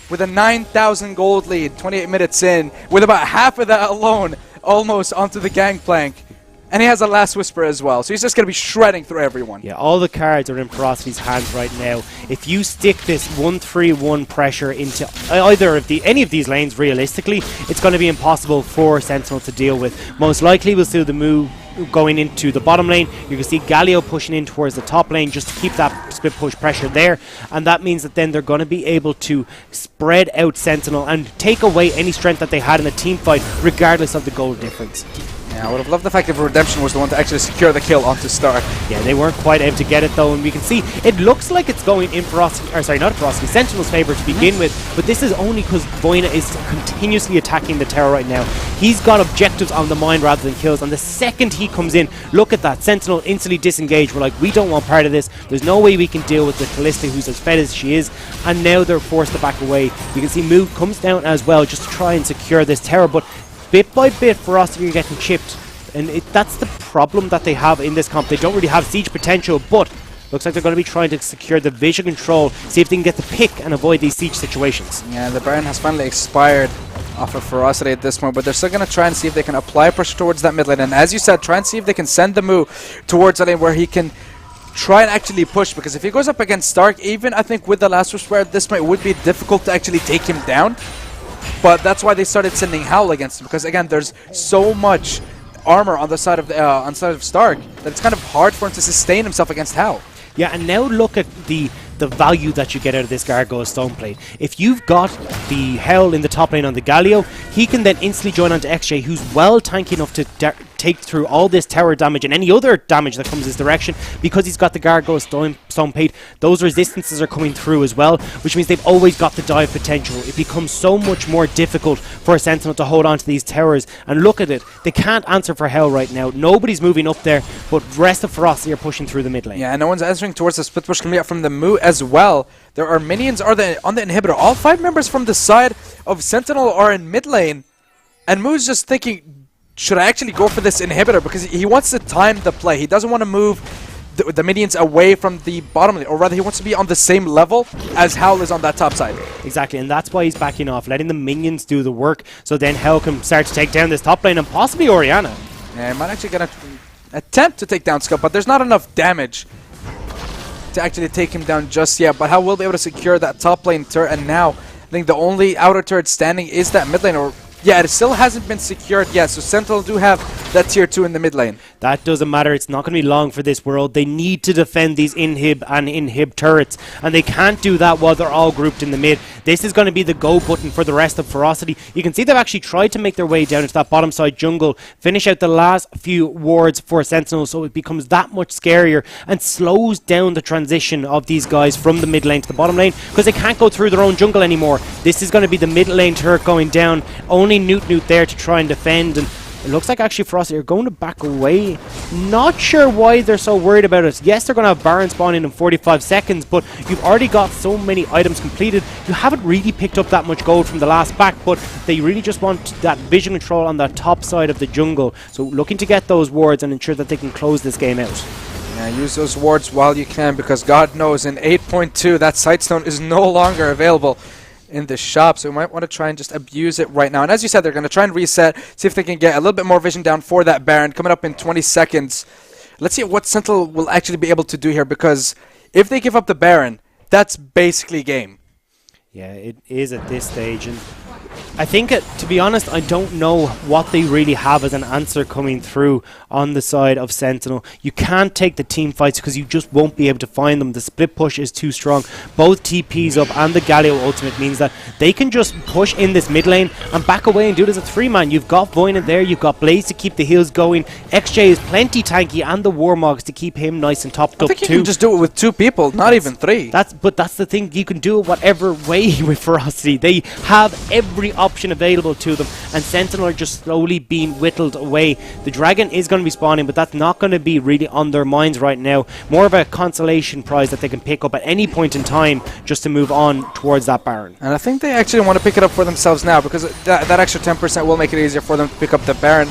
with a 9,000 gold lead, 28 minutes in, with about half of that alone, almost onto the gangplank. And he has a Last Whisper as well, so he's just going to be shredding through everyone. Yeah, all the cards are in Ferocity's hands right now. If you stick this 1-3-1 pressure into either of any of these lanes, realistically, it's going to be impossible for Sentinel to deal with. Most likely we'll see the Moo going into the bottom lane. You can see Galio pushing in towards the top lane just to keep that split push pressure there, and that means that then they're going to be able to spread out Sentinel and take away any strength that they had in the team fight, regardless of the goal difference. Yeah, I would have loved the fact if Redemption was the one to actually secure the kill onto Stark. Yeah, they weren't quite able to get it though, and we can see it looks like it's going in Ferocity, or sorry, not Ferocity, Sentinel's favor to begin with, but this is only because Voina is continuously attacking the tower right now. He's got objectives on the mind rather than kills, and the second he comes in, look at that, Sentinel instantly disengaged. We're like, we don't want part of this. There's no way we can deal with the Kalista who's as fed as she is, and now they're forced to back away. You can see Moo comes down as well just to try and secure this tower, but bit by bit Ferocity are getting chipped, and that's the problem that they have in this comp. They don't really have siege potential, but looks like they're going to be trying to secure the vision control, see if they can get the pick and avoid these siege situations. Yeah, the Baron has finally expired off of Ferocity at this point, but they're still going to try and see if they can apply pressure towards that mid lane, and as you said, try and see if they can send the Moo towards the lane where he can try and actually push, because if he goes up against Stark, even I think with the last Whisper at this point, it would be difficult to actually take him down. But that's why they started sending Howl against him, because again, there's so much armor on the side of Stark that it's kind of hard for him to sustain himself against Howl. Yeah, and now look at the value that you get out of this Gargoyle Stoneplate. If you've got the Hell in the top lane on the Galio, he can then instantly join onto XJ, who's well tanky enough to take through all this tower damage and any other damage that comes his direction, because he's got the Gargoyle Stoneplate. Those resistances are coming through as well, which means they've always got the dive potential. It becomes so much more difficult for a Sentinel to hold on to these towers. And look at it, they can't answer for Hell right now. Nobody's moving up there, but the rest of Ferocity are pushing through the mid lane. Yeah, and no one's answering towards the split push coming out from the Moo as well. There are minions on the inhibitor. All 5 members from the side of Sentinel are in mid lane, and Moo's just thinking, should I actually go for this inhibitor? Because he wants to time the play. He doesn't want to move the minions away from the bottom lane, or rather he wants to be on the same level as Howl is on that top side. Exactly, and that's why he's backing off, letting the minions do the work, so then Hell can start to take down this top lane and possibly Orianna. Yeah, he might actually gonna attempt to take down Scott, but there's not enough damage to actually take him down just yet. But Howl will be able to secure that top lane turret, and now I think the only outer turret standing is that mid lane, or yeah, it still hasn't been secured yet, so Sentinel do have that tier 2 in the mid lane. That doesn't matter, it's not going to be long for this world. They need to defend these inhib and inhib turrets, and they can't do that while they're all grouped in the mid. This is going to be the go button for the rest of Ferocity. You can see they've actually tried to make their way down into that bottom side jungle, finish out the last few wards for Sentinel, so it becomes that much scarier and slows down the transition of these guys from the mid lane to the bottom lane, because they can't go through their own jungle anymore. This is going to be the mid lane turret going down, only Newt there to try and defend, and it looks like actually Ferocity are going to back away. Not sure why they're so worried about it. Yes, they're going to have Baron spawning in 45 seconds, but you've already got so many items completed. You haven't really picked up that much gold from the last back, but they really just want that vision control on that top side of the jungle. So looking to get those wards and ensure that they can close this game out. Yeah, use those wards while you can, because God knows in 8.2 that Sightstone is no longer available in the shop, so we might want to try and just abuse it right now. And as you said, they're going to try and reset, see if they can get a little bit more vision down for that Baron coming up in 20 seconds. Let's see what Sentinel will actually be able to do here, because if they give up the Baron, that's basically game. Yeah, it is at this stage, and I think, to be honest, I don't know what they really have as an answer coming through on the side of Sentinel. You can't take the team fights because you just won't be able to find them. The split push is too strong. Both TPs up and the Galio ultimate means that they can just push in this mid lane and back away and do it as a 3-man. You've got Voynant there, you've got Blaze to keep the heals going. XJ is plenty tanky, and the Warmogs to keep him nice and topped up too. I think you can just do it with 2 people, not even 3. But that's the thing, you can do it whatever way with Ferocity. They have every option available to them, and Sentinel are just slowly being whittled away. The Dragon is going to be spawning, but that's not going to be really on their minds right now. More of a consolation prize that they can pick up at any point in time just to move on towards that Baron. And I think they actually want to pick it up for themselves now, because that extra 10% will make it easier for them to pick up the Baron,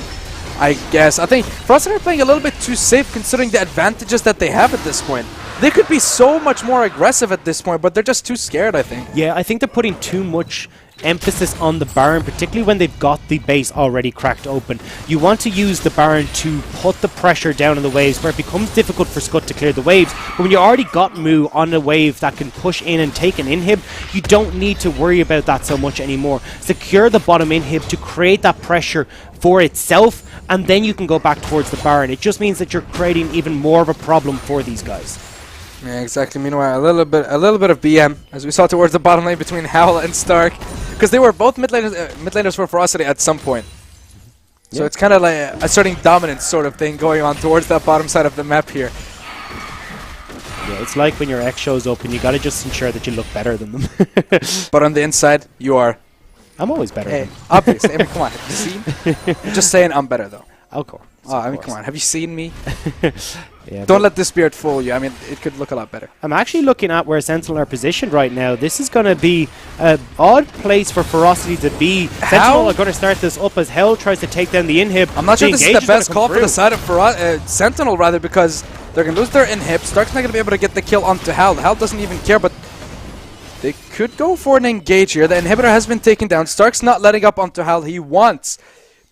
I guess. I think Ferocity are playing a little bit too safe considering the advantages that they have at this point. They could be so much more aggressive at this point, but they're just too scared, I think. Yeah, I think they're putting too much emphasis on the Baron, particularly when they've got the base already cracked open. You want to use the Baron to put the pressure down on the waves, where it becomes difficult for Scud to clear the waves. But when you already got Moo on a wave that can push in and take an inhib, you don't need to worry about that so much anymore. Secure the bottom inhib to create that pressure for itself, and then you can go back towards the Baron. It just means that you're creating even more of a problem for these guys. Yeah, exactly. Meanwhile, a little bit of BM, as we saw towards the bottom lane between Howl and Stark, because they were both mid laners for Ferocity at some point. So it's kind of like a asserting dominance sort of thing going on towards that bottom side of the map here. Yeah, it's like when your X shows up and you got to just ensure that you look better than them. But on the inside, you are. I'm always better than them. Obviously. I mean, come on. Have you seen? I'm just saying I'm better, though. Of course. Oh, I mean, come on. Have you seen me? Yeah, don't let this beard fool you. I mean, it could look a lot better. I'm actually looking at where Sentinel are positioned right now. This is going to be an odd place for Ferocity to be. Sentinel are going to start this up as Hell tries to take down the inhib. I'm not sure this is the best call for the side of Sentinel, rather, because they're going to lose their inhib. Stark's not going to be able to get the kill onto Hal. Hal doesn't even care, but they could go for an engage here. The inhibitor has been taken down. Stark's not letting up onto Hal. He wants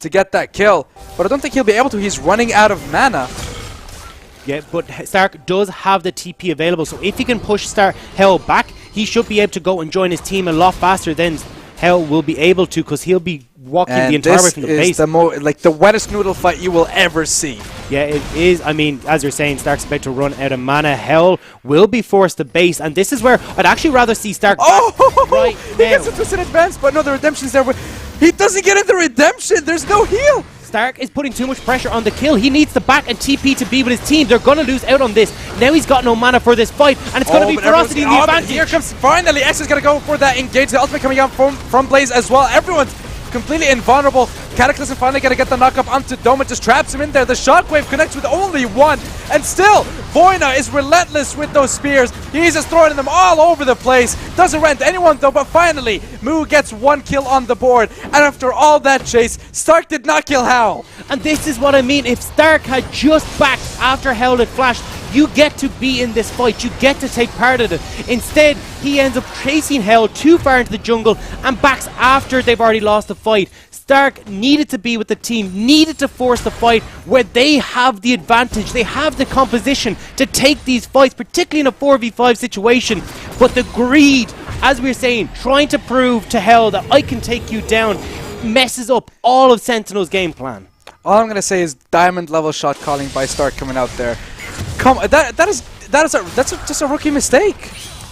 to get that kill, but I don't think he'll be able to. He's running out of mana. Yeah, but Stark does have the TP available, so if he can push Hell back, he should be able to go and join his team a lot faster than Hell will be able to, because he'll be walking the entire way from the base. This is the wettest noodle fight you will ever see. Yeah, it is. I mean, as you're saying, Stark's about to run out of mana. Hell will be forced to base, and this is where I'd actually rather see Stark back right He now. gets a twisted advance, but no, the redemption's there. He doesn't get in the redemption. There's no heal. Stark is putting too much pressure on the kill. He needs the back and TP to be with his team. They're going to lose out on this. Now he's got no mana for this fight, and it's going to be Ferocity in the advantage. Here comes finally X is going to go for that engage. The ultimate coming out from Blaze as well. Everyone's completely invulnerable. Cataclysm finally going to get the knock up onto Doma. Just traps him in there. The shockwave connects with only one, and still Voina is relentless with those spears. He's just throwing them all over the place. Doesn't rent anyone though, but finally Moo gets one kill on the board, and after all that chase, Stark did not kill Howl. And this is what I mean. If Stark had just backed after Hell had flashed, you get to be in this fight. You get to take part of it. Instead, he ends up chasing Hell too far into the jungle and backs after they've already lost the fight. Stark needed to be with the team, needed to force the fight where they have the advantage. They have the composition to take these fights, particularly in a 4v5 situation. But the greed, as we were saying, trying to prove to Hell that I can take you down, messes up all of Sentinel's game plan. All I'm going to say is diamond level shot calling by Stark coming out there. That's just a rookie mistake.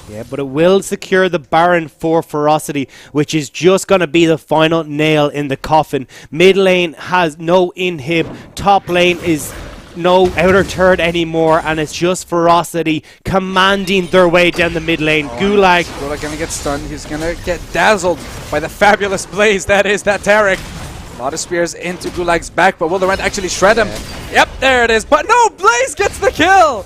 Yeah, but it will secure the Baron for Ferocity, which is just going to be the final nail in the coffin. Mid lane has no inhib. Top lane is no outer turret anymore, and it's just Ferocity commanding their way down the mid lane. Gulag going to get stunned. He's going to get dazzled by the fabulous Blaze that is that Taric. A lot of spears into Gulag's back, but will the Rend actually shred him? Yep, there it is. But no, Blaze gets the kill!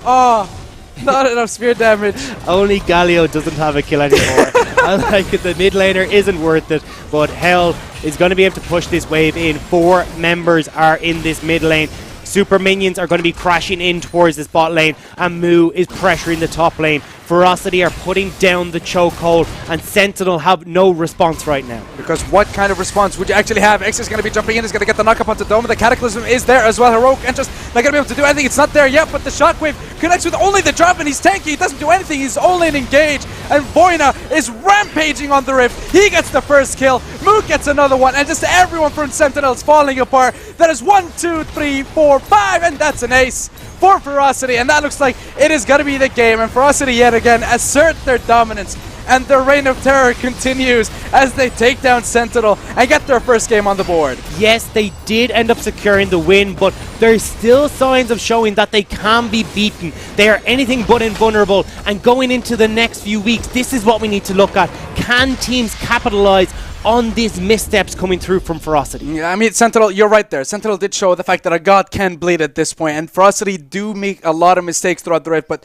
Oh, not enough spear damage. Only Galio doesn't have a kill anymore. I like it. The mid laner isn't worth it, but Hell is going to be able to push this wave in. 4 members are in this mid lane. Super minions are going to be crashing in towards this bot lane, and Moo is pressuring the top lane. Ferocity are putting down the chokehold, and Sentinel have no response right now. Because what kind of response would you actually have? X is going to be jumping in, is going to get the knock up onto Doma. The Cataclysm is there as well. Heroic Entrance not going to be able to do anything. It's not there yet, but the Shockwave connects with only the drop, and he's tanky. He doesn't do anything. He's only an engage, and Voina is rampaging on the Rift. He gets the first kill. Moo gets another one, and just everyone from Sentinel is falling apart. That is 1, 2, 3, 4, 5, and that's an ace for Ferocity, and that looks like it is going to be the game. And Ferocity yet again assert their dominance, and their reign of terror continues as they take down Sentinel and get their first game on the board. Yes, they did end up securing the win, but there's still signs of showing that they can be beaten. They are anything but invulnerable, and going into the next few weeks, this is what we need to look at. Can teams capitalize on these missteps coming through from Ferocity? Yeah, I mean, Sentinel, you're right there. Sentinel did show the fact that a god can bleed at this point, and Ferocity do make a lot of mistakes throughout the raid, but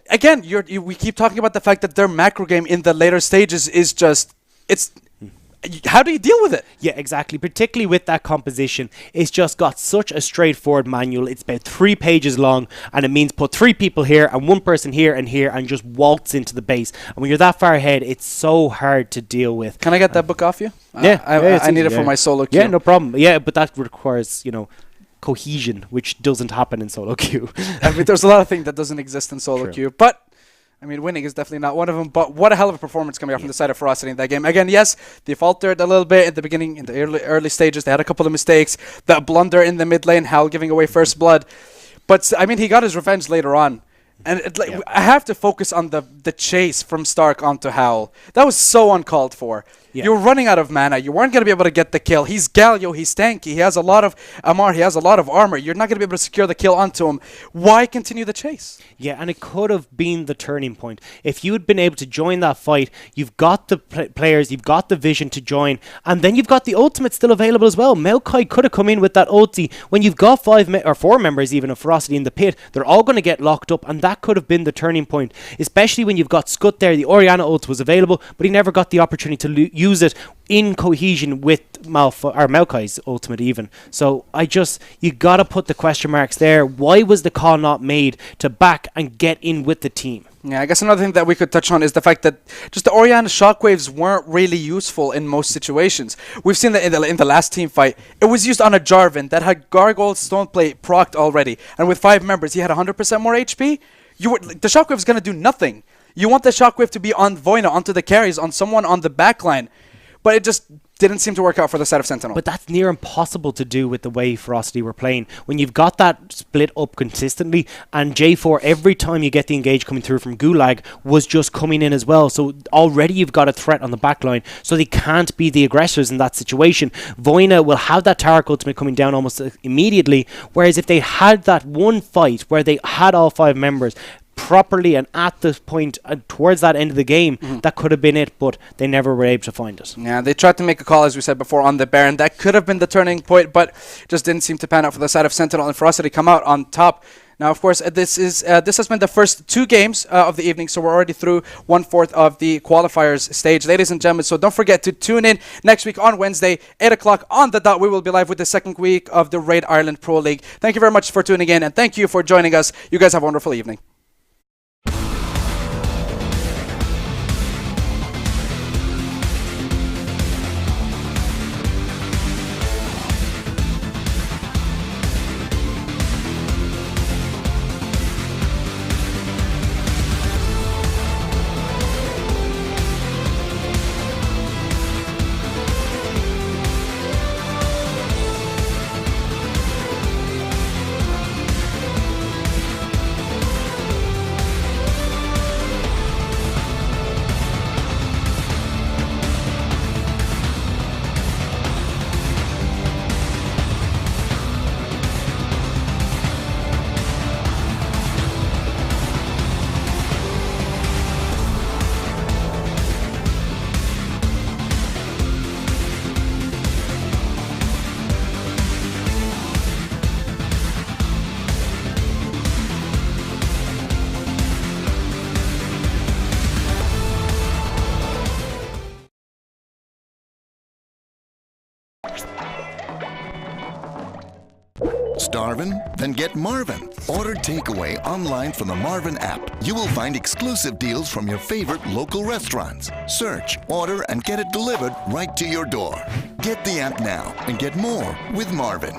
again, we keep talking about the fact that their macro game in the later stages is just, how do you deal with it? Yeah, exactly. Particularly with that composition, it's just got such a straightforward manual. It's about 3 pages long, and it means put 3 people here and 1 person here, and just waltz into the base. And when you're that far ahead, it's so hard to deal with. Can I get that book off you? Yeah, I need it for my solo queue. Yeah, no problem. Yeah, but that requires, cohesion, which doesn't happen in solo queue. I mean, there's a lot of things that doesn't exist in solo queue, but I mean, winning is definitely not one of them. But what a hell of a performance coming out from the side of Ferocity in that game. Again, yes, they faltered a little bit at the beginning, in the early stages. They had a couple of mistakes. That blunder in the mid lane, Hal giving away first blood. But I mean, he got his revenge later on. And I have to focus on the chase from Stark onto Howl. That was so uncalled for. Yeah. You were running out of mana. You weren't going to be able to get the kill. He's Galio. He's tanky. He has a lot of MR. He has a lot of armor. You're not going to be able to secure the kill onto him. Why continue the chase? Yeah, and it could have been the turning point. If you had been able to join that fight, you've got the players, you've got the vision to join, and then you've got the ultimate still available as well. Maokai could have come in with that ulti. When you've got 4 members even of Ferocity in the pit, they're all going to get locked up, and that could have been the turning point, especially when you've got Scut there. The Orianna ult was available, but he never got the opportunity to use use it in cohesion with Maokai's ultimate even. So you gotta put the question marks there. Why was the call not made to back and get in with the team? Yeah, I guess another thing that we could touch on is the fact that just the Orianna shockwaves weren't really useful in most situations. We've seen that in the last team fight, it was used on a Jarvan that had Gargoyle's Stoneplate procced already, and with 5 members, he had 100% more HP. The shockwave's gonna do nothing. You want the shockwave to be on Voina, onto the carries, on someone on the backline, but it just didn't seem to work out for the side of Sentinel. But that's near impossible to do with the way Ferocity were playing. When you've got that split up consistently, and J4, every time you get the engage coming through from Gulag, was just coming in as well. So already you've got a threat on the backline, so they can't be the aggressors in that situation. Voina will have that Taric ultimate coming down almost immediately, whereas if they had that one fight where they had all 5 members properly and at this point towards that end of the game, that could have been it, but they never were able to find it. Yeah, they tried to make a call, as we said before, on the Baron. That could have been the turning point, but just didn't seem to pan out for the side of Sentinel, and Ferocity come out on top. Now, of course, this has been the first 2 games of the evening, so we're already through 1/4 of the qualifiers stage, ladies and gentlemen. So don't forget to tune in next week on Wednesday, 8 o'clock on the dot. We will be live with the second week of the Raid Ireland Pro League. Thank you very much for tuning in, and thank you for joining us. You guys have a wonderful evening. Starvin'? Then get Marvin. Order takeaway online from the Marvin app. You will find exclusive deals from your favorite local restaurants. Search, order, and get it delivered right to your door. Get the app now and get more with Marvin.